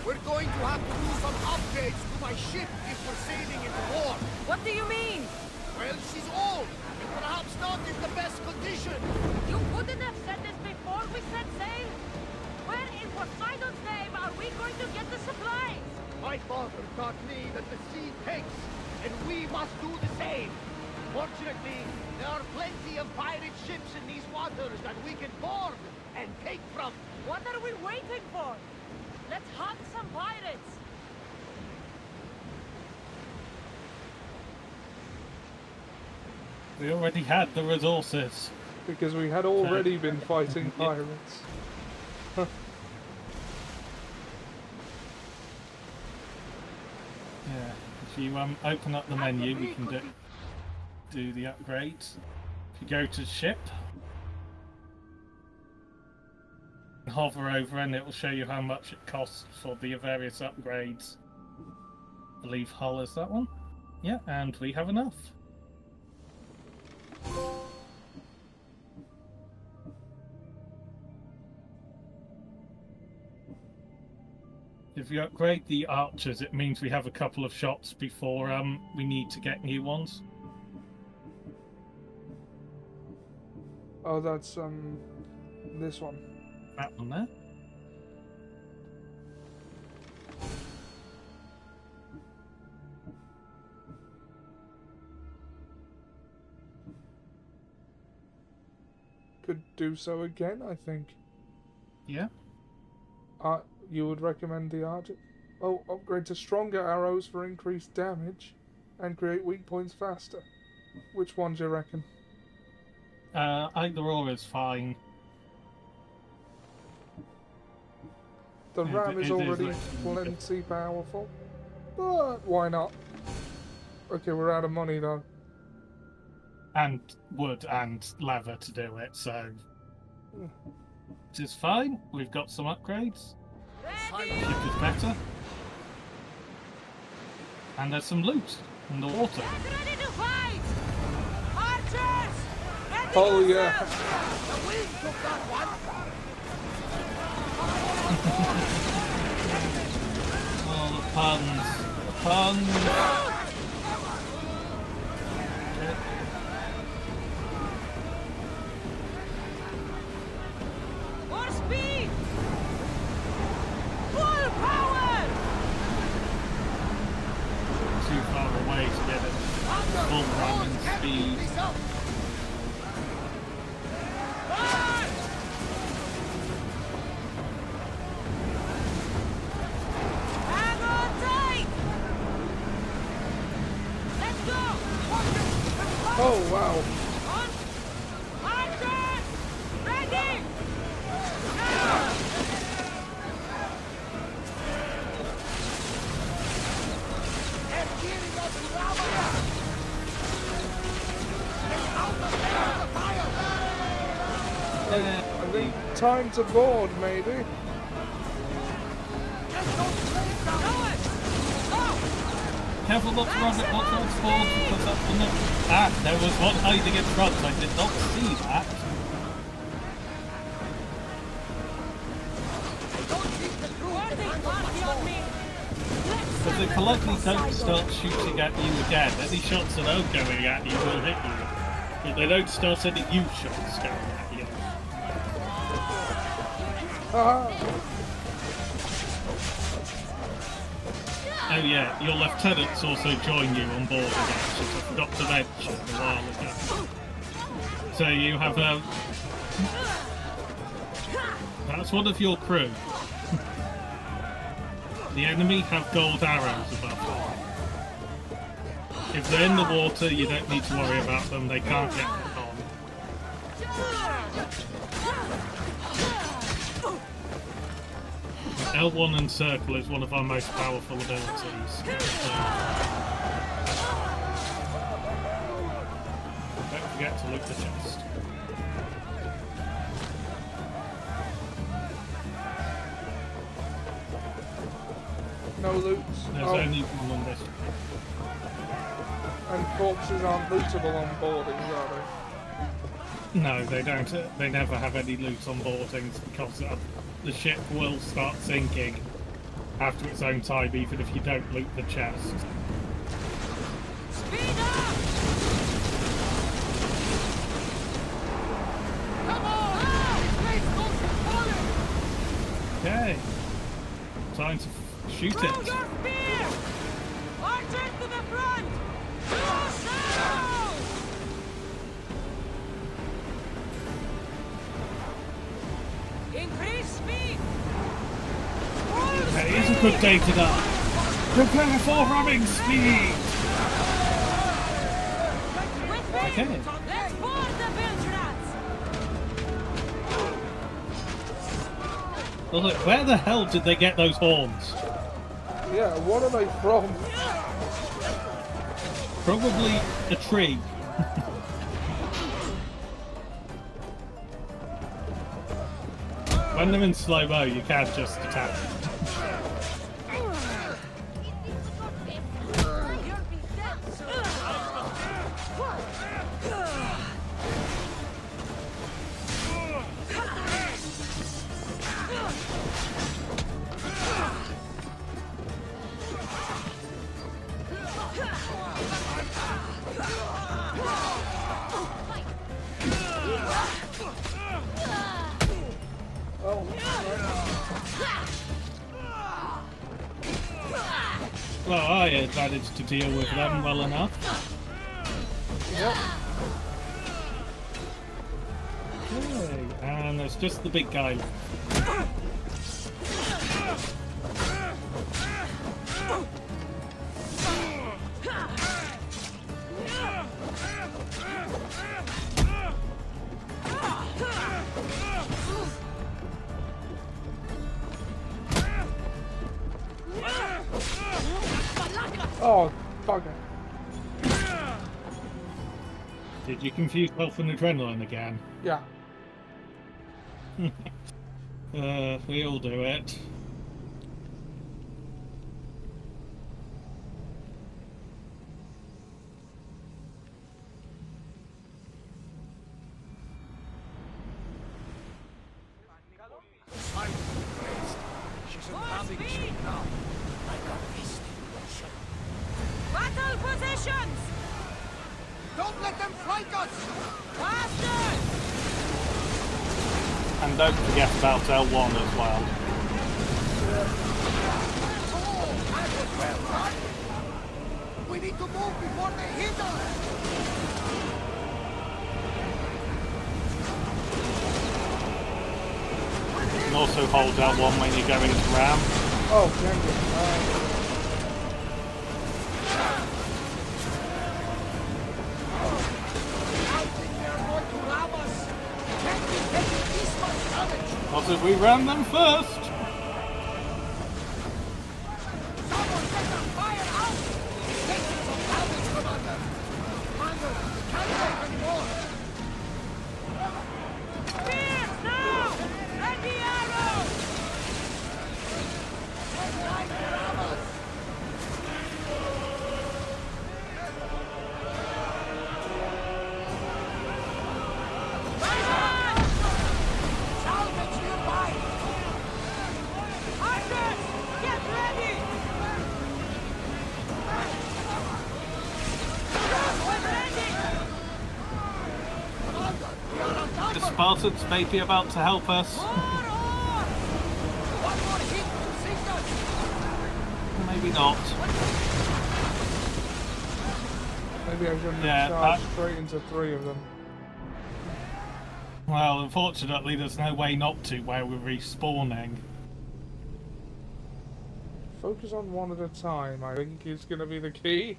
We're going to have to do some upgrades to my ship if we're sailing into war. What do you mean? Well, she's old, and perhaps not in the best condition. You couldn't have said this before we set sail? Where in Poseidon's name are we going to get the supplies? My father taught me that the sea takes, and we must do the same. Fortunately, there are plenty of pirate ships in these waters that we can board and take from. What are we waiting for? Let's hunt some pirates! We already had the resources. Because we had already been fighting pirates. Yeah, if you open up the menu, we can do the upgrades. If you go to ship, hover over and it will show you how much it costs for the various upgrades. I believe hull is that one. Yeah, and we have enough. If you upgrade the archers, it means we have a couple of shots before we need to get new ones. Oh, that's this one. That one there. Could do so again, I think. Yeah. You would recommend the archer? Oh, upgrade to stronger arrows for increased damage and create weak points faster. Which one do you reckon? Either or is fine. The ram is already plenty powerful, but why not? Okay, we're out of money though. And wood and leather to do it, so it is fine. We've got some upgrades. Ship is better. And there's some loot in the water. Ready to fight! Archers! Ready Oh yeah. The wind took that one. Oh, the puns. The puns. More speed! Full power! Too far away to get it full running speed. Hang on tight! Let's go! Oh wow. Archers! Ready! I think time to board, maybe. Careful not to run it, not to explode, because that's the next. Ah, there was one hiding in front. I did not see that. Because they politely don't start shooting at you again. Any shots that are going at you will hit you. But they don't start any new shots going at you. Oh yeah, your lieutenants also join you on board again, which I forgot to mention a while ago. So you have that's one of your crew. The enemy have gold arrows above them. If they're in the water, you don't need to worry about them, they can't get them on. L1 and Circle is one of our most powerful abilities. Don't forget to loot the chest. No loot. There's only one on this. And corpses aren't lootable on boardings, are they? No, they don't. They never have any loot on boardings because the ship will start sinking after its own time, even if you don't loot the chest. Speed up! Come on! Okay. Time to shoot Throw it. your spear! Archers to the front! Now! Increase speed! It is a good day to die. Prepare for ramming speed! Okay. Let's board the bilge rats! Well, look, where the hell did they get those horns? Yeah, what are they from? Probably a tree. When they're in slow-mo, you can't just attack them. Well, I managed to deal with them well enough. Yep. Okay, and there's just the big guy left. Oh, bugger. Did you confuse Health and Adrenaline again? Yeah. We all do it. She's unraveling shit now. Like a fist in motion. Battle positions! Don't let them flank us! Faster! And don't forget about L1 as well. We need to move before they hit us! You can also hold L1 when you're going to ram. Oh, dang Not if we ram them first. Spears now! Ready arrows! Salvage nearby! Archers, get ready! The Spartans may be about to help us. One more hit to sink us! Maybe not. Maybe I shouldn't Yeah, have charged straight into 3 of them. Well, unfortunately, there's no way not to where we're respawning. Focus on one at a time, I think, is going to be the key.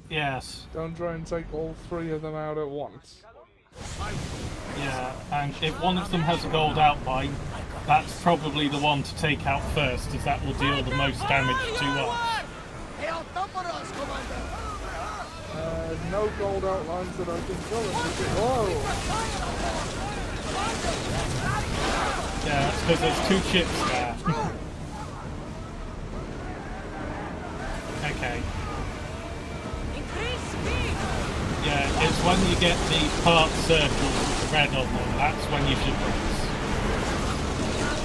Yes. Don't try and take all 3 of them out at once. Yeah, and if one of them has a gold outline, That's probably the one to take out first, as that will deal the most damage to us. No gold outlines that I can tell us. Whoa! Yeah, that's because there's 2 ships there. Okay. Yeah, it's when you get the part circles with the red on them, that's when you should brace.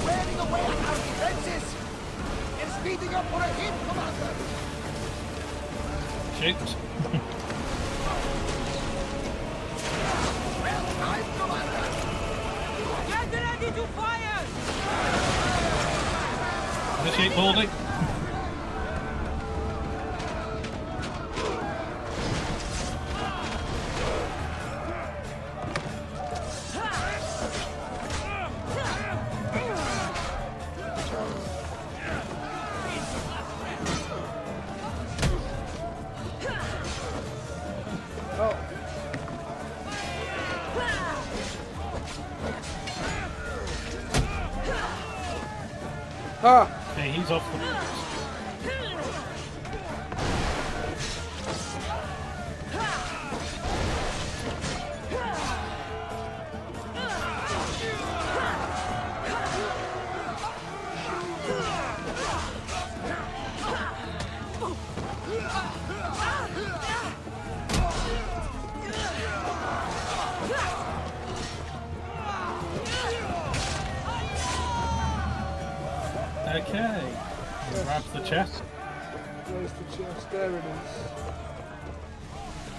Wearing away at our defenses and speeding up for a hit, Commander. Shoot. Well timed, Commander. Get ready to fire! Initiate boarding. Okay, he's off the boat. Okay. Grab the chest. Where's the chest? There it is.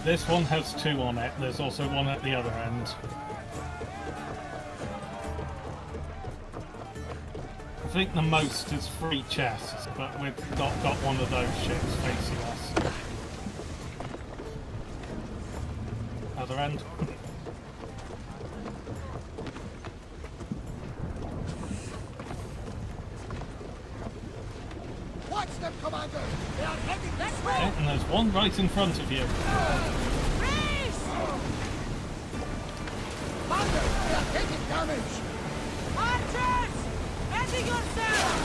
This one has 2 on it. There's also one at the other end. I think the most is 3 chests, but we've not got one of those ships facing us. Other end. Watch them, Commander! They are heading this way! Okay, and there's one right in front of you. Commander, they are taking damage! Archers! Ready yourselves!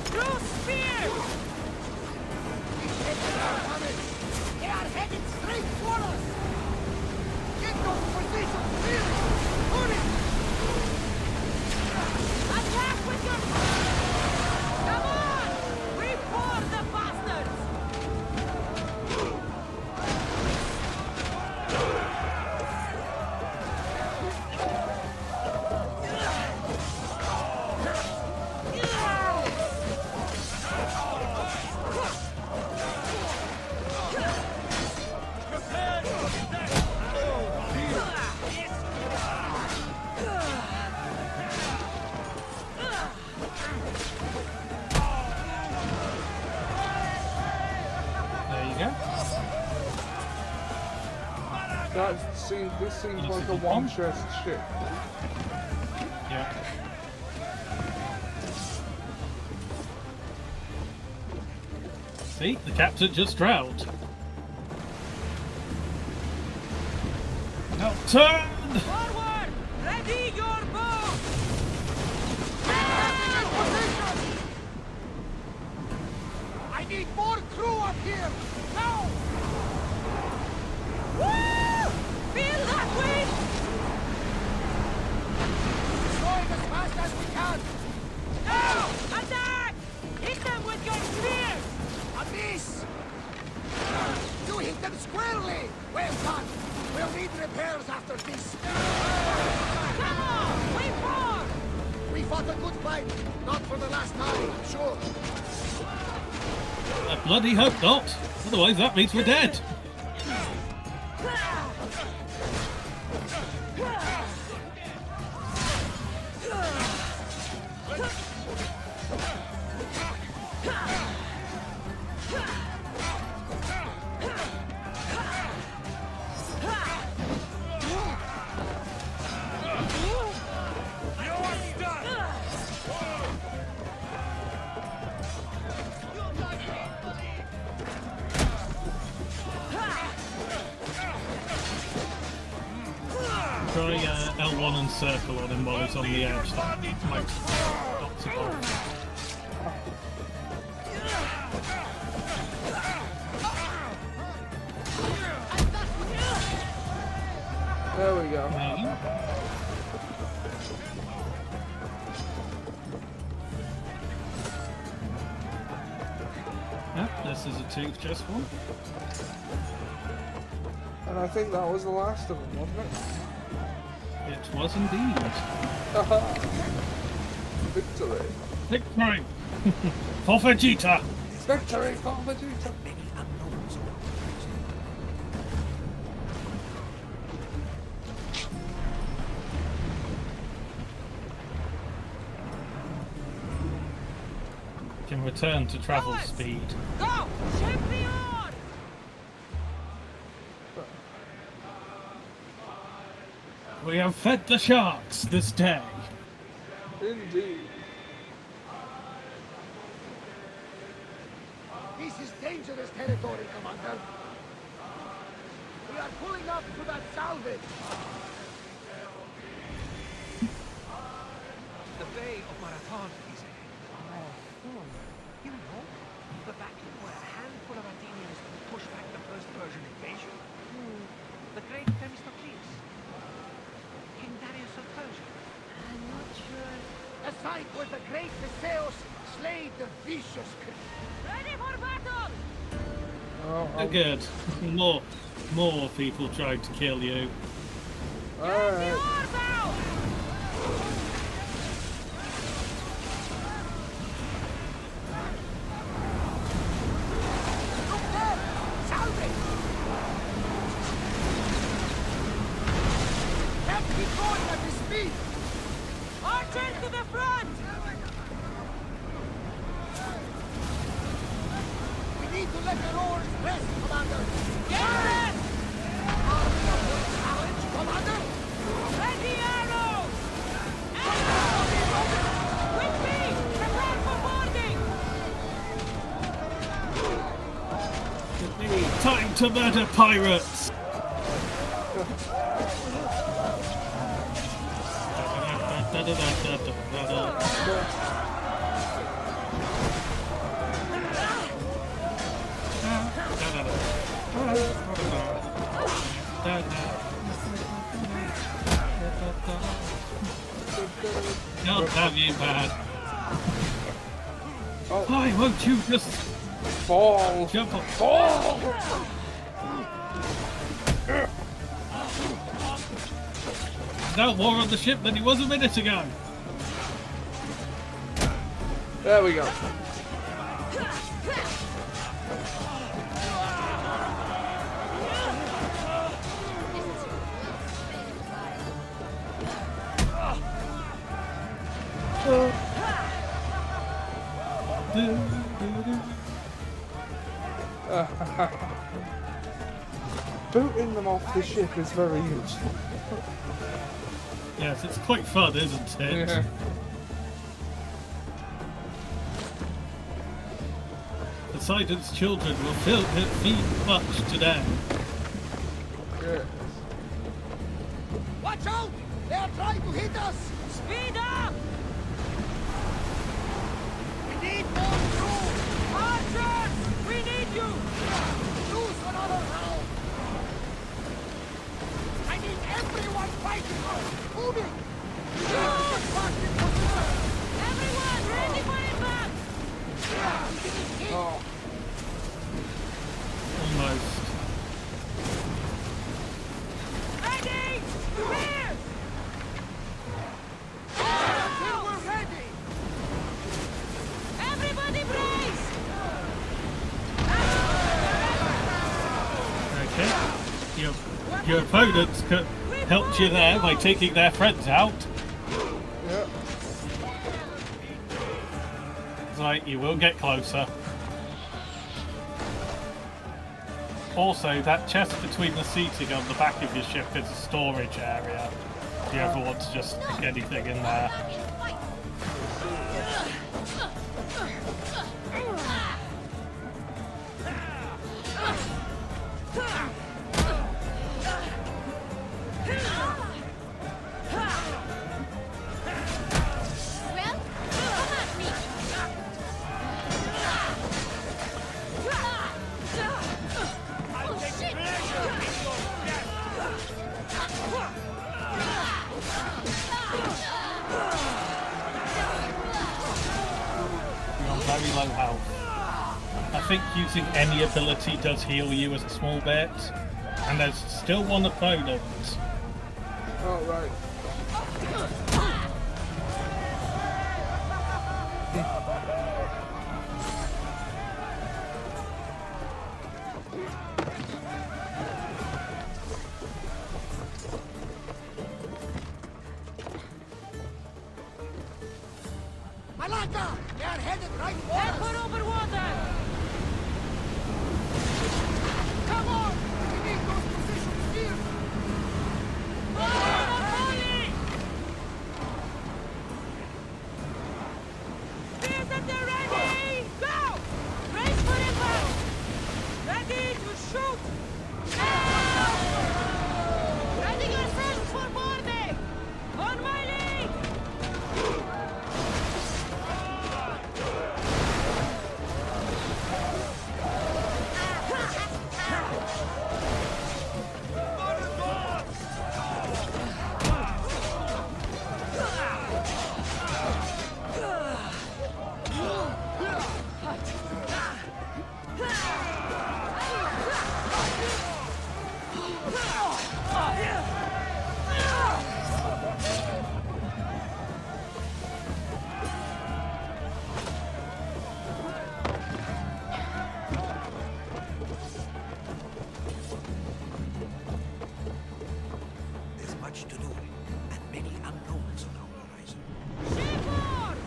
Through spears! These ships are damage! They are headed straight for us! Get those positions clear! Hurry! Attack with your... Come on! Report the bastards! This seems like a one-chest ship. Yeah. See, the captain just drowned. Now turn! Forward! Ready your bow! I need more crew up here! Now! Woo! Feel that wind! Destroy it as fast as we can! Now! Attack! Hit them with your spears! A miss! You hit them squarely! Well done! We'll need repairs after this! Come on! We fought! We fought a good fight! Not for the last time, I'm sure! I bloody hope not! Otherwise that means we're dead! Try L1 and circle on him while he's on the edge. That might dots him off. There we go. Yep, this is a tooth just one. And I think that was the last of them, wasn't it? It was indeed. Victory. Victory! For Vegeta! Victory for Vegeta! Can return to travel speed. Go! Champion! We have fed the sharks this day. Indeed. This is dangerous territory, Commander. We are pulling up to that salvage. The Bay of Marathon is ahead. Marathon? You know, the battle where a handful of Athenians pushed back the first Persian invasion. The great Themistocles. King Darius of Persia. I'm not sure. A sight where the great Theseus slayed the vicious creature. Ready for battle! Oh, Good. More people tried to kill you. Alright. Keep going at this speed! Archers to the front! We need to let the oars rest, Commander! Yes! Challenge, Commander! Ready arrows! Arrows! With me! Prepare for boarding! Time to murder pirates! God damn you, man. Why won't you just fall? Jump up. Fall! Now more on the ship than he was a minute ago. There we go. Booting them off the ship is very useful. Yes, it's quite fun, isn't it? Yeah. Poseidon's children will feed much today. Yes. Watch out! They are trying to hit us! Speed up! We need more crew! Archers! We need you! Lose another round! I need everyone fighting us! Moving! Everyone, ready for impact! Oh. Almost. Ready! Spears! Until we're ready! Everybody brace! Okay. Your opponents helped you there by taking their friends out. Yep. It's like, you will get closer. Also, that chest between the seating on the back of your ship is a storage area. If you ever want to just stick anything in there. very low health. I think using any ability does heal you as a small bit, and there's still one opponent. Oh, right. Malaka! They are headed right for Head us! for over water! Come on! We need those positions here! Spears at the ready! Go! Brace for impact! Ready to shoot! Ready yourselves for boarding! On my lead! There's much to do, and many unknowns on our horizon. Shipboard!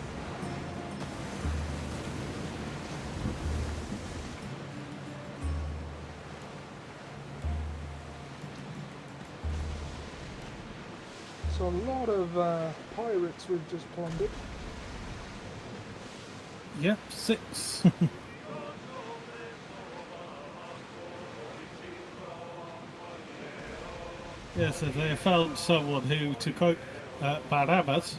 So a lot of pirates we've just plundered. Yep, 6. Yes, if they found someone who, to quote Barabbas,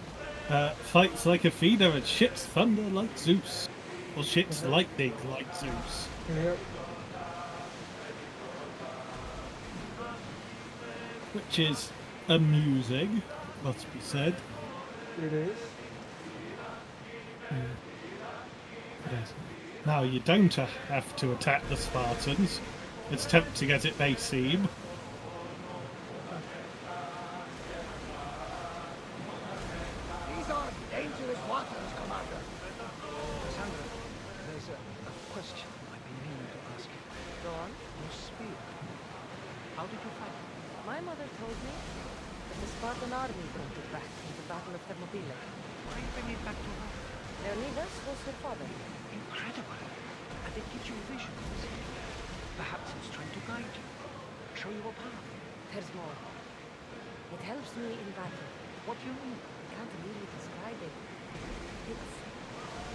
fights like a feeder and shits thunder like Zeus. Or shits lightning like Zeus. Yep. Which is amusing, must be said. It is. Yes. Now, you don't have to attack the Spartans. It's tempting as it may seem. These are dangerous waters, Commander. Cassandra, there's a question I've been meaning to ask you. Go on. Your spear. How did you fight it? My mother told me that the Spartan army brought it back in the Battle of Thermopylae. Why bring it back to her? Leonidas was her father. Incredible. And it gives you visions. Perhaps it's trying to guide you. Show you a path. There's more. It helps me in battle. What do you mean? I can't really describe it. It's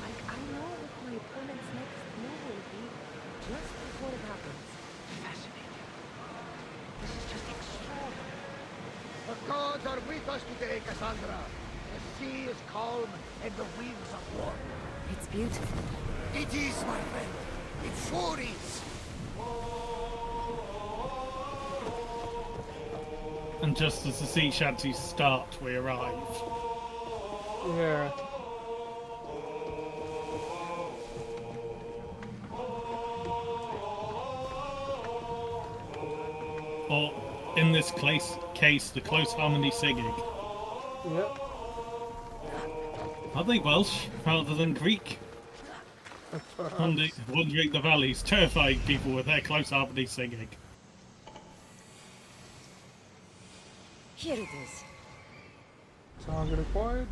like I know what my opponent's next move will be just before it happens. Fascinating. This is just extraordinary. The gods are with us today, Cassandra. The sea is calm and the winds are warm. It's beautiful. It is, my friend. It sure is. And just as the sea shanties start, we arrive. Yeah. Or, in this case, the close harmony singing. Yep. Are they Welsh rather than Greek? Wandering the valleys, terrifying people with their close harmony singing. Here it is. Target acquired.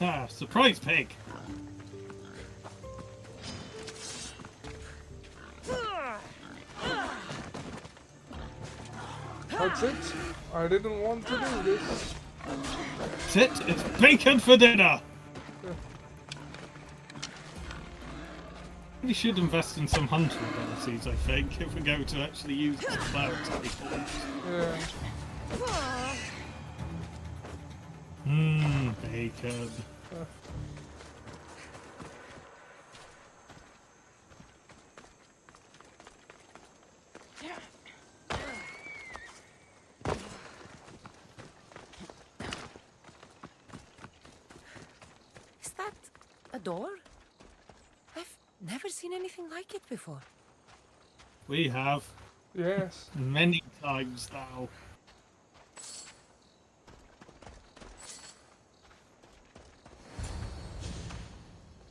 Ah, surprise pig! That's it. I didn't want to do this. That's it, it's bacon for dinner! We should invest in some hunter abilities, I think, if we're going to actually use the cloud people. Yeah. Bacon. door? I've never seen anything like it before. We have. Yes. Many times now.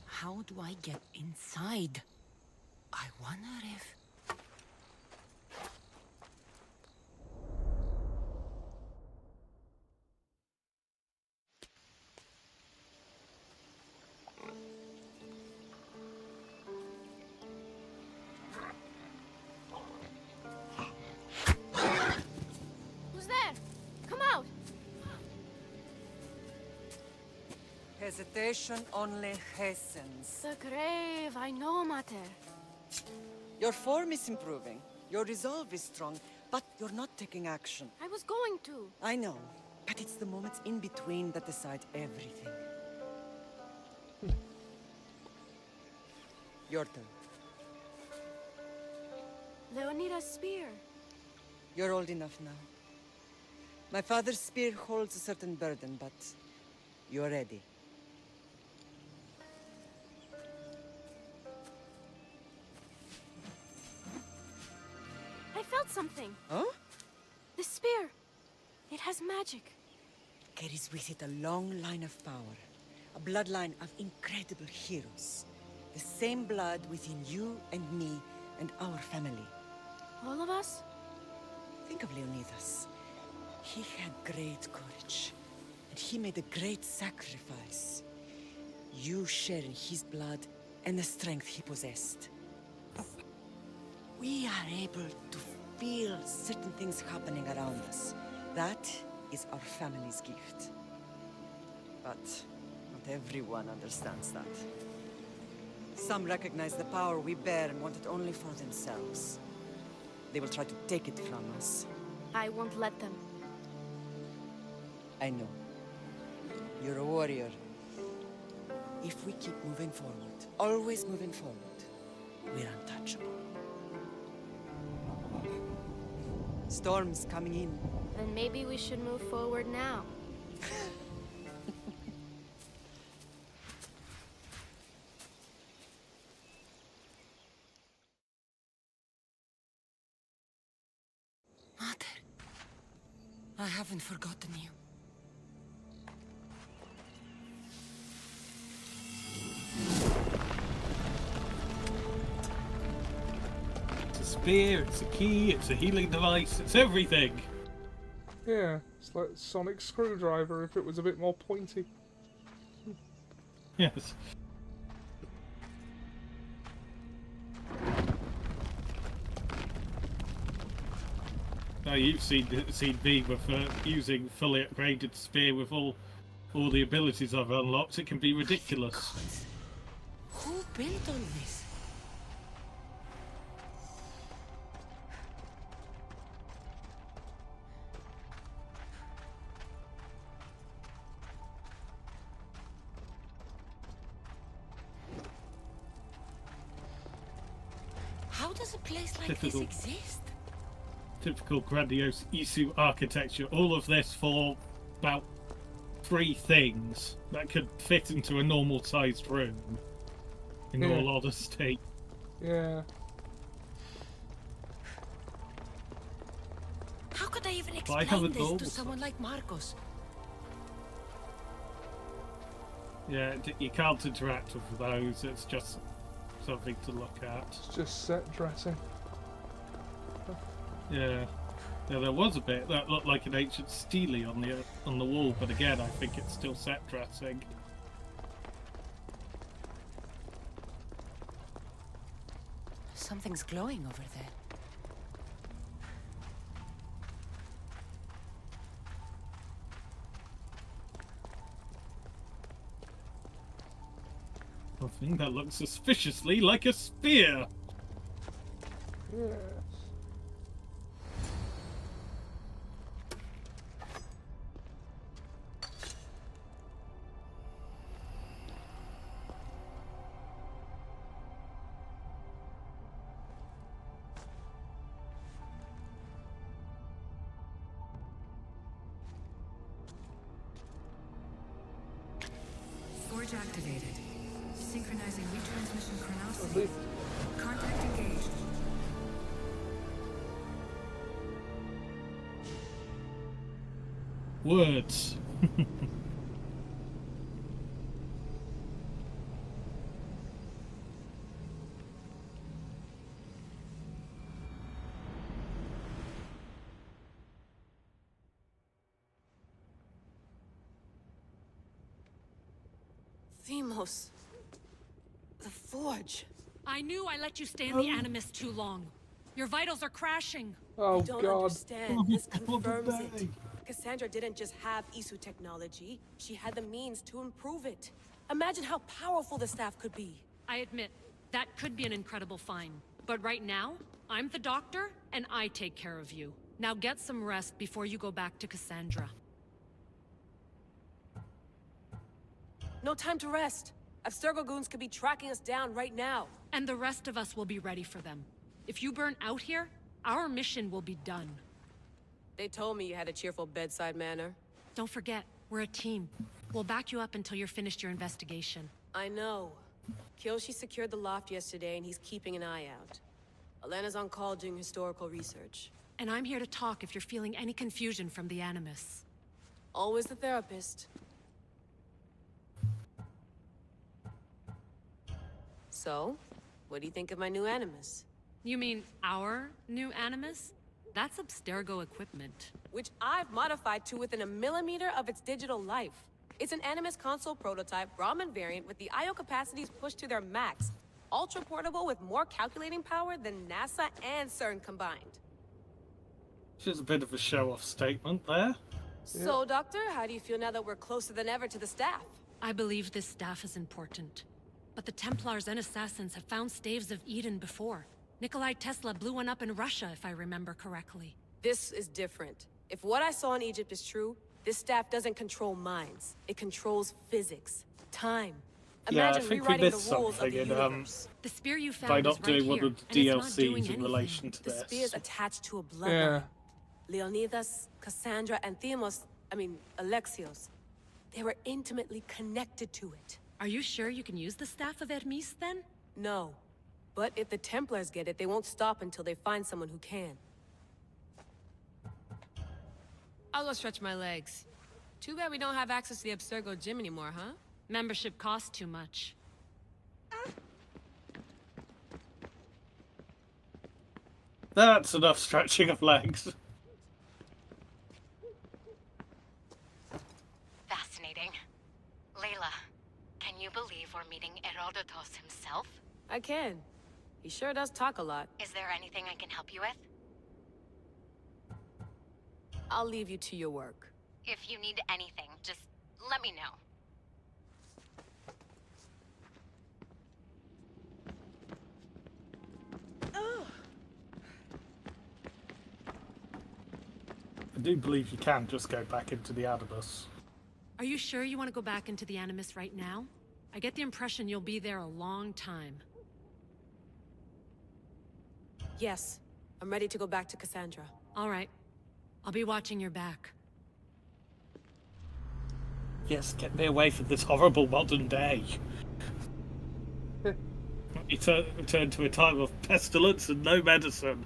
How do I get inside? I wonder if... Who's there? Come out! Hesitation only hastens. The grave, I know, Mater. Your form is improving. Your resolve is strong, but you're not taking action. I was going to. I know, but it's the moments in between that decide everything. Your turn. Leonida's spear. You're old enough now. My father's spear holds a certain burden, but you're ready. I felt something. Huh? The spear. It has magic. Carries with it a long line of power. A bloodline of incredible heroes. The same blood within you and me and our family. All of us? Think of Leonidas. He had great courage. And he made a great sacrifice. You share in his blood and the strength he possessed. We are able to feel certain things happening around us. That is our family's gift. But not everyone understands that. Some recognize the power we bear and want it only for themselves. They will try to take it from us. I won't let them. I know. You're a warrior. If we keep moving forward, always moving forward, we're untouchable. Storm's coming in. Then maybe we should move forward now. Mater, I haven't forgotten you. It's a spear, it's a key, it's a healing device, it's everything. Yeah, it's like Sonic Screwdriver if it was a bit more pointy. Yes. Now you've seen me with using fully upgraded spear with all the abilities I've unlocked. It can be ridiculous. Who built all this? How does a place like this exist? Typical grandiose Isu architecture. All of this for about 3 things that could fit into a normal sized room. In all honesty. Yeah. How could I even explain this to someone like Marcos? Yeah, you can't interact with those. It's just something to look at. It's just set dressing. Yeah. Yeah, there was a bit that looked like an ancient stele on the wall, but again, I think it's still set dressing. Something's glowing over there. Something that looks suspiciously like a spear. Yes. Forge activated. Synchronizing retransmission At chronicity. least Contact engaged. Words. Themos. The Forge. I knew I let you stay in the Animus too long. Your vitals are crashing. Oh, You don't God. understand. This confirms it. Cassandra didn't just have Isu technology. She had the means to improve it. Imagine how powerful the staff could be. I admit, that could be an incredible find. But right now, I'm the doctor, and I take care of you. Now get some rest before you go back to Cassandra. No time to rest. Abstergo goons could be tracking us down right now. And the rest of us will be ready for them. If you burn out here, our mission will be done. They told me you had a cheerful bedside manner. Don't forget, we're a team. We'll back you up until you're finished your investigation. I know. Kyoshi secured the loft yesterday and he's keeping an eye out. Elena's on call doing historical research. And I'm here to talk if you're feeling any confusion from the Animus. Always the therapist. So, what do you think of my new Animus? You mean our new Animus? That's Abstergo equipment. Which I've modified to within a millimeter of its digital life. It's an Animus console prototype, Brahmin variant with the I/O capacities pushed to their max. Ultra portable with more calculating power than NASA and CERN combined. Just a bit of a show-off statement there. So, Doctor, how do you feel now that we're closer than ever to the staff? I believe this staff is important. But the Templars and Assassins have found staves of Eden before. Nikolai Tesla blew one up in Russia, if I remember correctly. This is different. If what I saw in Egypt is true, this staff doesn't control minds. It controls physics, time. Yeah, Imagine I think we rewriting missed the rules of something the in universe. The spear you found by is not right doing one here, of the and it's not doing DLCs in relation to The this. spear's attached to a bloodline. Yeah. Leonidas, Cassandra, and Alexios. They were intimately connected to it. Are you sure you can use the Staff of Hermes, then? No. But if the Templars get it, they won't stop until they find someone who can. I'll go stretch my legs. Too bad we don't have access to the Abstergo gym anymore, huh? Membership costs too much. That's enough stretching of legs. Fascinating. Layla, can you believe we're meeting Herodotus himself? I can. He sure does talk a lot. Is there anything I can help you with? I'll leave you to your work. If you need anything, just let me know. I do believe you can just go back into the Animus. Are you sure you want to go back into the Animus right now? I get the impression you'll be there a long time. Yes. I'm ready to go back to Cassandra. All right. I'll be watching your back. Yes, get me away from this horrible modern day. Return to a time of pestilence and no medicine.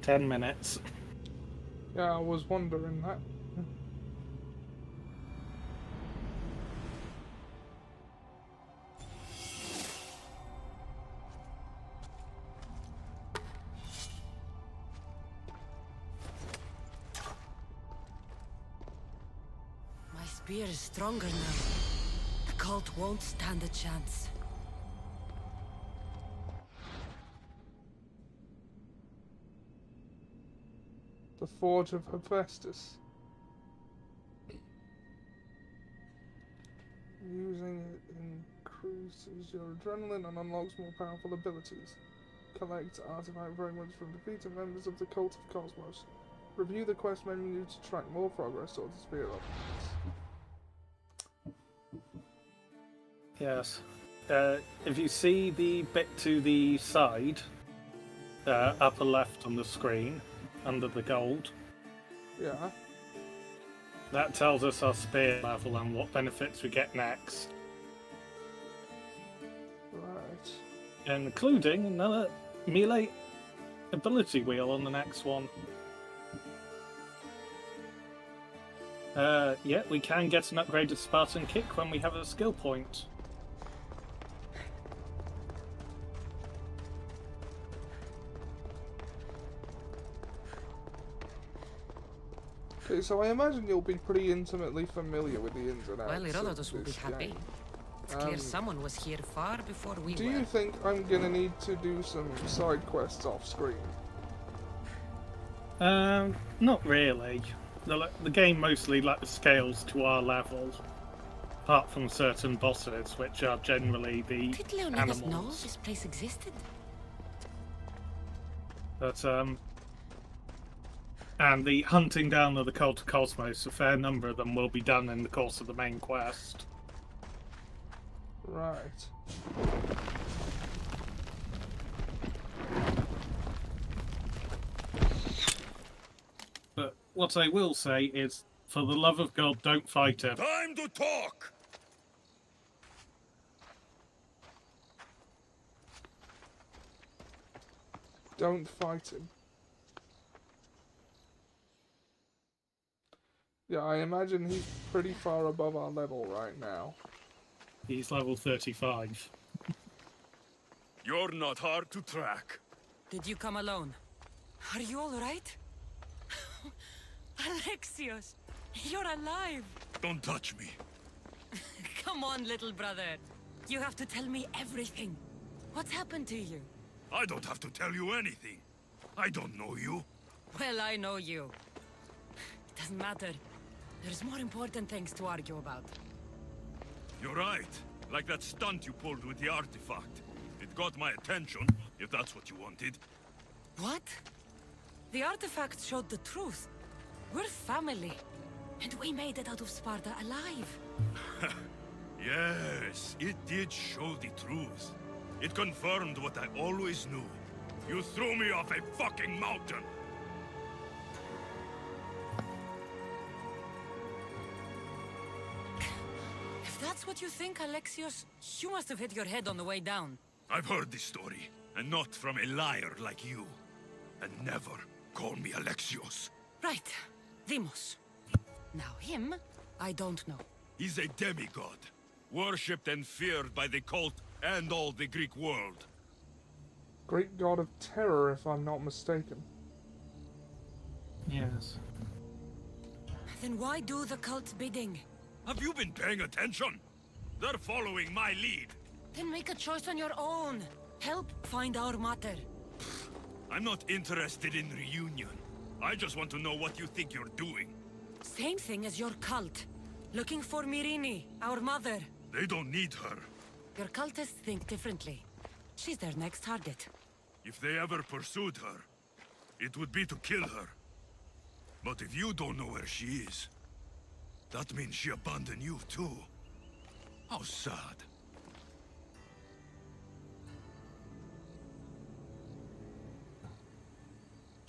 "10 minutes. Yeah, I was wondering that. My spear is stronger now. The cult won't stand a chance. The Forge of Hephaestus. Using it increases your adrenaline and unlocks more powerful abilities. Collect artifact fragments from defeated members of the Cult of Cosmos. Review the quest menu to track more progress towards the spear upgrades. Yes. If you see the bit to the side, upper left on the screen, under the gold, Yeah. That tells us our spear level and what benefits we get next. Right. Including another melee ability wheel on the next one. Yeah, we can get an upgraded Spartan kick when we have a skill point. Okay, so I imagine you'll be pretty intimately familiar with the ins and outs. Well, Herodotus of will be this happy. game. It's clear someone was here far before we were. Do you think I'm gonna need to do some side quests off screen? Not really. The game mostly scales to our level, apart from certain bosses, which are generally the Did Leonidas know animals. this place existed? But and the hunting down of the Cult of Cosmos, a fair number of them will be done in the course of the main quest. Right. But what I will say is, for the love of God, don't fight him. Time to talk! Don't fight him. Yeah, I imagine he's pretty far above our level right now. He's level 35. You're not hard to track. Did you come alone? Are you all right? Alexios, you're alive. Don't touch me. Come on, little brother. You have to tell me everything. What's happened to you? I don't have to tell you anything. I don't know you. Well, I know you. It doesn't matter. There's more important things to argue about. You're right. Like that stunt you pulled with the artifact. It got my attention, if that's what you wanted. What? The artifact showed the truth. We're family. And we made it out of Sparta alive. Yes, it did show the truth. It confirmed what I always knew. You threw me off a fucking mountain! If that's what you think, Alexios, you must have hit your head on the way down. I've heard this story, and not from a liar like you. And never call me Alexios. Right. Demos. Now him, I don't know. He's a demigod, worshipped and feared by the cult and all the Greek world. Great god of terror, if I'm not mistaken. Yes. Then why do the cult's bidding? Have you been paying attention? They're following my lead. Then make a choice on your own. Help find our mater. I'm not interested in reunion. I just want to know what you think you're doing. Same thing as your cult. Looking for Myrine, our mother. They don't need her. Your cultists think differently. She's their next target. If they ever pursued her, it would be to kill her. But if you don't know where she is, that means she abandoned you too. How sad.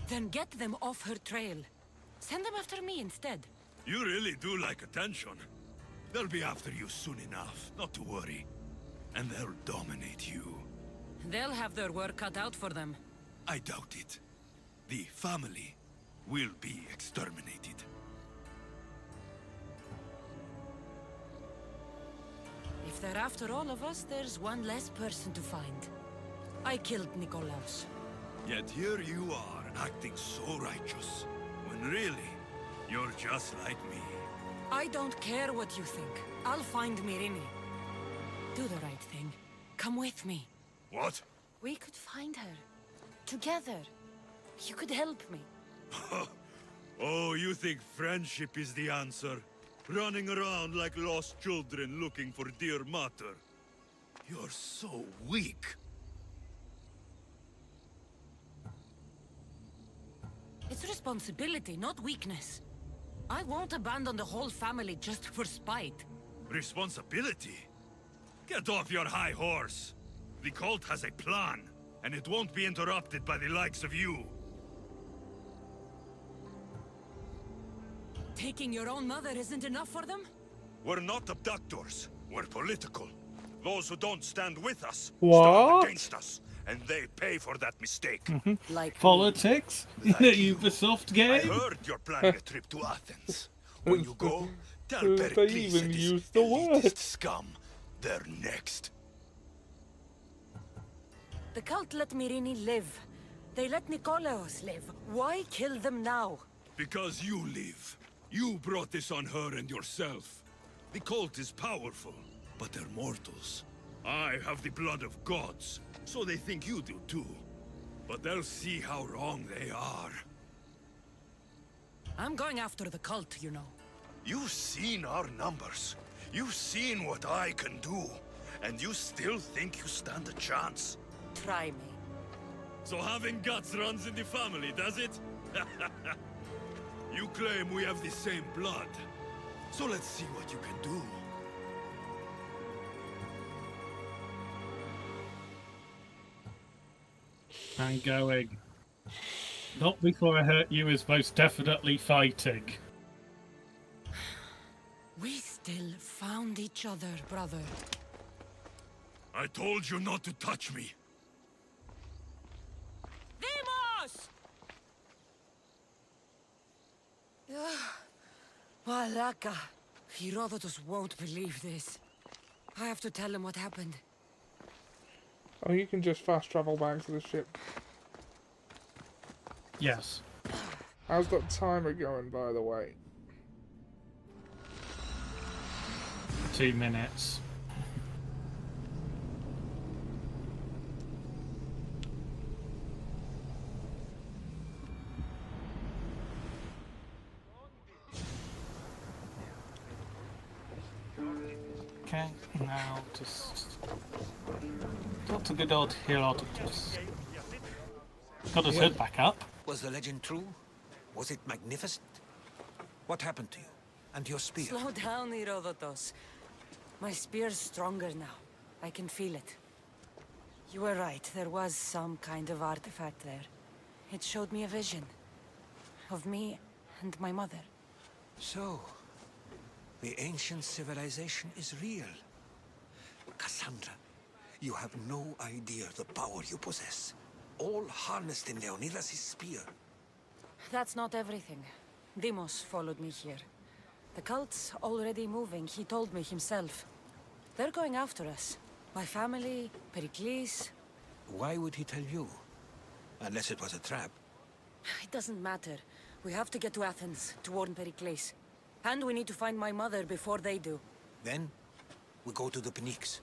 Then get them off her trail. Send them after me instead. You really do like attention. They'll be after you soon enough, not to worry. And they'll dominate you. They'll have their work cut out for them. I doubt it. The family will be exterminated. If they're after all of us, there's one less person to find. I killed Nikolaos. Yet here you are, acting so righteous. When really, you're just like me. I don't care what you think. I'll find Myrine. Do the right thing. Come with me. What? We could find her. Together. You could help me. Oh, you think friendship is the answer? Running around like lost children looking for dear mater. You're so weak. It's responsibility, not weakness. I won't abandon the whole family just for spite. Responsibility? Get off your high horse. The cult has a plan, and it won't be interrupted by the likes of you. Taking your own mother isn't enough for them? We're not abductors. We're political. Those who don't stand with us What? stand against us, and they pay for that mistake. Like Politics? Ubisoft game? I heard you're planning a trip to Athens. When you go, tell They Pericles even and his used the elitist word. scum they're next. The cult let Myrrine live. They let Nikolaos live. Why kill them now? Because you live. You brought this on her and yourself. The cult is powerful, but they're mortals. I have the blood of gods, so they think you do too. But they'll see how wrong they are. I'm going after the cult, you know. You've seen our numbers. You've seen what I can do. And you still think you stand a chance? Try me. So having guts runs in the family, does it? You claim we have the same blood. So let's see what you can do. I'm going. Not before I hurt you is most definitely fighting. We still found each other, brother. I told you not to touch me. Demos! Malaka. Herodotus won't believe this. I have to tell him what happened. Oh, you can just fast travel back to the ship. Yes. How's that timer going, by the way? 2 minutes. Okay, now just got a good old Herodotus. Got his hood back up. Was the legend true? Was it magnificent? What happened to you? And your spear? Slow down, Herodotus. My spear's stronger now. I can feel it. You were right. There was some kind of artifact there. It showed me a vision. Of me and my mother. So, the ancient civilization is real. Cassandra, you have no idea the power you possess. All harnessed in Leonidas' spear. That's not everything. Demos followed me here. The cult's already moving, he told me himself. They're going after us. My family, Pericles. Why would he tell you? Unless it was a trap. It doesn't matter. We have to get to Athens to warn Pericles. And we need to find my mother before they do. Then, we go to the Pnyx.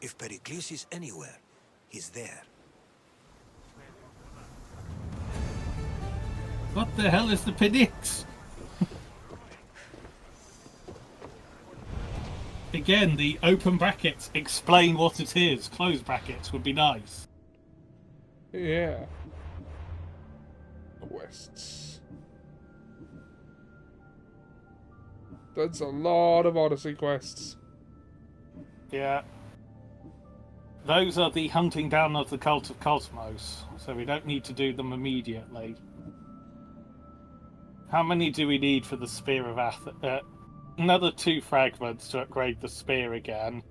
If Pericles is anywhere, he's there. What the hell is the Pnyx? Again, the open brackets explain what it is. Closed brackets would be nice. Yeah. Quests. That's a lot of Odyssey quests. Yeah. Those are the hunting down of the cult of Cosmos, so we don't need to do them immediately. How many do we need for the Spear of Athens? Another 2 fragments to upgrade the spear again.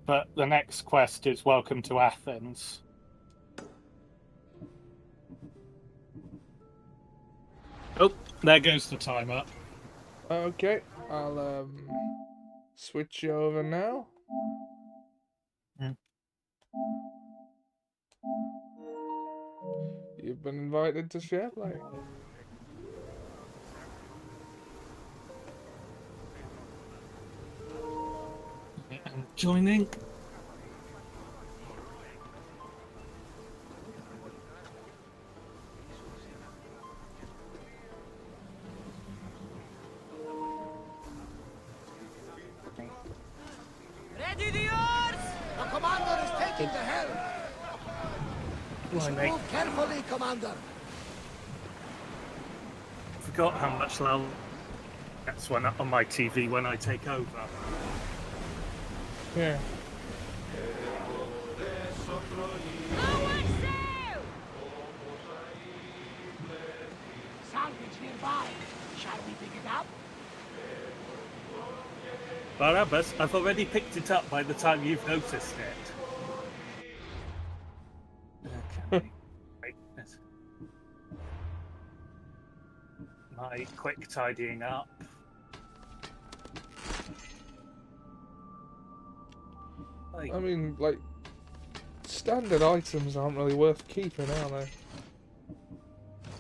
But the next quest is Welcome to Athens. Oh, there goes the timer. Okay, I'll switch you over now. You've been invited to SharePlay. I'm joining. Ready the oars! The commander is taking the helm. We should Blimey. move carefully, commander. Forgot how much loud that's when on my TV when I take over. Yeah. Salvage nearby. Shall we pick it up? Barabbas, I've already picked it up by the time you've noticed it. Okay. Wait, my quick tidying up. I mean, like, standard items aren't really worth keeping, are they?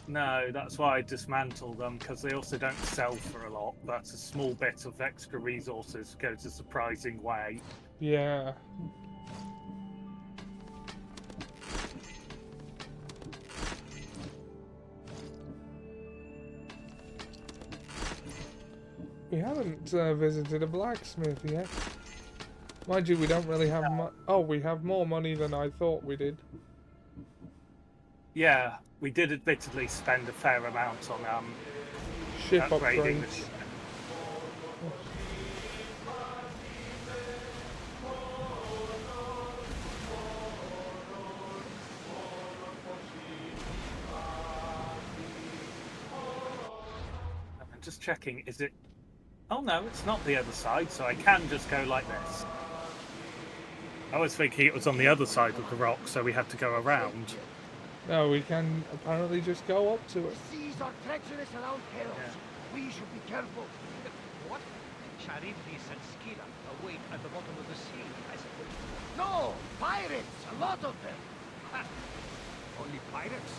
No, that's why I dismantle them, because they also don't sell for a lot. That's a small bit of extra resources goes a surprising way. Yeah. We haven't visited a blacksmith yet. Mind you, we don't really have oh, we have more money than I thought we did. Yeah, we did admittedly spend a fair amount on ship upgrading the upgrades. ship. I'm just checking, is it... Oh no, it's not the other side, so I can just go like this. I was thinking it was on the other side of the rock, so we had to go around. No, we can apparently just go up to it. Seas are treacherous around Keros. Yeah. We should be careful. What? Charybdis and Scylla await at the bottom of the sea, I suppose. No! Pirates! A lot of them! Ha. Only pirates?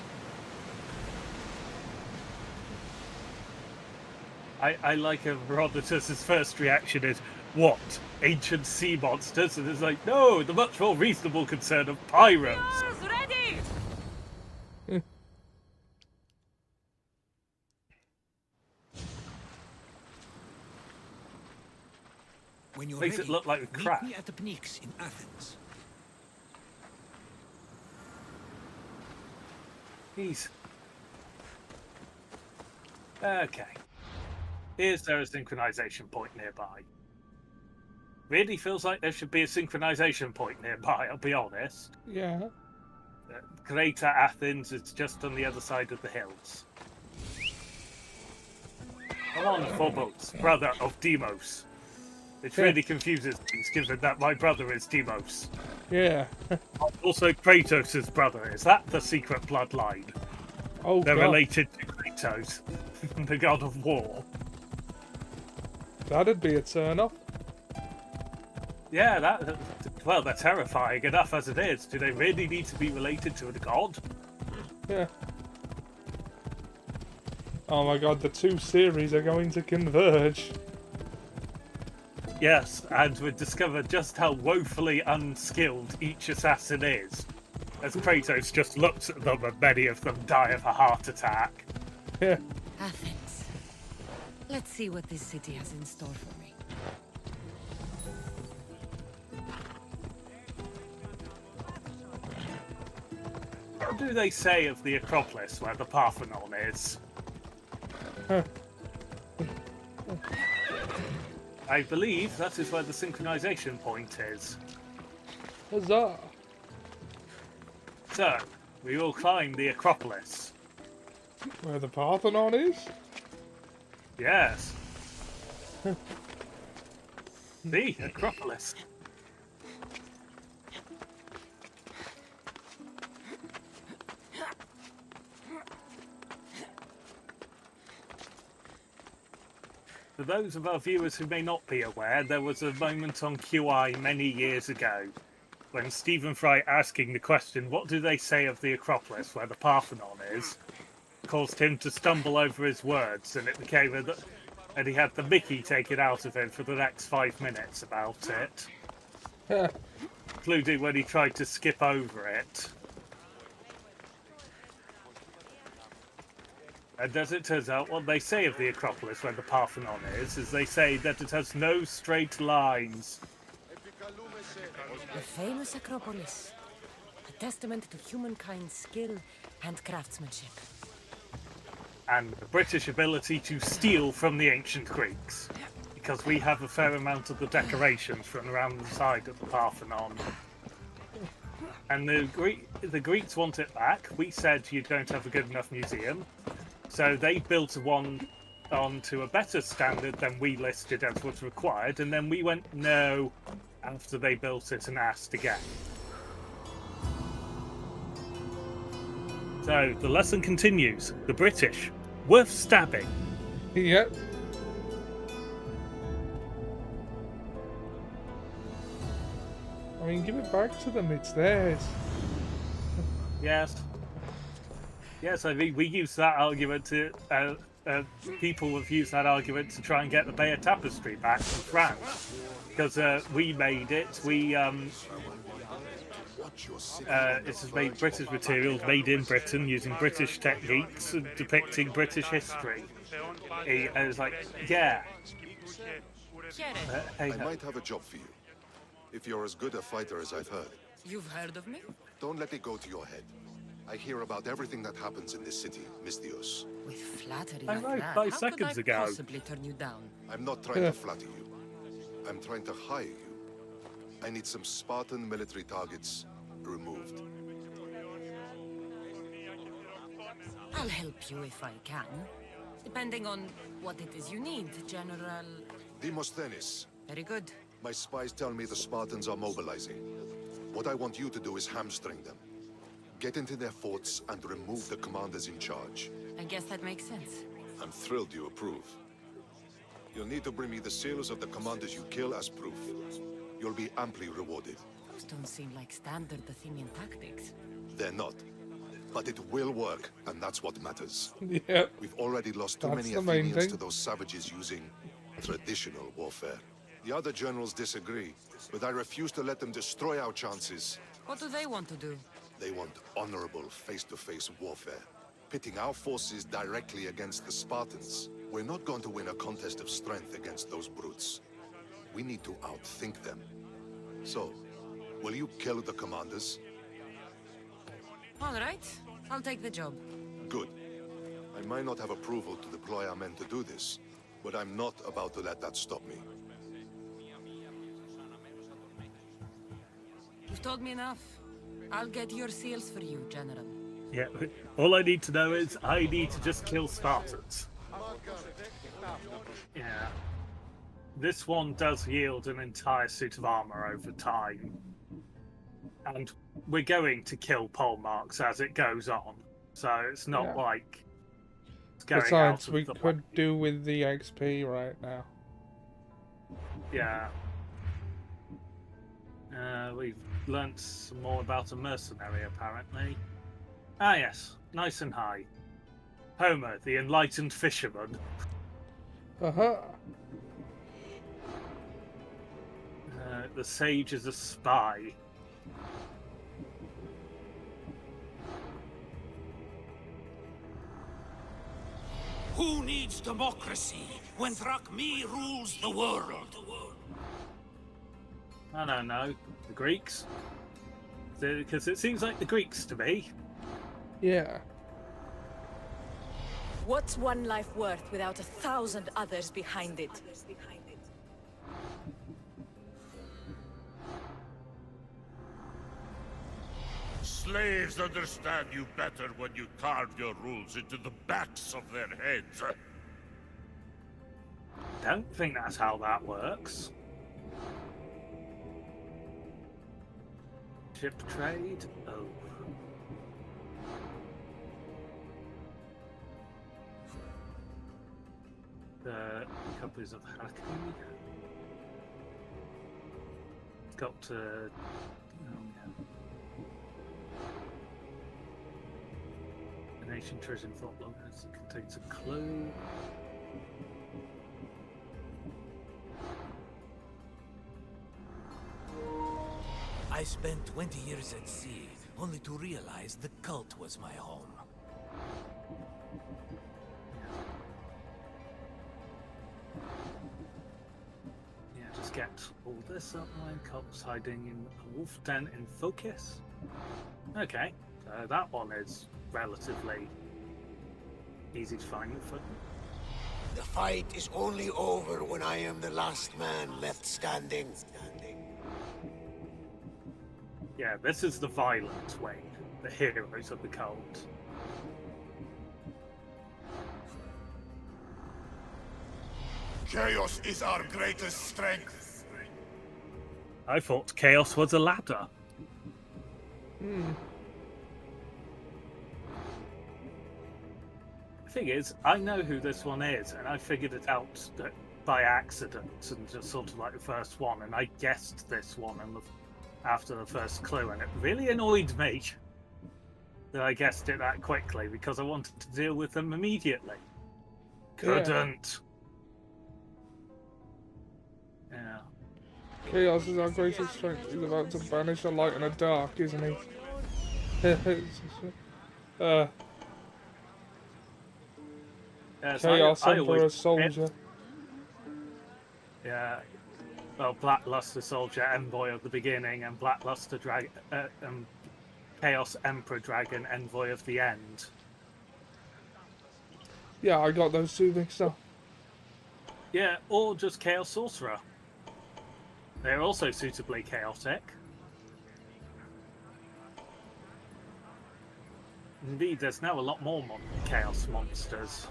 I like Herodotus' first reaction is, what? Ancient sea monsters? And it's like, no, the much more reasonable concern of pirates. Yes, ready! When you're Makes ready, it look like a meet crap. me at the Pnyx in Athens. He's... Okay. Is there a synchronization point nearby? Really feels like there should be a synchronization point nearby, I'll be honest. Yeah. Greater Athens is just on the other side of the hills. Come on, Phobos, brother of Deimos. It really confuses things, given that my brother is Deimos. Yeah. Also Kratos' brother. Is that the secret bloodline? Oh, They're God. related to Kratos, the god of war. That'd be a turn off. Yeah, well, they're terrifying enough as it is. Do they really need to be related to a god? Yeah. Oh my God, the two series are going to converge. Yes, and we've discovered just how woefully unskilled each assassin is. As Kratos just looks at them and many of them die of a heart attack. Yeah. Athens. Let's see what this city has in store for me. What do they say of the Acropolis where the Parthenon is? I believe that is where the synchronization point is. Huzzah! So, we will climb the Acropolis. Where the Parthenon is? Yes. The Acropolis. For those of our viewers who may not be aware, there was a moment on QI many years ago when Stephen Fry asking the question, what do they say of the Acropolis where the Parthenon is, caused him to stumble over his words, and it became and he had the mickey taken out of him for the next 5 minutes about it. Including when he tried to skip over it. And as it turns out, what they say of the Acropolis where the Parthenon is they say that it has no straight lines. The famous Acropolis. A testament to humankind's skill and craftsmanship. And the British ability to steal from the ancient Greeks. Because we have a fair amount of the decorations from around the side of the Parthenon. And the Greeks want it back. We said you don't have a good enough museum. So they built one on to a better standard than we listed as was required, and then we went no after they built it and asked again. So the lesson continues. The British, worth stabbing. Yep. I mean, give it back to them. It's theirs. Yes. Yes, I mean, we use that argument to... people have used that argument to try and get the Bayeux Tapestry back from France. Because we made it. This is made British materials, made in Britain, using British techniques, and depicting British history. And it's like, yeah. I might have a job for you. If you're as good a fighter as I've heard. You've heard of me? Don't let it go to your head. I hear about everything that happens in this city, Misthios. With flattery I like know, that, 5 how seconds could I ago. possibly turn you down? I'm not trying to flatter you. I'm trying to hire you. I need some Spartan military targets removed. I'll help you if I can. Depending on what it is you need, General... Demosthenes. Very good. My spies tell me the Spartans are mobilizing. What I want you to do is hamstring them. Get into their forts and remove the commanders in charge. I guess that makes sense. I'm thrilled you approve. You'll need to bring me the seals of the commanders you kill as proof. You'll be amply rewarded. Those don't seem like standard Athenian tactics. They're not. But it will work, and that's what matters. Yeah. We've already lost too many the main Athenians thing. to those savages using traditional warfare. The other generals disagree, but I refuse to let them destroy our chances. What do they want to do? They want honorable face-to-face warfare, pitting our forces directly against the Spartans. We're not going to win a contest of strength against those brutes. We need to outthink them. So, will you kill the commanders? All right. I'll take the job. Good. I might not have approval to deploy our men to do this, but I'm not about to let that stop me. You've told me enough. I'll get your seals for you, General. Yeah, all I need to know is I need to just kill Spartans. Yeah. This one does yield an entire suit of armor over time. And we're going to kill pole marks as it goes on. So it's not like it's going Besides, out of we the could do with the XP right now. Yeah. We've learnt some more about a mercenary, apparently. Ah, yes. Nice and high. Homer, the enlightened fisherman. Uh-huh. The sage is a spy. Who needs democracy when Thrakmi rules the world? I don't know. The Greeks? Because it seems like the Greeks to me. Yeah. What's one life worth without 1,000 others behind it? Slaves understand you better when you carve your rules into the backs of their heads. Don't think that's how that works. Ship trade? Oh. Copies of Hackney. It's got oh, yeah. An ancient treasure in Fort Longhouse that contains a clue. I spent 20 years at sea, only to realize the cult was my home. Yeah, just get all this up. Lion cults hiding in a wolf den in Focus. Okay, so that one is relatively easy to find. The fight is only over when I am the last man left standing. Yeah, this is the violent wing, the heroes of the cult. Chaos is our greatest strength. I thought chaos was a ladder. The thing is, I know who this one is, and I figured it out by accident, and just sort of like the first one, and I guessed this one after the first clue, and it really annoyed me that I guessed it that quickly, because I wanted to deal with them immediately. Couldn't. Yeah. Chaos is our greatest strength. He's about to banish a light and a dark, isn't he? Chaos Emperor Soldier. Yeah. Well, Blackluster Soldier Envoy at the beginning, and Blackluster Chaos Emperor Dragon Envoy of the end. Yeah, I got those two mixed up. Yeah, or just Chaos Sorcerer. They're also suitably chaotic. Indeed, there's now a lot more chaos monsters.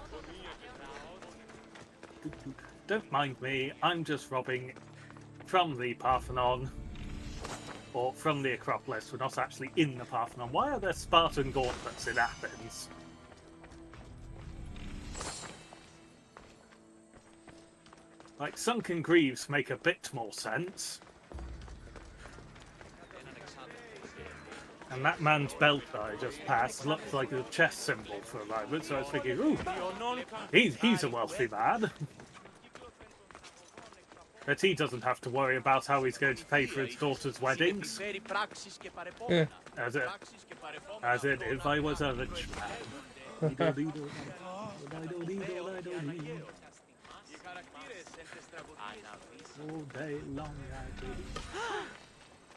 Don't mind me, I'm just robbing from the Parthenon, or from the Acropolis. We're not actually in the Parthenon. Why are there Spartan gauntlets in Athens? Like, sunken greaves make a bit more sense. And that man's belt that I just passed looked like a chess symbol for a moment, so I was thinking, ooh, he's a wealthy man. But he doesn't have to worry about how he's going to pay for his daughter's weddings. Yeah. As in, if I was a rich man. All day long I do.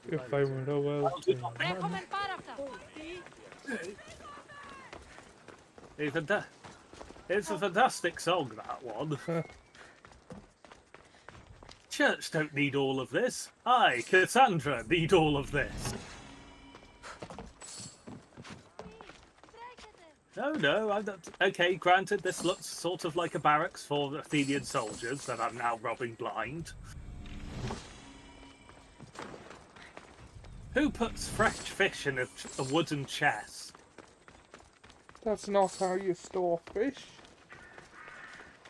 If I were a wealthy man. It's a fantastic song, that one. Church don't need all of this. I, Cassandra, need all of this. No, I'm not. Okay, granted, this looks sort of like a barracks for Athenian soldiers that I'm now robbing blind. Who puts fresh fish in a wooden chest? That's not how you store fish.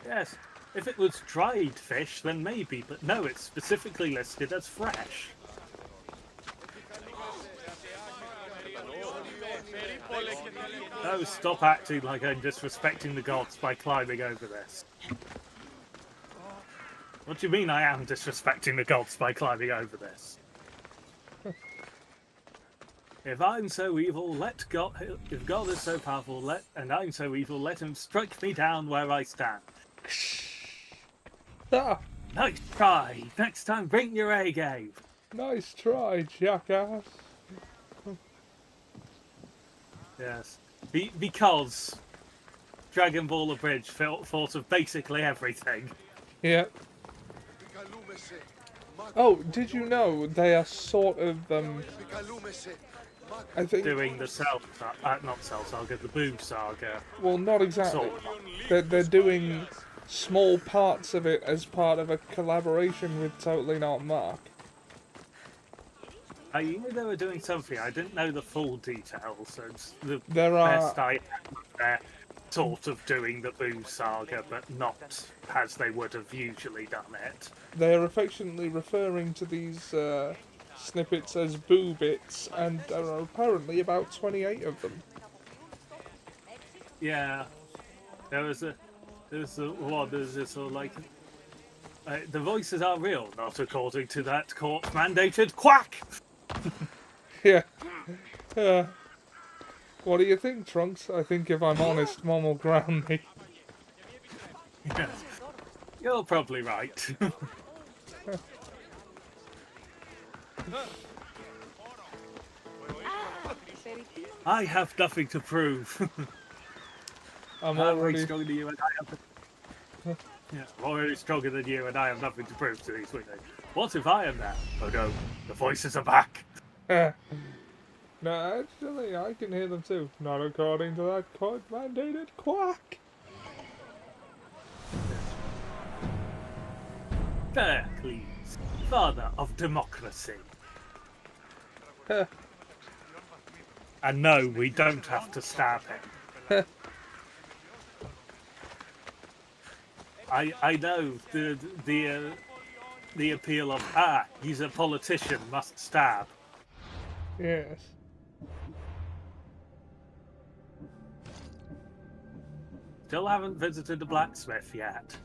Yes, if it was dried fish, then maybe, but no, it's specifically listed as fresh. Oh, stop acting like I'm disrespecting the gods by climbing over this. What do you mean I am disrespecting the gods by climbing over this? If I'm so evil, let God... If God is so powerful, and I'm so evil, let him strike me down where I stand. Ah. Nice try! Next time, bring your A game! Nice try, jackass. Yes. Because Dragon Ball Abridged thought of basically everything. Yeah. Oh, did you know they are sort of, I think... doing the not Cell Saga, the Boom Saga. Well, not exactly. They're doing small parts of it as part of a collaboration with Totally Not Mark. I knew they were doing something. I didn't know the full details. It's the There are... best I have sort of doing the Boom Saga, but not as they would have usually done it. They're affectionately referring to these snippets as boo bits, and there are apparently about 28 of them. Yeah, there's this sort of like, the voices are real, not according to that court-mandated quack. Yeah. What do you think, Trunks? I think if I'm honest, Mom will ground me. Yes, you're probably right. I have nothing to prove. I'm already stronger than you, and I have. Yeah, I'm already stronger than you, and I have nothing to prove to these women. What if I am there? Oh no, the voices are back. No, actually, I can hear them too. Not according to that court-mandated quack. Pericles, father of democracy. And no, we don't have to stab him. I know the appeal of he's a politician, must stab. Yes. Still haven't visited the blacksmith yet.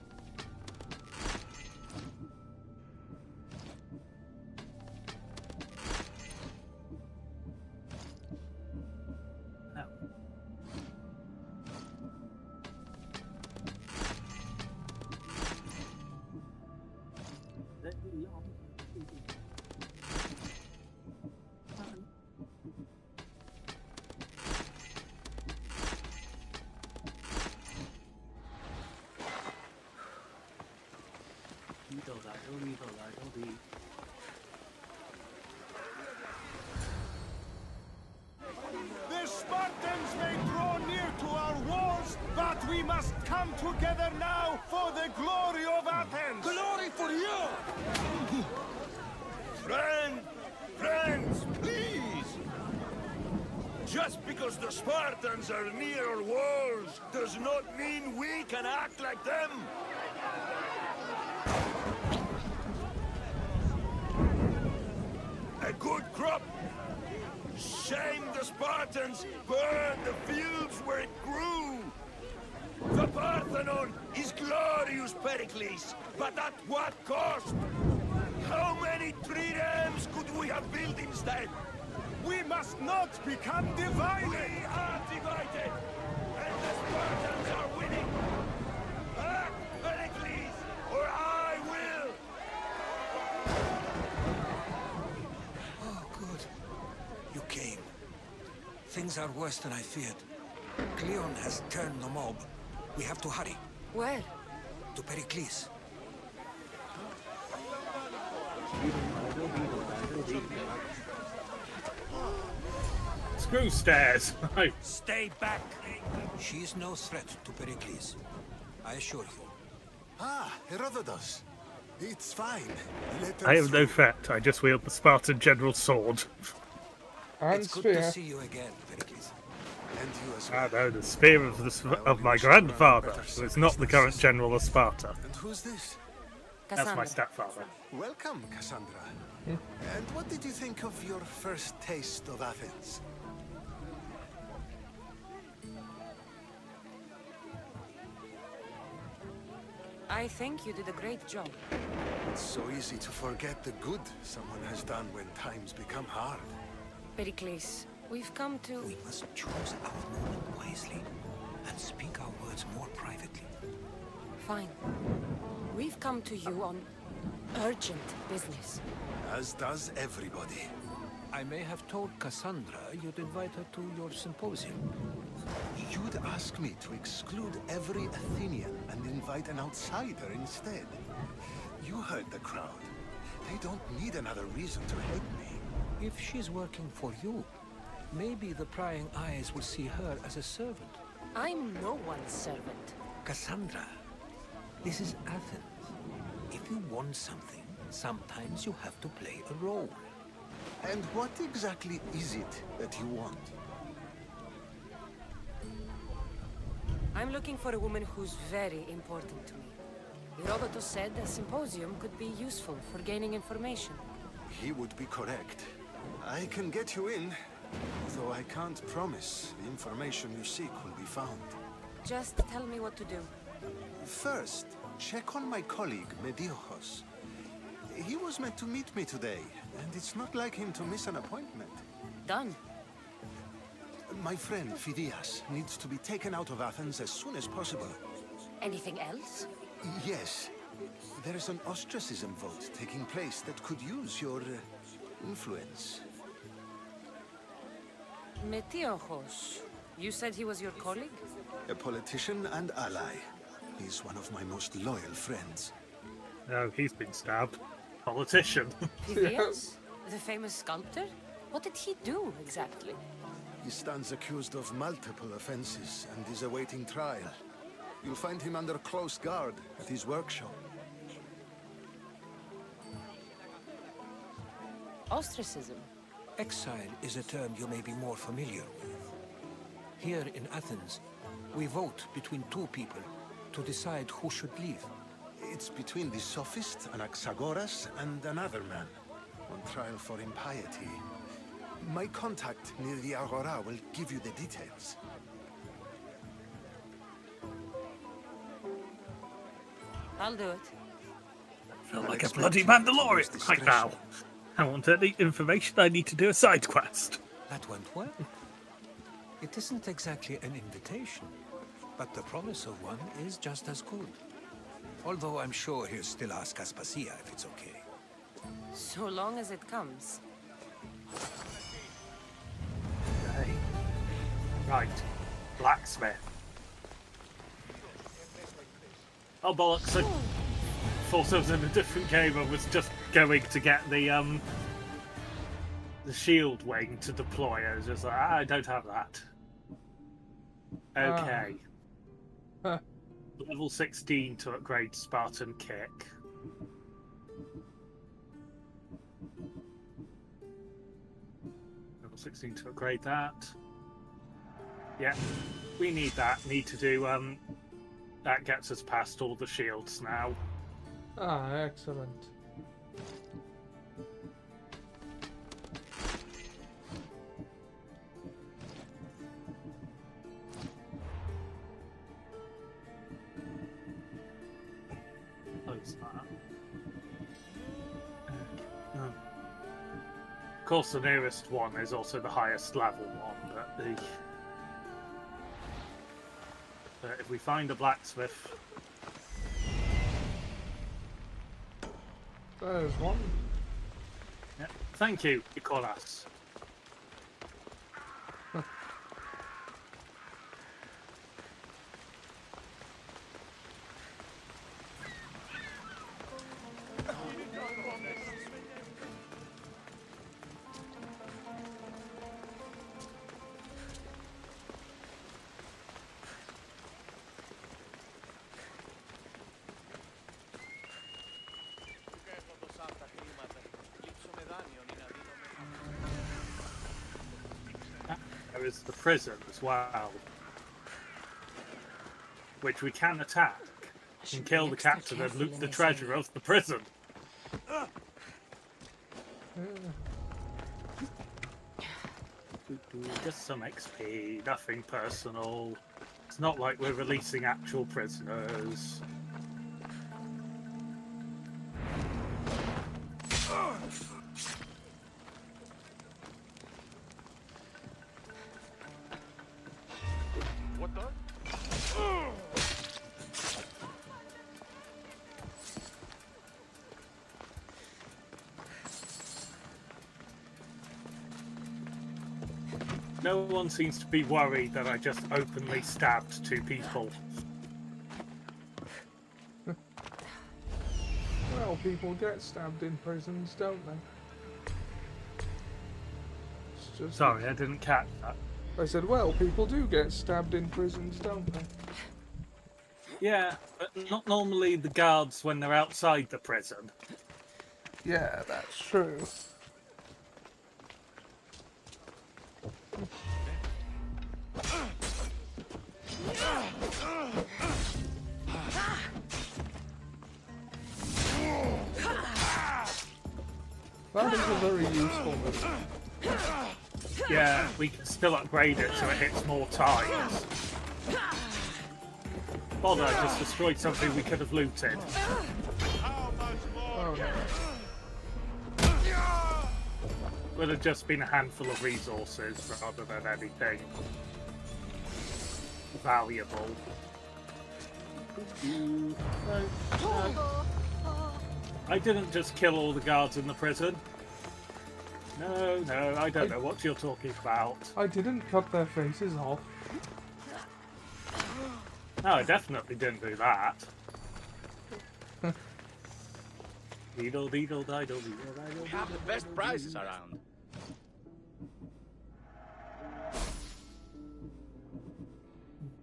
The Spartans may draw near to our walls, but we must come together now for the glory of Athens! Glory for you! Friends, please! Just because the Spartans are near our walls does not mean we can act like them! A good crop! Shame the Spartans burned the fields where it grew! The Parthenon is glorious, Pericles, but at what cost? How many triremes could we have built instead? We must not become divided! We are divided! And the Spartans are winning! Act, Pericles, or I will! Oh, good. You came. Things are worse than I feared. Cleon has turned the mob. We have to hurry. Where? To Pericles. Screw stairs. Stay back. She's no threat to Pericles. I assure you. Ah, Herodotus. It's fine. I have no threat. I just wield the Spartan general sword. And it's spear. good to see you again, Pericles. And you as well. No, the spear of my grandfather, who is not the current general of Sparta. And who's this? That's my stepfather. Welcome, Cassandra. And what did you think of your first taste of Athens? I think you did a great job. It's so easy to forget the good someone has done when times become hard. Pericles, we've come to... We must choose our moment wisely and speak our words more privately. Fine. We've come to you on urgent business. As does everybody. I may have told Cassandra you'd invite her to your symposium. You'd ask me to exclude every Athenian and invite an outsider instead. You heard the crowd. They don't need another reason to hate me. If she's working for you, maybe the prying eyes will see her as a servant. I'm no one's servant. Cassandra, this is Athens. If you want something, sometimes you have to play a role. And what exactly is it that you want? I'm looking for a woman who's very important to me. Herodotus said a symposium could be useful for gaining information. He would be correct. I can get you in, though I can't promise the information you seek will be found. Just tell me what to do. First, check on my colleague, Mediochos. He was meant to meet me today, and it's not like him to miss an appointment. Done. My friend, Phidias, needs to be taken out of Athens as soon as possible. Anything else? Yes. There is an ostracism vote taking place that could use your influence. Metiochos. You said he was your colleague? A politician and ally. He's one of my most loyal friends. No, he's been stabbed. Politician. Phidias? The famous sculptor? What did he do, exactly? He stands accused of multiple offenses and is awaiting trial. You'll find him under close guard at his workshop. Ostracism? Exile is a term you may be more familiar with. Here in Athens, we vote between two people to decide who should leave. It's between the sophist, Anaxagoras, and another man, on trial for impiety. My contact near the Agora will give you the details. I'll do it. Feel like a bloody Mandalorian right now. I want any information. I need to do a side quest. That went well. It isn't exactly an invitation, but the promise of one is just as good. Although I'm sure he'll still ask Aspasia if it's okay. So long as it comes. Okay. Right. Blacksmith. Oh bollocks, I thought I was in a different game. I was just going to get the shield wing to deploy. I was just like, I don't have that. Okay. Level 16 to upgrade Spartan Kick. Level 16 to upgrade that. Yeah, we need that. Need to do that gets us past all the shields now. Ah, excellent. Close that. Of course, the nearest one is also the highest level one, but if we find a blacksmith, there's one. Yeah. Thank you, Nicolas. There is the prison as well, which we can attack and kill the captain and loot the treasure of the prison. Just some XP, nothing personal. It's not like we're releasing actual prisoners. What the? No one seems to be worried that I just openly stabbed two people. Well, people get stabbed in prisons, don't they? It's just... Sorry, I didn't catch that. I said, well, people do get stabbed in prisons, don't they? Yeah, but not normally the guards when they're outside the prison. Yeah, that's true. That is a very useful move. Yeah, we can still upgrade it so it hits more times. Bother, I just destroyed something we could have looted. Oh no. Would have just been a handful of resources rather than anything valuable. I didn't just kill all the guards in the prison. No, I don't know what you're talking about. I didn't cut their faces off. No, I definitely didn't do that. Deedle, deedle, diddle, deedle, diddle. We have the best prices around.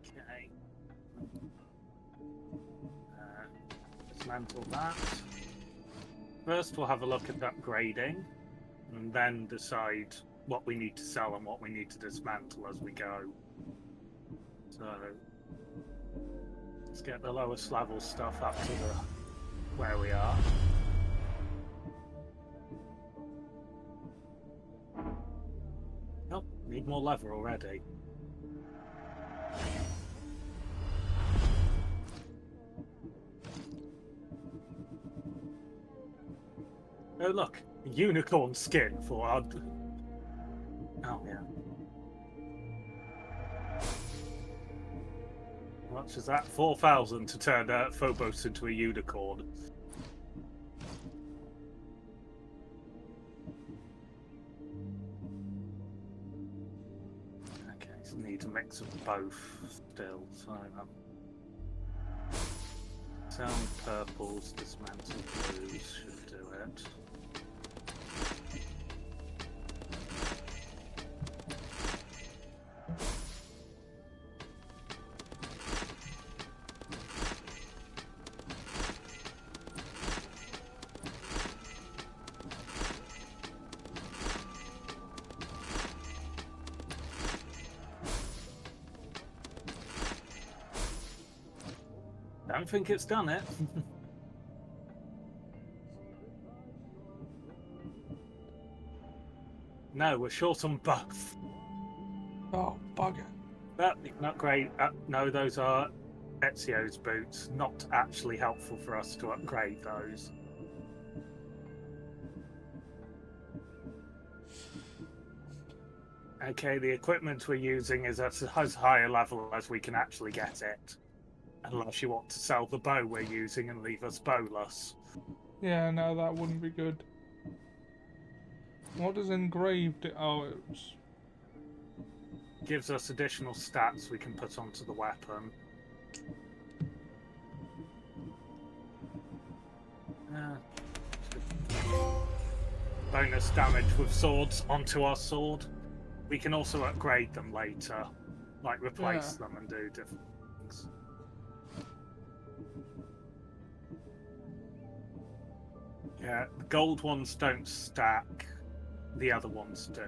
Okay. Dismantle that. First, we'll have a look at upgrading. and then decide what we need to sell and what we need to dismantle as we go. So let's get the lowest level stuff up to where we are. Oh, need more leather already. Oh look, a unicorn skin for our... Oh yeah. How much is that? 4,000 to turn Phobos into a unicorn. Okay, so need a mix of both still. So sound purples, dismantle blues should do it. Don't think it's done it. No, we're short on both. Oh, bugger. That not great. No, those are Ezio's boots. Not actually helpful for us to upgrade those. Okay, the equipment we're using is at as high a level as we can actually get it. Unless you want to sell the bow we're using and leave us bowless. Yeah, no, that wouldn't be good. What does engraved... Oh, it's... Gives us additional stats we can put onto the weapon. Bonus damage with swords onto our sword. We can also upgrade them later. Like replace them and do different things. Yeah, the gold ones don't stack. The other ones do.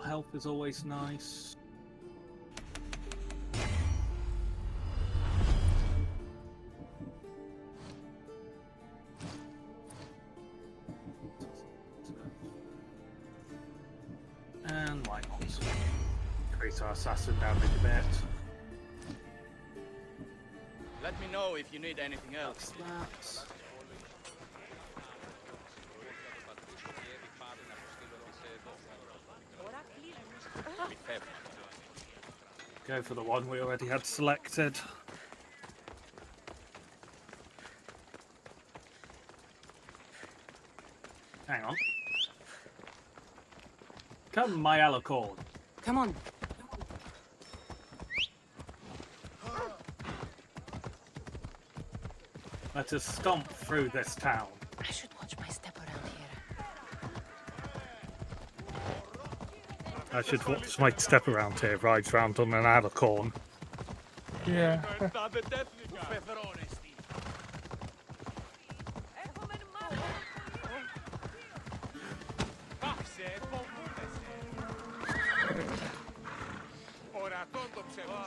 Health is always nice. And why not? Increase our assassin damage a bit. Let me know if you need anything else. Go for the one we already had selected. Hang on. Come, my alicorn. Come on. Let us stomp through this town. I should watch my step around here. I should watch my step around here, rides round on an alicorn. Yeah.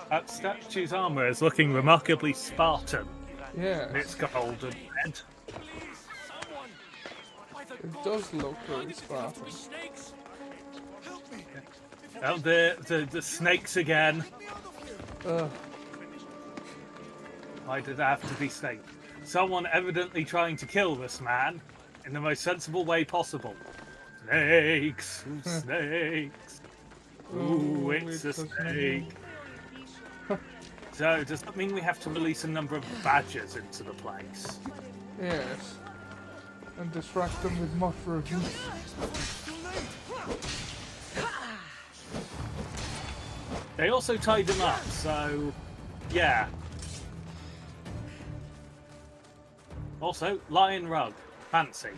That statue's armour is looking remarkably Spartan. Yeah. It's gold and red. It does look really Spartan. Oh, the snakes again. Why did it have to be snakes? Someone evidently trying to kill this man in the most sensible way possible. Snakes! Ooh, snakes! Ooh, it's a snake! So, does that mean we have to release a number of badgers into the place? Yes. and distract them with mushrooms. They also tied him up, so yeah. Also, lion rug. Fancy.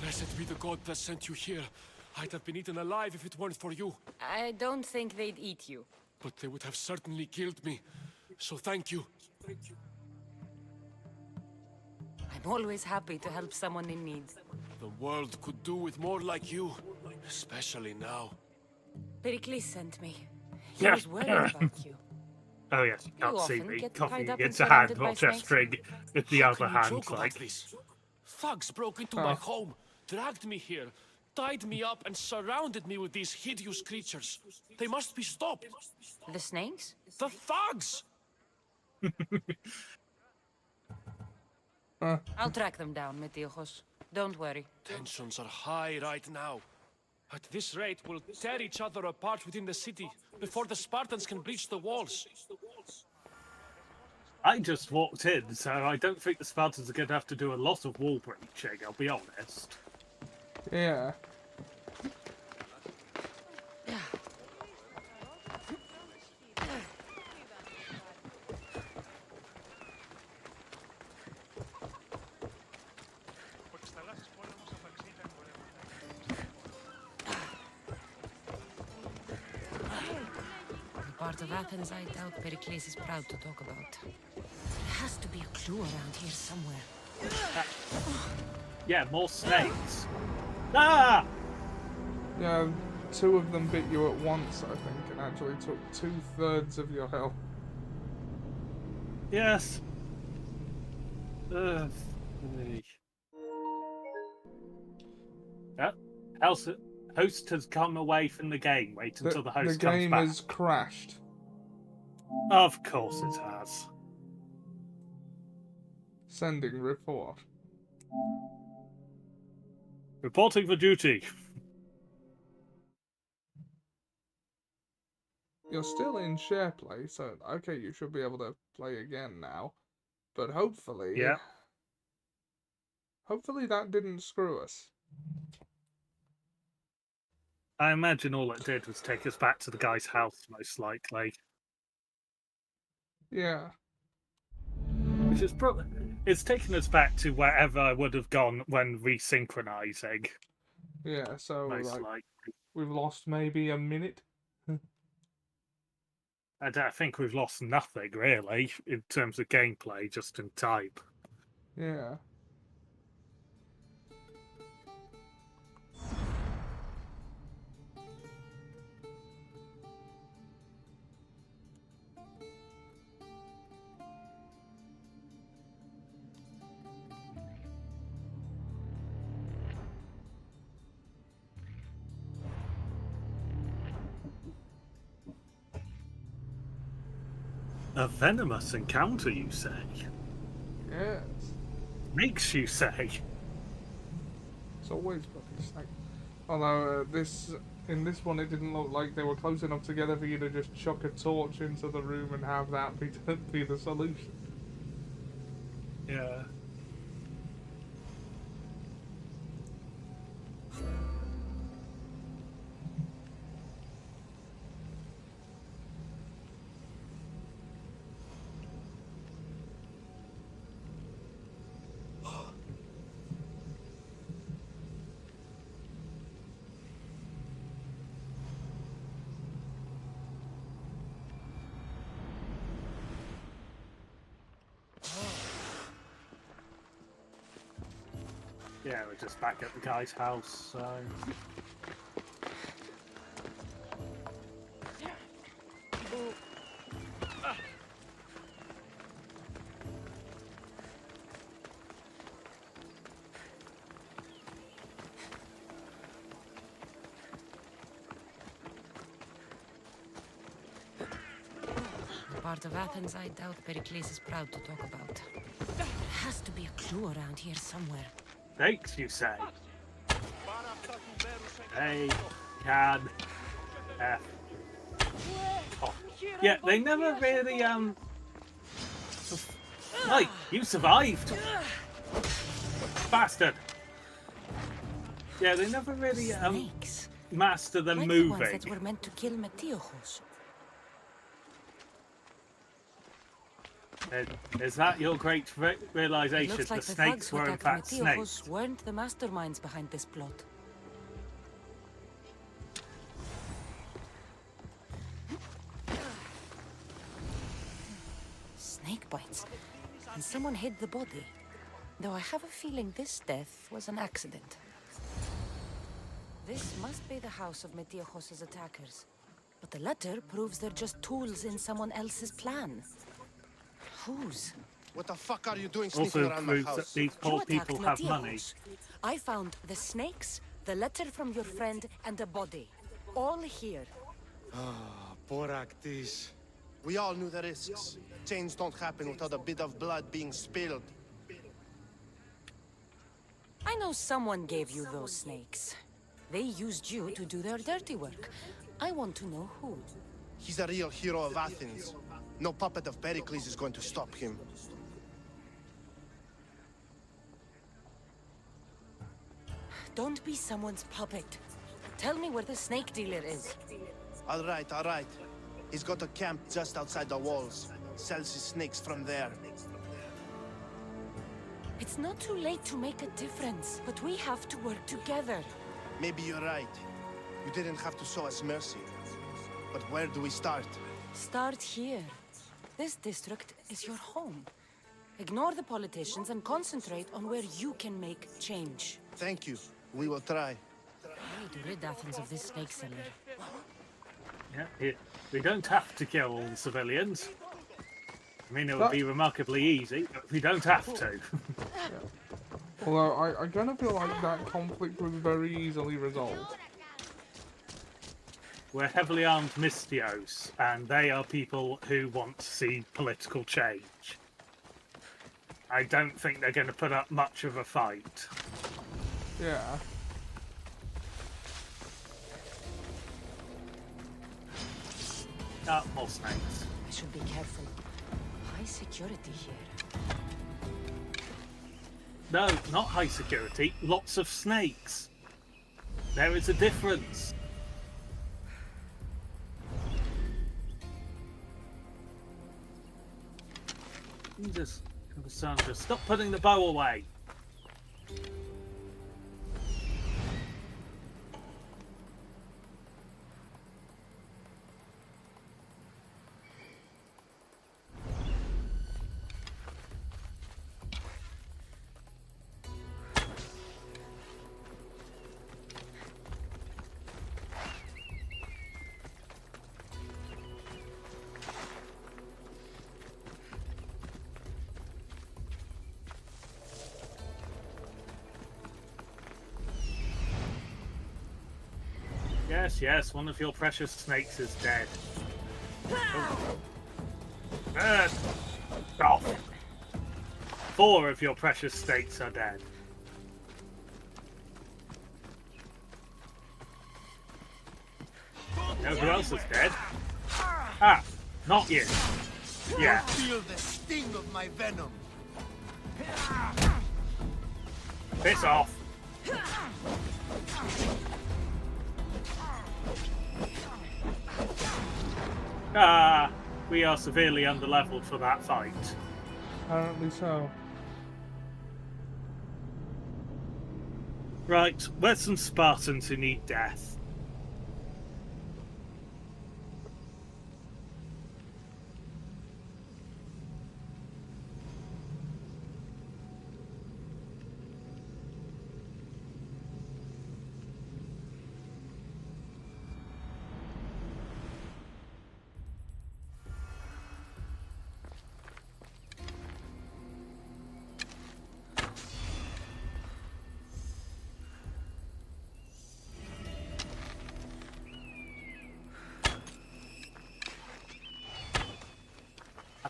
Blessed be the god that sent you here. I'd have been eaten alive if it weren't for you. I don't think they'd eat you. But they would have certainly killed me. So thank you. I'm always happy to help someone in need. The world could do with more like you. Especially now. Pericles sent me. He was worried about you. Oh yes, you can't You see often me get coughing tied up against and a hand surrounded while by snakes. gesturing with the How other can you hand, joke about like... this? Thugs broke into my home, dragged me here, tied me up and surrounded me with these hideous creatures. They must be stopped. The snakes? The thugs! I'll track them down, Metiojos. Don't worry. Tensions are high right now. At this rate, we'll tear each other apart within the city before the Spartans can breach the walls. I just walked in, so I don't think the Spartans are going to have to do a lot of wall breaching, I'll be honest. Yeah. The part of Athens I doubt Pericles is proud to talk about. There has to be a clue around here somewhere. Yeah, more snakes. Ah! Yeah, 2 of them bit you at once, I think, and actually took 2/3 of your health. Yes. Yep. Host has come away from the game. Wait until the host comes back. The game has crashed. Of course it has. Sending report. Reporting for duty. You're still in share play, so okay, you should be able to play again now. But hopefully... Yeah. Hopefully that didn't screw us. I imagine all it did was take us back to the guy's house, most likely. Yeah. Which is probably... It's taken us back to wherever I would have gone when resynchronizing. Yeah, so most like, likely. We've lost maybe a minute. I don't think we've lost nothing, really, in terms of gameplay, just in type. Yeah. A venomous encounter, you say? Yes. Makes you say? It's always bloody snake. Although in this one it didn't look like they were close enough together for you to just chuck a torch into the room and have that be the solution. Yeah. Yeah, we're just back at the guy's house, so... The part of Athens I doubt Pericles is proud to talk about. There has to be a clue around here somewhere. Snakes, you say? A, can, F. Oh. Yeah, they never really, Hey, you survived! Bastard! Yeah, they never really master the like moving. the ones that were meant to kill Metiochos. Is that your great realization? It looks like the the snakes thugs who were in attacked fact snakes. Metiochos weren't the masterminds behind this plot. Snake bites. And someone hid the body. Though I have a feeling this death was an accident. This must be the house of Metiochos' attackers. But the letter proves they're just tools in someone else's plan. Whose? What the fuck are you doing Also sneaking around my proves house? that these You poor attacked people have money. Metiochos. I found the snakes, the letter from your friend, and a body. All here. Ah, Boraktis. We all knew the risks. Change don't happen without a bit of blood being spilled. I know someone gave you those snakes. They used you to do their dirty work. I want to know who. He's a real hero of Athens. No puppet of Pericles is going to stop him. Don't be someone's puppet. Tell me where the snake dealer is. All right, all right. He's got a camp just outside the walls. Sells his snakes from there. It's not too late to make a difference, but we have to work together. Maybe you're right. You didn't have to show us mercy. But where do we start? Start here. This district is your home. Ignore the politicians and concentrate on where you can make change. Thank you. We will try. I need to rid Athens of this snake seller. Yeah, we don't have to kill all the civilians. I mean, it would be remarkably easy, but we don't have to. Although, I kind of feel like that conflict was very easily resolved. We're heavily armed Mystios, and they are people who want to see political change. I don't think they're going to put up much of a fight. Yeah. More snakes. I should be careful. High security here. No, not high security. Lots of snakes. There is a difference. Jesus, Cassandra, stop putting the bow away. Yes, yes, one of your precious snakes is dead. Stop. 4 of your precious snakes are dead. Know who else is dead? Ah, not you. Yeah. Feel the sting of my venom. Piss off. Ah, we are severely underleveled for that fight. Apparently so. Right, where's some Spartans who need death?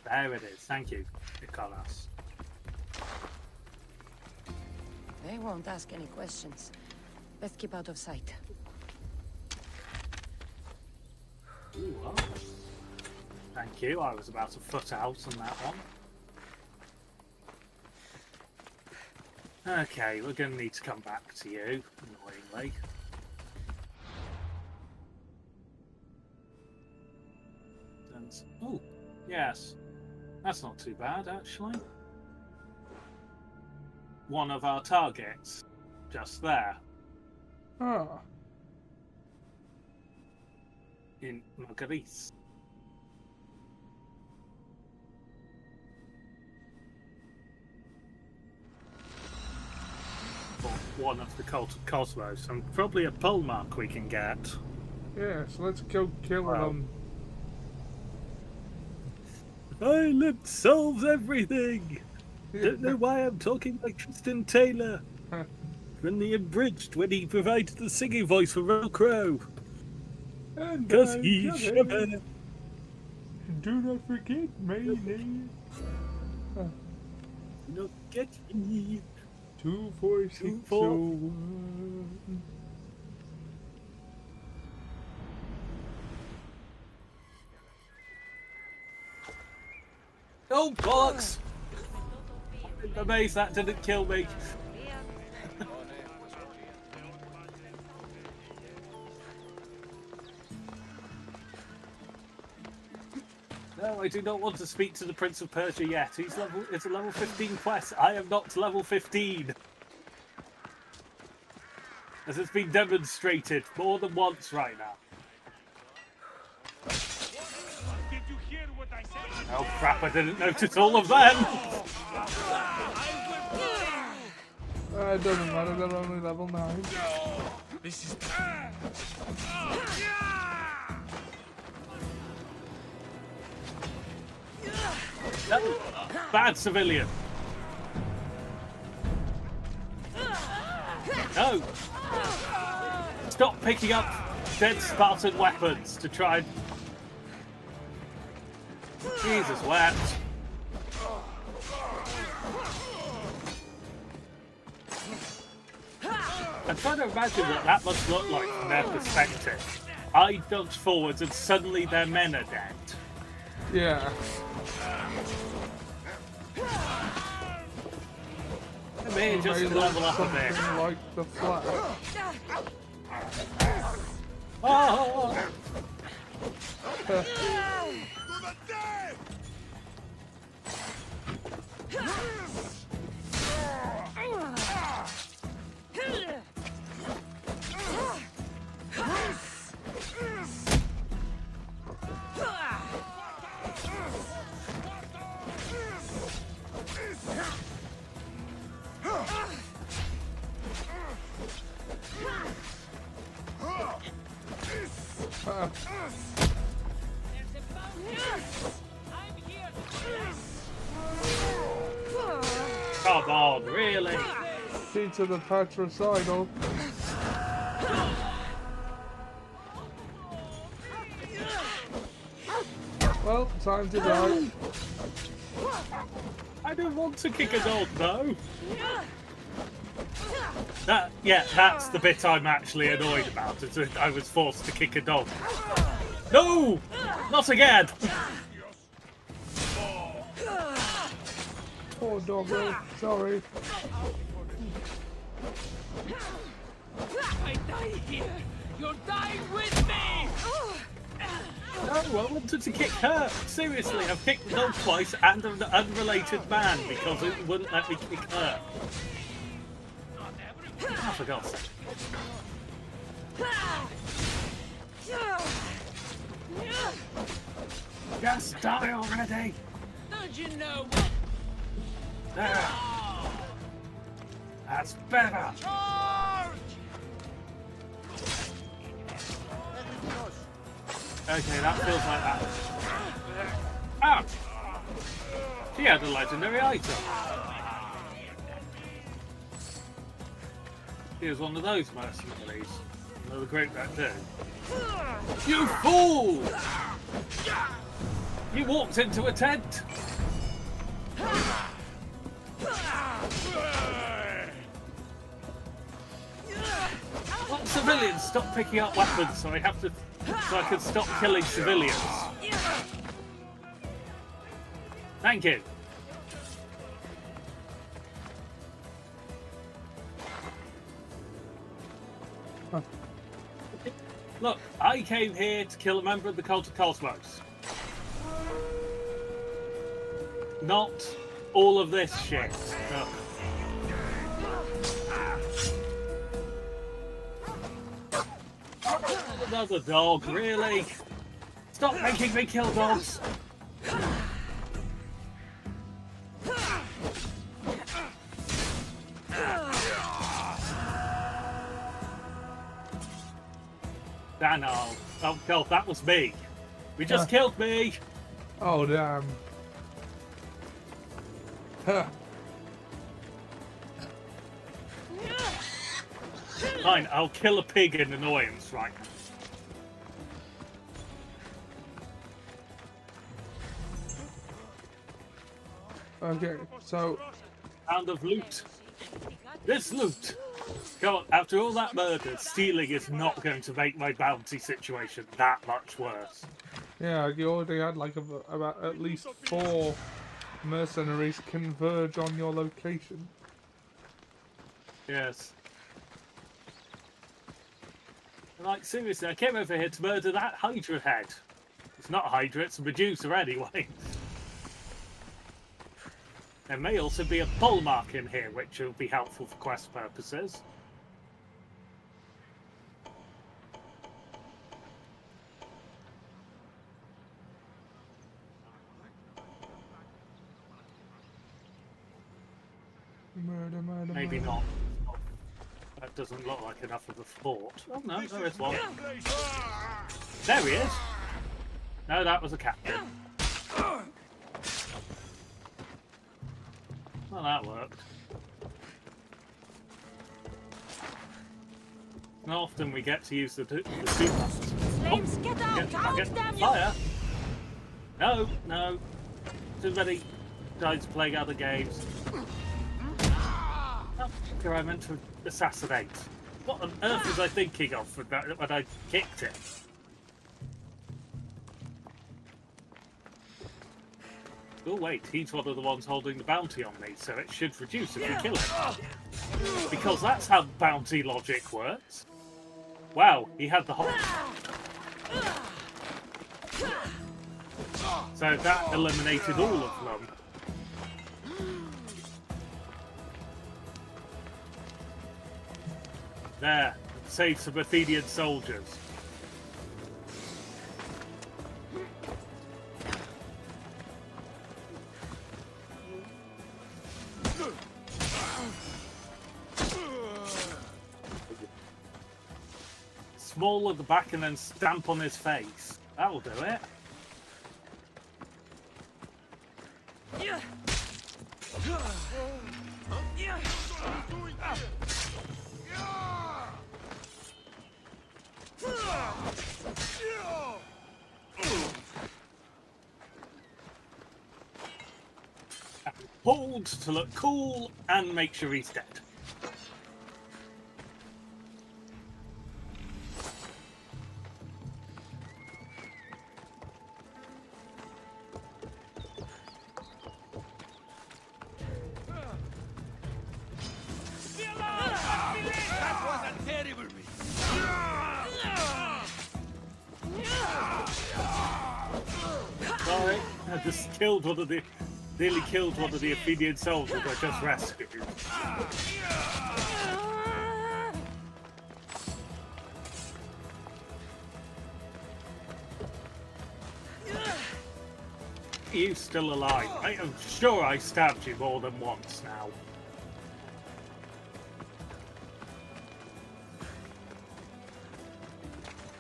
There it is. Thank you, Nicholas. They won't ask any questions. Let's keep out of sight. Ooh, oh. Thank you. I was about a foot out on that one. Okay, we're going to need to come back to you, annoyingly. Oh, yes. That's not too bad, actually. One of our targets. Just there. Ah. In Marguerite. One of the Cult of Cosmos, and probably a pull mark we can get. Yeah, so let's go kill them. Violence solves everything! Don't know why I'm talking like Tristan Taylor. From the Abridged when he provided the singing voice for Royal Crow. Because he's Chopin. Do not forget my name. Do not forget me. 24601. Oh, bollocks! I'm amazed that didn't kill me. No, I do not want to speak to the Prince of Persia yet. It's a level 15 quest. I am not level 15. As it's been demonstrated more than once right now. Did you hear what I said? Oh crap, I didn't notice all of them! It doesn't matter, they're only level 9. This is... No, bad civilian. No! Stop picking up dead Spartan weapons to try and... Jesus wept. I'm trying to imagine what that must look like from their perspective. I dodge forwards and suddenly their men are dead. Yeah. I mean, just level up a bit. Like the Flash. Oh! Come on, really? Key to the patricidal. Well, time to die. I don't want to kick a dog, though. That's the bit I'm actually annoyed about. Is that I was forced to kick a dog. No! Not again! Poor doggo, sorry. I die here! You're dying with me! No, I wanted to kick her. Seriously, I've kicked the dog twice and an unrelated man because it wouldn't let me kick her. Oh, for God's sake. Just die already! Don't you know? There. That's better! Okay, that feels like that. Ouch! She had a legendary item. He was one of those mercenaries. Another group that do. You fool! You walked into a tent! What civilians? Stop picking up weapons so I can stop killing civilians. Thank you. Look, I came here to kill a member of the cult of Cosmos. Not all of this shit. Ugh. Another dog, really? Stop making me kill dogs! Dan, oh god, that was me. We just killed me! Oh, damn. Huh. Fine, I'll kill a pig in annoyance right now. Okay, so... Pound of loot. This loot! God, after all that murder, stealing is not going to make my bounty situation that much worse. Yeah, you already had like about at least 4 mercenaries converge on your location. Yes. Like, seriously, I came over here to murder that Hydra head. It's not a Hydra, it's a Medusa anyway. There may also be a bull mark in here, which will be helpful for quest purposes. Murder, murder, Maybe murder. not. That doesn't look like enough of a fort. Oh no, there is one. There he is! No, that was a captain. Well, that worked. Not often we get to use the two buttons. Flames, get out! Out, damn you! Fire! No, no. Too many guys playing other games. Oh, I meant to assassinate. What on earth was I thinking of when I kicked it? Oh wait, he's one of the ones holding the bounty on me, so it should reduce if we kill him. Because that's how bounty logic works. Wow, he had the whole... So that eliminated all of them. There, saved some Athenian soldiers. Small at the back and then stamp on his face. That'll do it. Hold to look cool and make sure he's dead. Sorry, I just killed one of the... Nearly killed one of the Athenian soldiers I just rescued. You still alive? I am sure I stabbed you more than once now.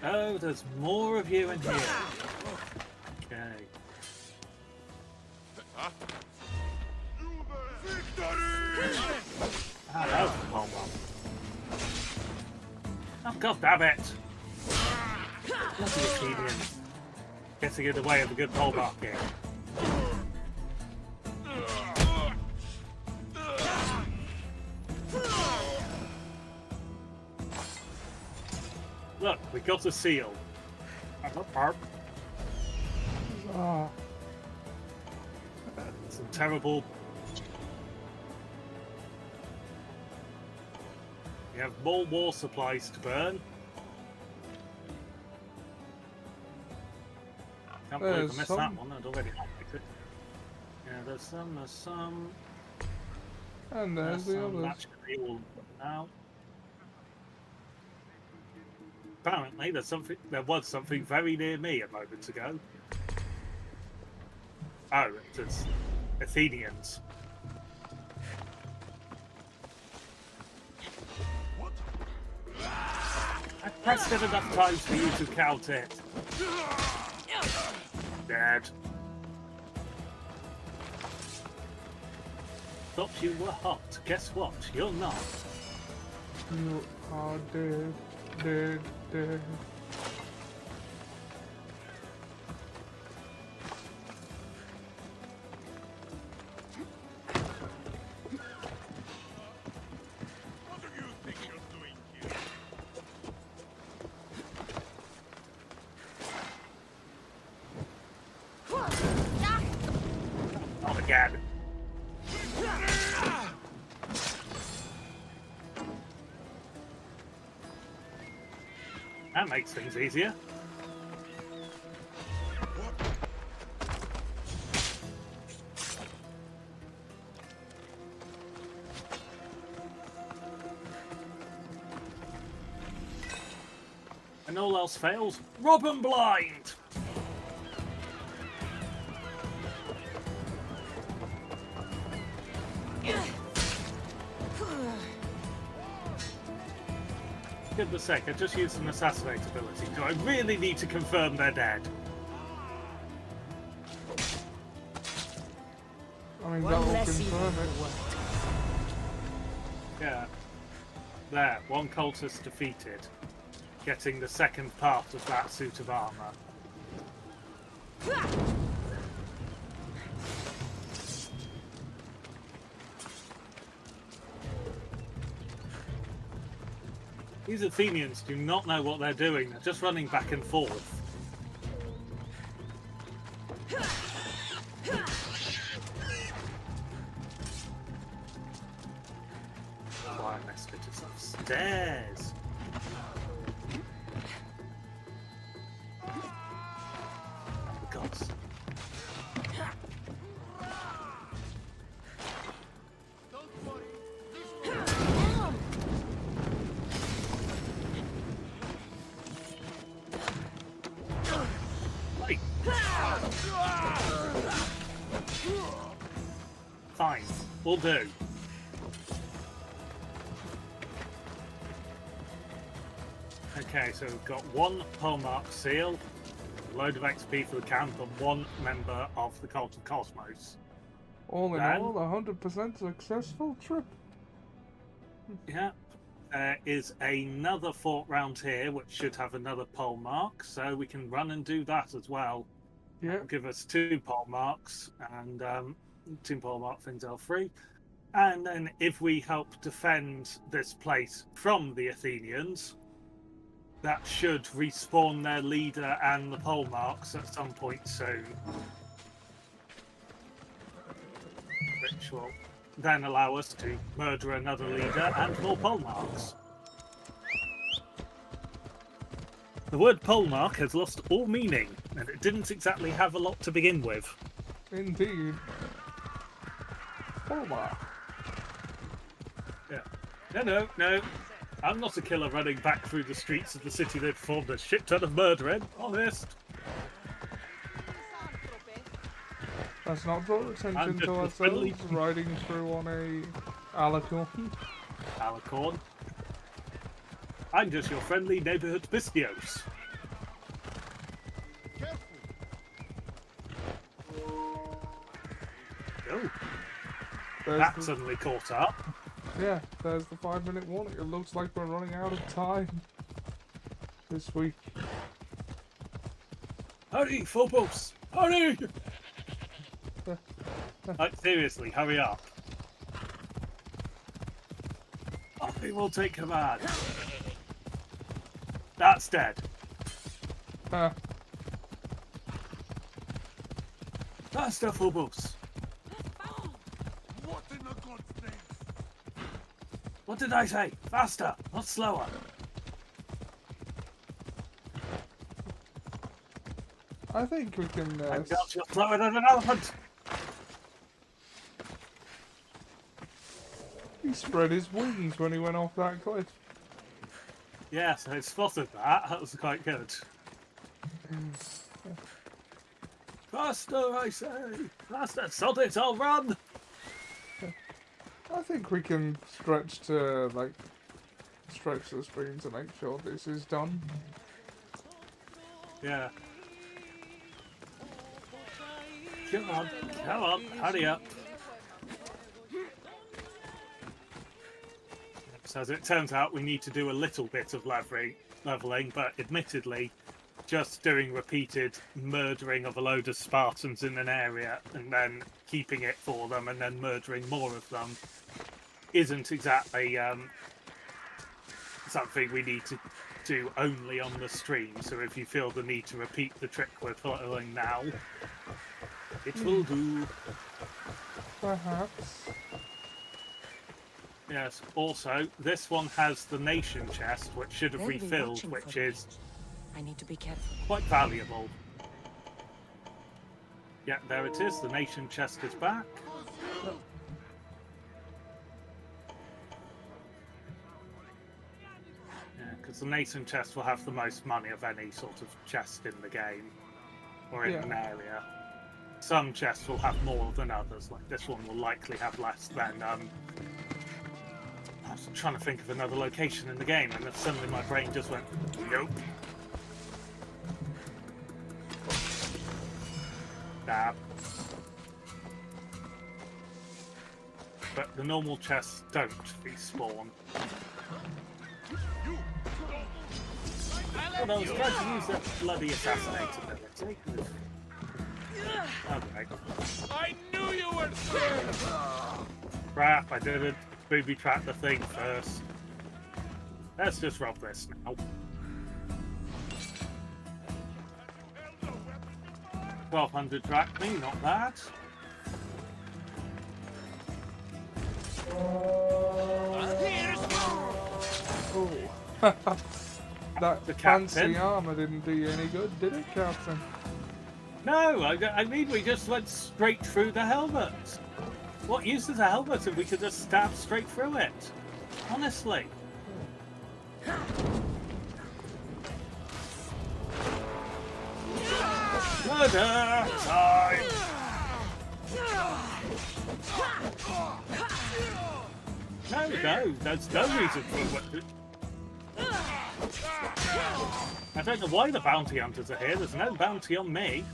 Oh, there's more of you in here. Okay. Ah, that was a bomb. Oh, god damn it! Bloody Athenians. Getting in the way of a good pole marking. Look, we got a seal. Ah. Some terrible... We have more war supplies to burn. Can't believe I There's missed some. that one. I'd already picked it. Yeah, there's some. And there's the some. others. That should be all of them now. Apparently, there was something very near me a moment ago. Oh, it's Athenians. I pressed it enough times for you to count it. Dead. Thought you were hot. Guess what? You're not. You are dead, dead, dead. Not again. That makes things easier. And all else fails, rob 'em blind! Goodness sake, I just used an assassinate ability. Do I really need to confirm they're dead? I mean, that will confirm it. Yeah. There, one cultist defeated. Getting the second part of that suit of armour. These Athenians do not know what they're doing. They're just running back and forth. Oh, I missed it. It's upstairs. Oh, gods. Fine, will do. Okay, so we've got one hallmark seal, a load of XP for the camp, and one member of the Cult of Cosmos. All in Then, all, 100% successful trip. yeah, there is another fort round here which should have another pole mark, so we can run and do that as well. Yeah. That'll give us 2 pole marks and 2 pole mark things are free. And then if we help defend this place from the Athenians, that should respawn their leader and the pole marks at some point soon. Which will then allow us to murder another leader and more pole marks. The word pole mark has lost all meaning, and it didn't exactly have a lot to begin with. Indeed. Hallmark. Yeah. No. I'm not a killer running back through the streets of the city they've performed a shit ton of murder in. Honest. Let's not draw attention to ourselves riding through on a alicorn. Alicorn. I'm just your friendly neighbourhood Pistios. Oh. That suddenly caught up. Yeah, there's the 5-minute warning. It looks like we're running out of time this week. Hurry, Phobos! Hurry! Like, seriously, hurry up. I will take command. That's dead. Faster, Phobos! What in the God's name? What did I say? Faster, not slower. I think we can. I'm just slower than an elephant. He spread his wings when he went off that cliff. Yes, I spotted that. That was quite good. Faster, I say! Faster, sod it, I'll run! I think we can stretch to, like, stretch the screen to make sure this is done. Yeah. Come on, hurry up. So as it turns out, we need to do a little bit of leveling, but admittedly, just doing repeated murdering of a load of Spartans in an area and then keeping it for them and then murdering more of them isn't exactly something we need to do only on the stream. So if you feel the need to repeat the trick we're following now, it will do. Perhaps. Yes, also, this one has the nation chest, which should have They'll be refilled, watching which for me. is I need to be careful. quite valuable. Yeah, there it is. The nation chest is back. Yeah, because the nation chest will have the most money of any sort of chest in the game, or in an area. Some chests will have more than others, like this one will likely have less than... I was trying to think of another location in the game, and then suddenly my brain just went, nope. Nah. But the normal chests don't respawn. And I was trying to use that bloody assassinate ability. Okay. I knew you were there! Crap, I didn't booby trap the thing first. Let's just rob this now. 1200 drachmae, not bad. Oh. That fancy armor didn't do you any good, did it, Captain? No, I mean we just went straight through the helmet. What use is a helmet if we could just stab straight through it? Honestly. Murder time! No, there's no reason for it. I don't know why the bounty hunters are here. There's no bounty on me.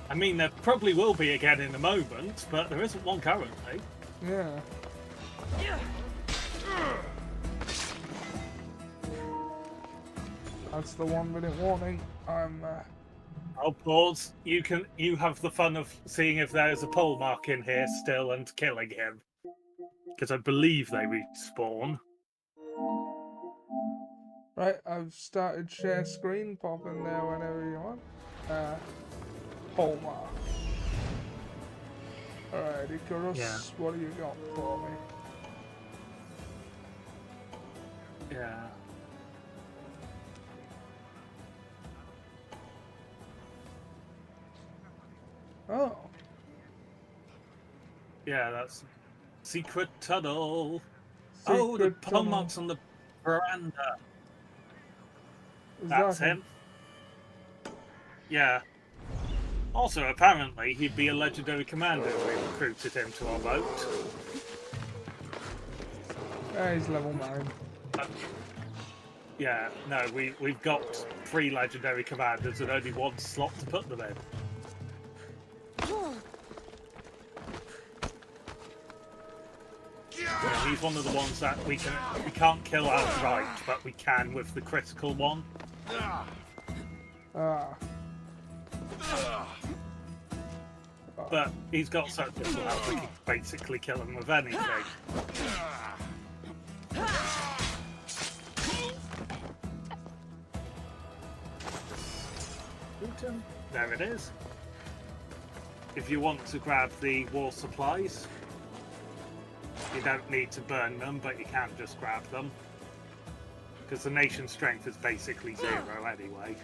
I mean, there probably will be again in a moment, but there isn't one currently. Yeah. That's the 1 minute warning. I'm I'll pause. You have the fun of seeing if there's a pole mark in here still and killing him. Because I believe they respawn. right, I've started share screen, pop in there whenever you want. Hole mark. Alright, Icarus, what do you got for me? Yeah. Oh. Yeah, that's secret tunnel. Oh, the pole marks on the veranda. That's him. Yeah. Also, apparently, he'd be a legendary commander if we recruited him to our boat. He's level 9. Yeah, no, we've got 3 legendary commanders and only 1 slot to put them in. Yeah, he's one of the ones that we can't kill outright, but we can with the critical one. But he's got such little health we can basically kill him with anything. There it is. If you want to grab the war supplies, you don't need to burn them, but you can just grab them. Because the nation's strength is basically 0 anyway.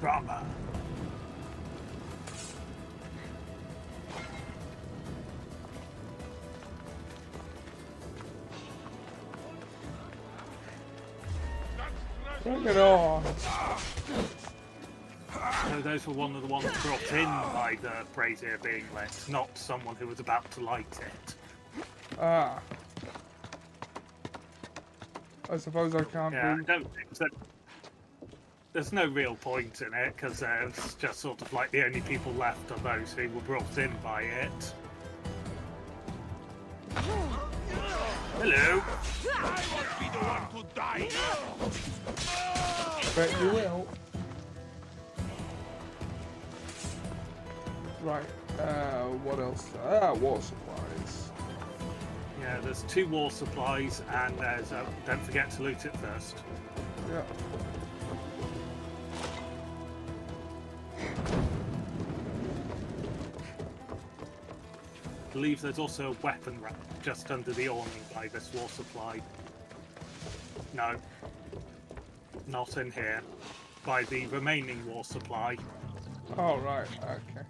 Drama. Bring it on. So those were one of the ones brought in by the brazier being lit, not someone who was about to light it. Ah. I suppose I can't Yeah, be... I don't think so. There's no real point in it, because it's just sort of like the only people left are those who were brought in by it. Hello! I won't be the one to die now! Bet you will. Right, what else? War supplies. Yeah, there's 2 war supplies, and there's don't forget to loot it first. Yeah. I believe there's also a weapon rack just under the awning by this war supply. No. Not in here. By the remaining war supply. Oh, right, okay.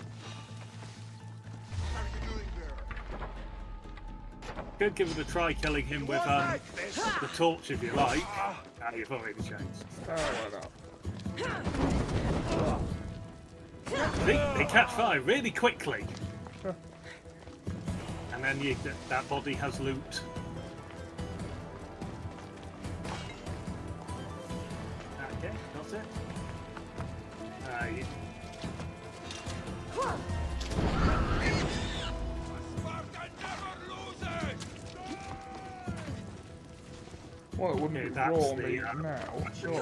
Could give it a try killing him with the torch if you like. Ah, you've already changed. Oh, why not? They catch fire really quickly. And then that body has loot. Okay, that's it. Well, it wouldn't be raw meat now, surely.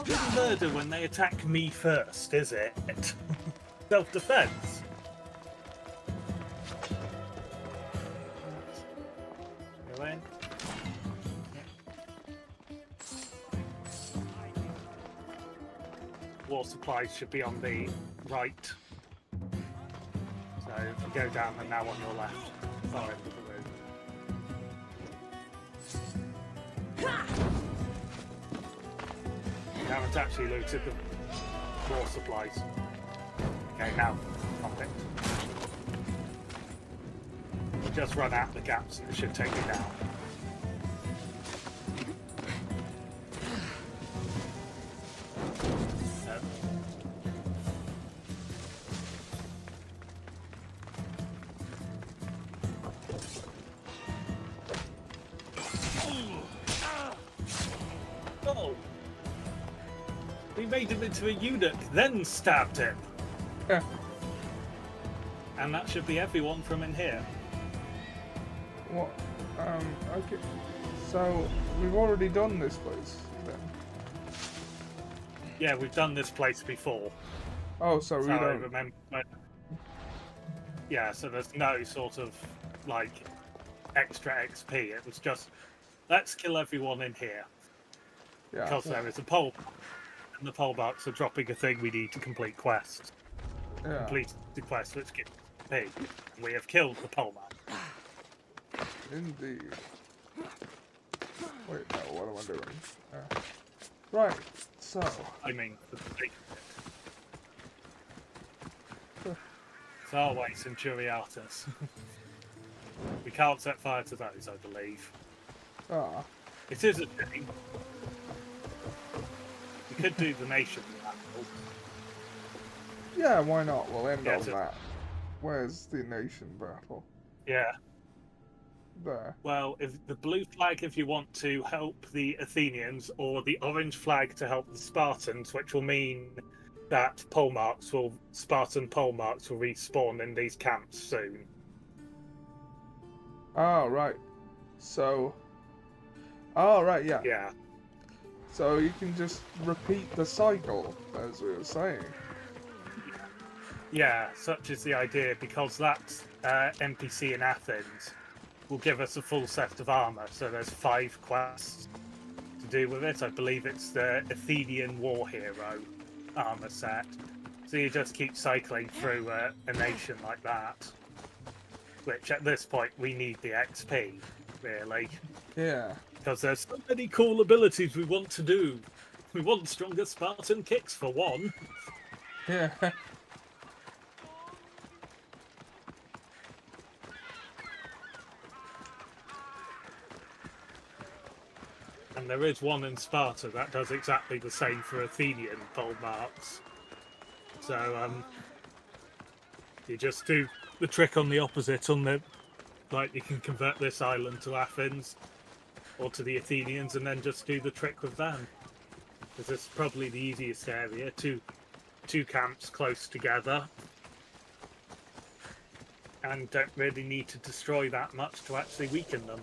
Not murder when they attack me first, is it? Self-defense. Go in. War supplies should be on the right. So if you go down, they're now on your left. Far end of the room. You haven't actually looted the war supplies. Okay, now, pump it. Just run out the gaps and it should take you down. Oh! We made him into a eunuch, then stabbed him! Yeah. And that should be everyone from in here. What? Okay. So, we've already done this place, then? Yeah, we've done this place before. Oh, so we don't... remember. Yeah, so there's no sort of, like, extra XP. It was just, let's kill everyone in here. Yeah. Because there is a pole. And the pole marks are dropping a thing we need to complete quests. Yeah. Complete the quest which gives XP. And we have killed the pole mark. Indeed. Wait, no, what am I doing? Right, so... I mean, for the sake of it. Zarway Centuriatus. We can't set fire to those, I believe. Ah. It is a thing. We could do the nation battle. Yeah, why not? We'll end on so- that. Where's the nation battle? Yeah. There. Well, if the blue flag if you want to help the Athenians, or the orange flag to help the Spartans, which will mean that Spartan pole marks will respawn in these camps soon. Oh, right. So... Oh, right, yeah. Yeah. So you can just repeat the cycle, as we were saying. Yeah, such is the idea, because that NPC in Athens will give us a full set of armor. So there's 5 quests to do with it. I believe it's the Athenian war hero armor set. So you just keep cycling through a nation like that. Which at this point we need the XP, really. Yeah. Because there's so many cool abilities we want to do. We want stronger Spartan kicks for one. Yeah. And there is one in Sparta that does exactly the same for Athenian pole marks. So you just do the trick on the opposite on the, like, you can convert this island to Athens or to the Athenians and then just do the trick with them. Because it's probably the easiest area. Two camps close together. And don't really need to destroy that much to actually weaken them.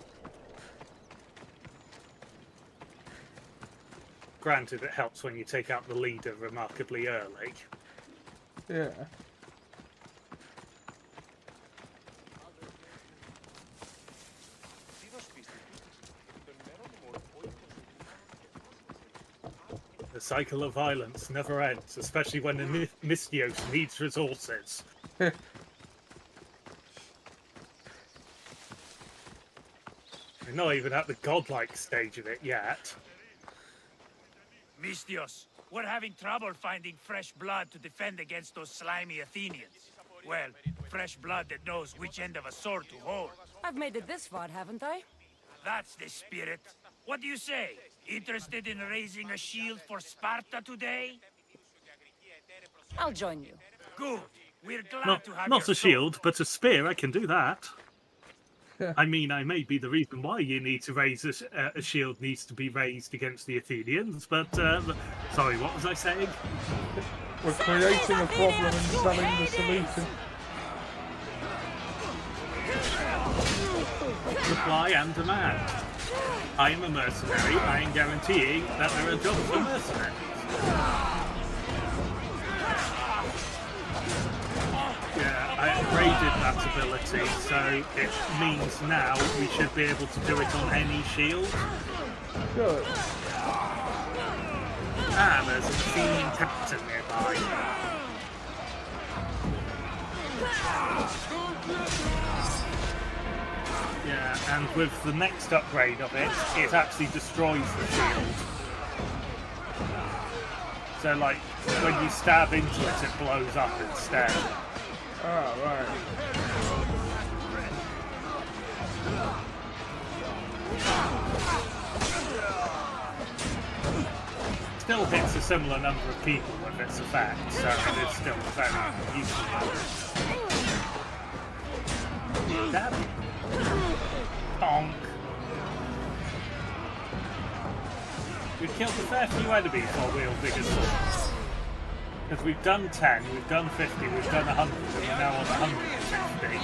Granted, it helps when you take out the leader remarkably early. Yeah. The cycle of violence never ends, especially when the Mystios needs resources. We're not even at the godlike stage of it yet. Mystios, we're having trouble finding fresh blood to defend against those slimy Athenians. Well, fresh blood that knows which end of a sword to hold. I've made it this far, haven't I? That's the spirit. What do you say? Interested in raising a shield for Sparta today? I'll join you. Good. We're glad to have Not your a shield, but a spear. I can do that. I mean, I may be the reason why you need to raise a shield needs to be raised against the Athenians, but sorry, what was I saying? We're creating a problem and selling the solution. Supply and demand. I am a mercenary. I am guaranteeing that there are jobs for mercenaries. Yeah, I upgraded that ability, so it means now we should be able to do it on any shield. Good. Ah, there's an Athenian captain nearby. Yeah, and with the next upgrade of it, it actually destroys the shield. So, like, when you stab into it, it blows up instead. Oh, right. Still hits a similar number of people with its effect, so it is still very useful. Stab. Bonk. We've killed a fair few enemies while wielding a sword. Because we've done 10, we've done 50, we've done 100, and we're now on 150.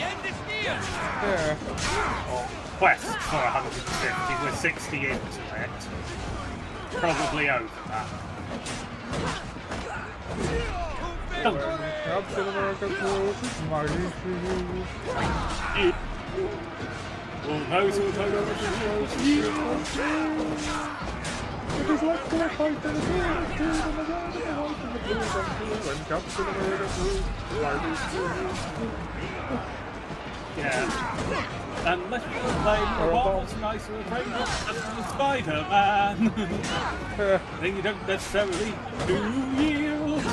Yeah. Or quest for 150, we're 60 into it. Probably over that. Captain America's world, mighty shield. All those who know it is like the fight in the blue, and the red, and the white, and the blue, and Captain America's world, mighty shield. Yeah. Unless you're playing the boss nicer than Spider-Man, then you don't necessarily do yield.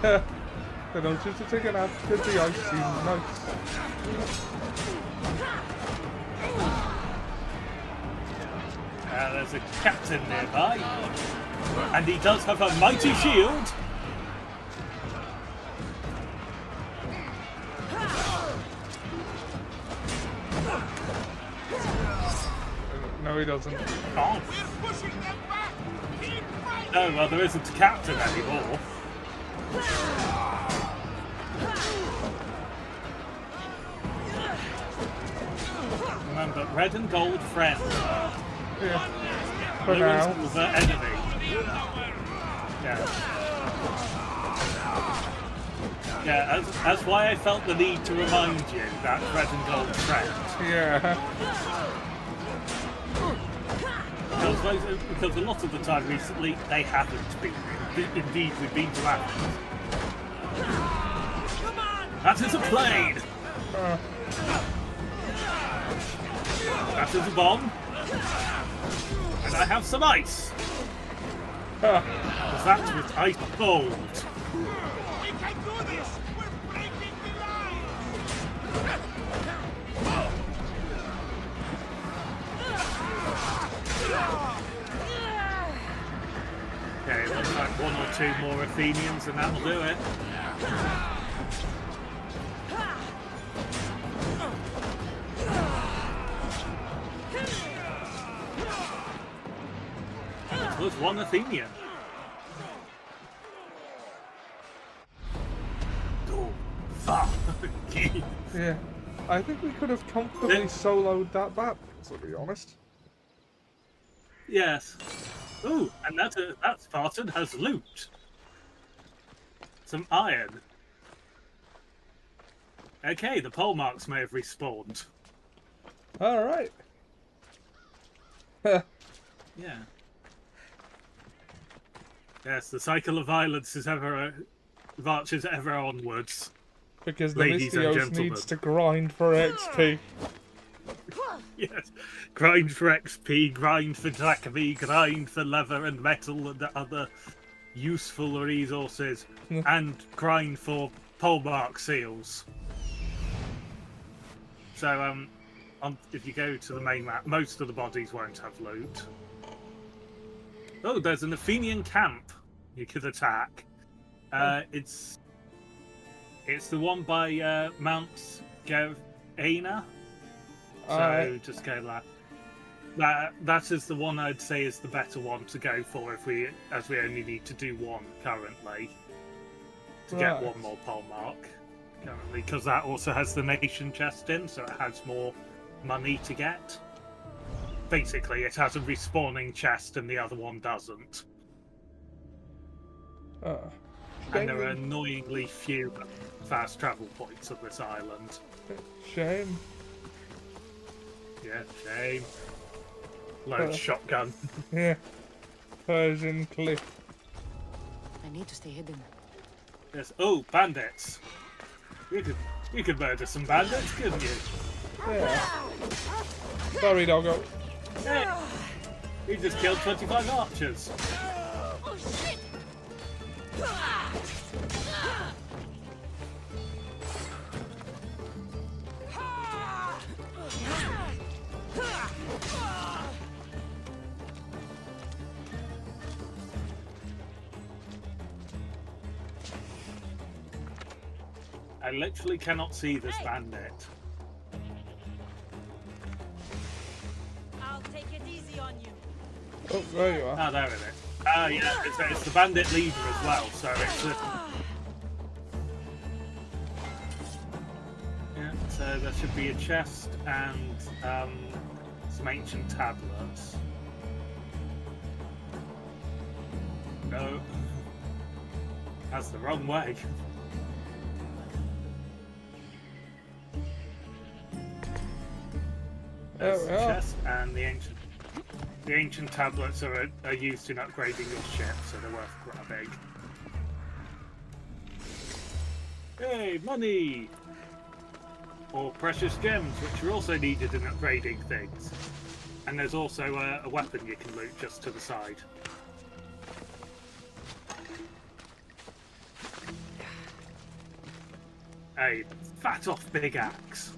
I don't choose to take a nap because the ice seems nice. There's a captain nearby, and he does have a mighty shield. No, he doesn't. Oh. No, well, there isn't a captain anymore. Remember, red and gold friends. Yeah. For Blue and now. silver enemy. Yeah, that's why I felt the need to remind you that red and gold trend. Yeah. Because a lot of the time recently, they haven't been. Indeed, we've been to Athens. That is a plane! That is a bomb. And I have some ice. Because that was ice cold. We can do this! We're breaking the line! Okay, it looks like 1 or 2 more Athenians and that'll do it. It was 1 Athenian. Oh, fuck. Yeah. I think we could have comfortably soloed that battle, to be honest. Yes. Ooh, and that Spartan has loot. Some iron. Okay, the pole marks may have respawned. Alright. Yeah. Yes, the cycle of violence is marches ever onwards. Because the ladies and Mystios gentlemen. needs to grind for XP. Yes, grind for XP, grind for drachmae, grind for leather and metal and other useful resources, and grind for polemark seals. So, if you go to the main map, most of the bodies won't have loot. Oh, there's an Athenian camp you could attack. It's the one by Mount Gavena. So just go that is the one I'd say is the better one to go for as we only need to do 1 currently to get 1 more pole mark currently, because that also has the nation chest in, so it has more money to get. Basically, it has a respawning chest and the other one doesn't. And there are annoyingly few fast travel points on this island. Shame. Yeah, shame. Load shotgun. Yeah. Persian cliff. I need to stay hidden. Yes. Oh, bandits. You could murder some bandits, couldn't you? Yeah. Sorry, doggo. Hey, you just killed 25 archers. Oh shit! I literally cannot see this bandit. I'll take it easy on you. Oh, there you are. Ah, there it is. Ah, yeah, it's the bandit leader as well, so it's yeah, so there should be a chest and some ancient tablets. No. That's the wrong way. There's the chest and the ancient tablets are used in upgrading your ship, so they're worth grabbing. Hey, money! Or precious gems, which are also needed in upgrading things. And there's also a weapon you can loot just to the side. A fat off big axe.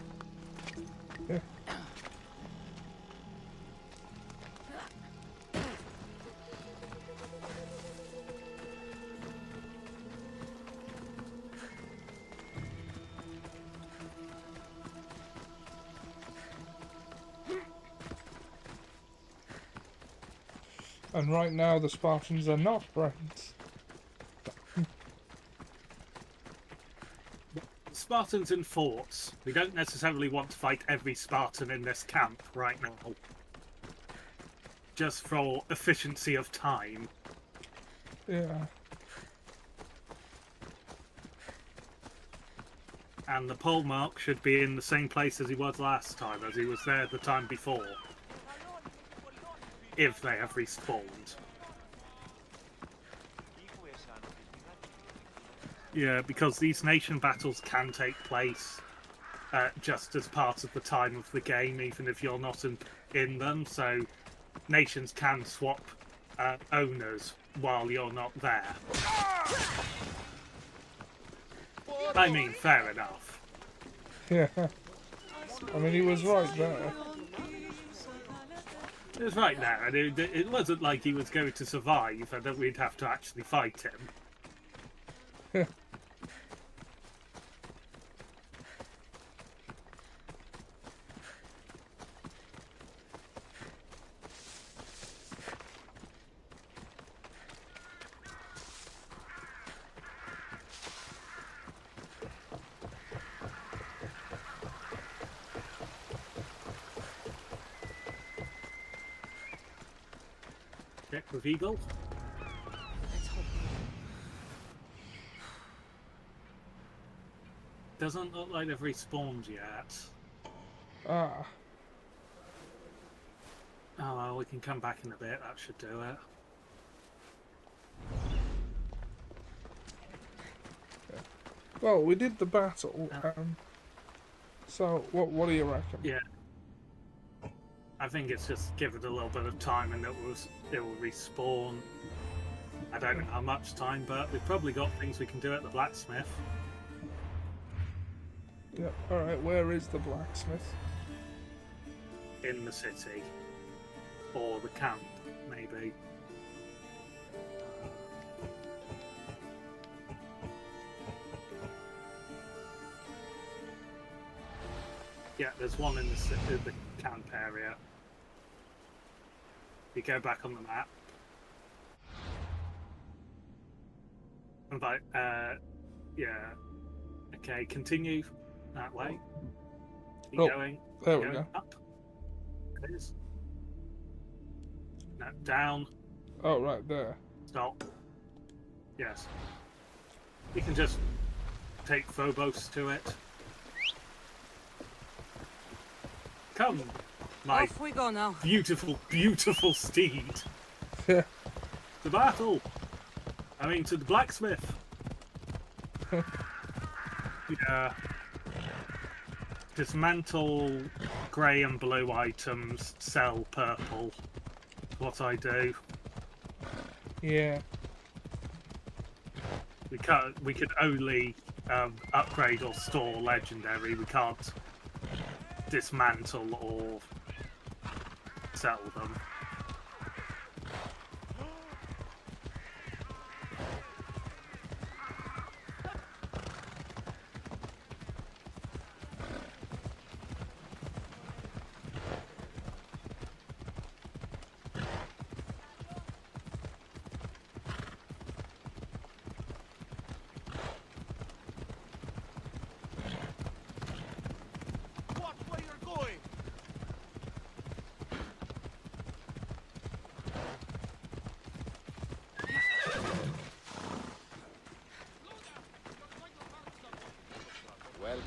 And right now the Spartans are not brains. Spartans in forts. We don't necessarily want to fight every Spartan in this camp right now. Just for efficiency of time. Yeah. And the pole mark should be in the same place as he was last time, as he was there the time before. If they have respawned. Yeah, because these nation battles can take place just as part of the time of the game, even if you're not in them. So nations can swap owners while you're not there. I mean, fair enough. Yeah. I mean, he was right there. It was right there, and it wasn't like he was going to survive and that we'd have to actually fight him. Check with Eagle. Doesn't look like they've respawned yet. Ah. Oh well, we can come back in a bit, that should do it. Yeah. Well, we did the battle, so what do you reckon? Yeah. I think it's just give it a little bit of time and it will respawn. I don't know how much time, but we've probably got things we can do at the blacksmith. Yeah, alright, where is the blacksmith? In the city. Or the camp, maybe. Yeah, there's one in the camp area. You go back on the map. But, yeah. Okay, continue that way. Keep going. There we go. Up. It is. No, down. Oh, right there. Stop. Yes. You can just take Phobos to it. Come, my Off we go now. beautiful, beautiful steed. Yeah. To battle. I mean, to the blacksmith. Yeah. Dismantle grey and blue items, sell purple. What I do. Yeah. We can only upgrade or store legendary. We can't dismantle or sell them.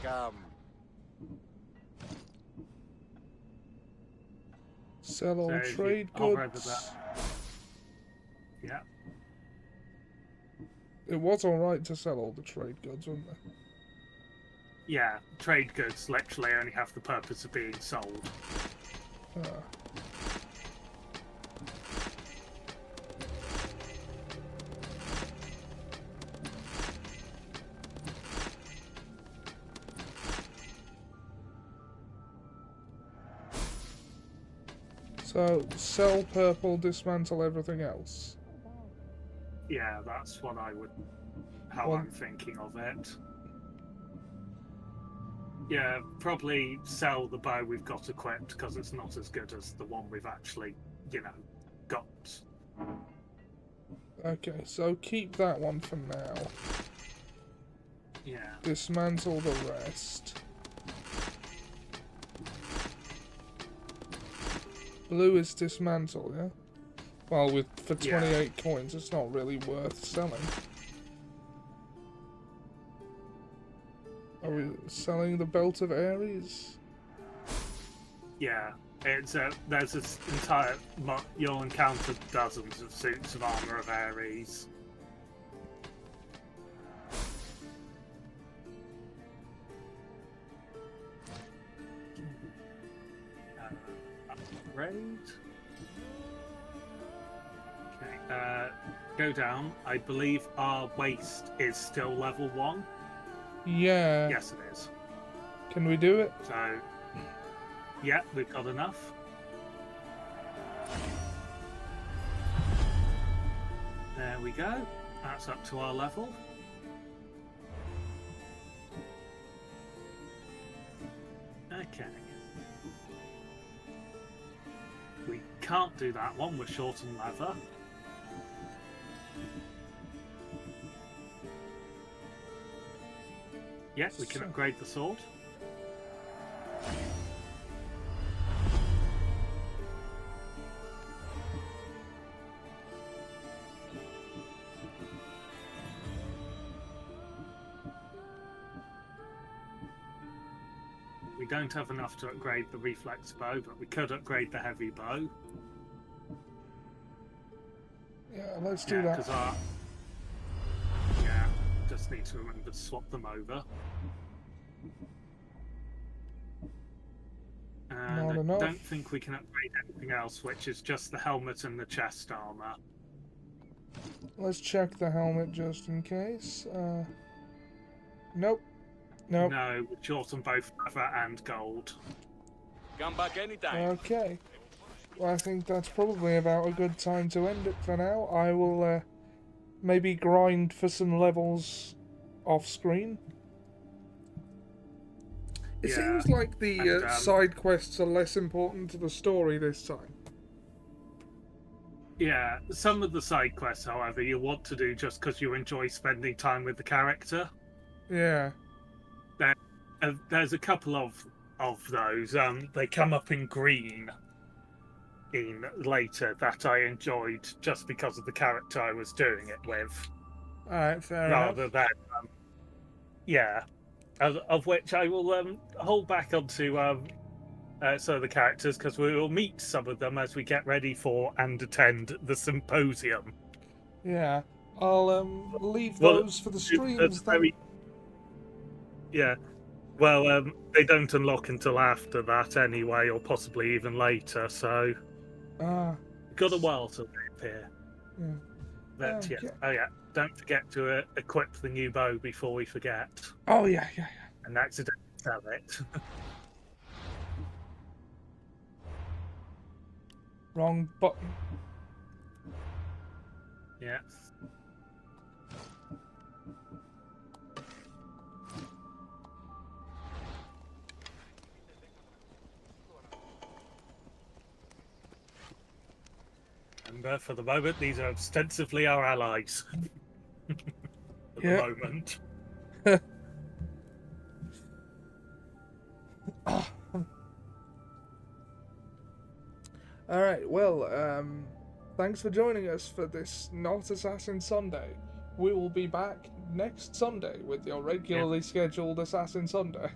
Welcome. Sell all So, trade I'll grab goods. that. Yeah. It was alright to sell all the trade goods, wasn't it? Yeah, trade goods literally only have the purpose of being sold. Ah. So, sell purple, dismantle everything else. Yeah, that's what I would... how I'm thinking of it. Yeah, probably sell the bow we've got equipped, because it's not as good as the one we've actually, you know, got. Okay, so keep that one for now. Yeah. Dismantle the rest. Blue is dismantle, yeah? Well, for 28 coins, it's not really worth selling. Are we selling the Belt of Ares? Yeah, it's there's this entire. You'll encounter dozens of suits of armor of Ares. Upgrade. Okay, go down. I believe our waist is still level 1. Yeah. Yes, it is. Can we do it? So, yeah, we've got enough. There we go. That's up to our level. Okay. We can't do that one, we're short on leather. Yes, we can upgrade the sword. We don't have enough to upgrade the reflex bow, but we could upgrade the heavy bow. Yeah, let's do that. Yeah, just need to remember to swap them over. And I don't think we can upgrade anything else, which is just the helmet and the chest armor. Let's check the helmet just in case. Nope. Nope. No, we're short on both leather and gold. Come back anytime. Okay. Well, I think that's probably about a good time to end it for now. I will maybe grind for some levels off screen. It seems like the side quests are less important to the story this time. Yeah, some of the side quests, however, you want to do just because you enjoy spending time with the character. Yeah. There's a couple of those. They come up in green later that I enjoyed just because of the character I was doing it with. Alright, fair enough. Rather than, yeah. Of which I will hold back onto some of the characters because we will meet some of them as we get ready for and attend the symposium. Yeah, I'll leave those for the streams then. Yeah, well, they don't unlock until after that anyway, or possibly even later, so got a while to live here. Yeah. But, oh yeah, don't forget to equip the new bow before we forget. Oh yeah. And accidentally sell it. Wrong button. Yeah. And for the moment, these are ostensibly our allies. At the moment. Alright, well, thanks for joining us for this Not Assassin Sunday. We will be back next Sunday with your regularly scheduled Assassin Sunday.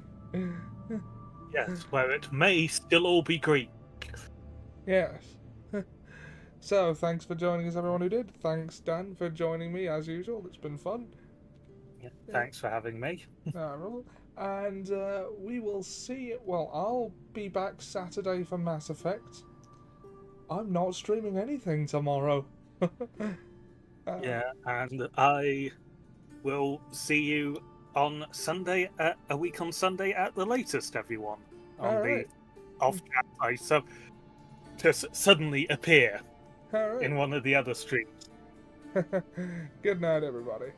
Yes, where it may still all be Greek. Yes. So, thanks for joining us, everyone who did. Thanks, Dan, for joining me, as usual. It's been fun. Yeah, thanks for having me. And we will see... Well, I'll be back Saturday for Mass Effect. I'm not streaming anything tomorrow. Yeah, and I will see you on Sunday, a week on Sunday at the latest, everyone. On the off-chat side. So, just suddenly appear in one of the other streams. Good night, everybody.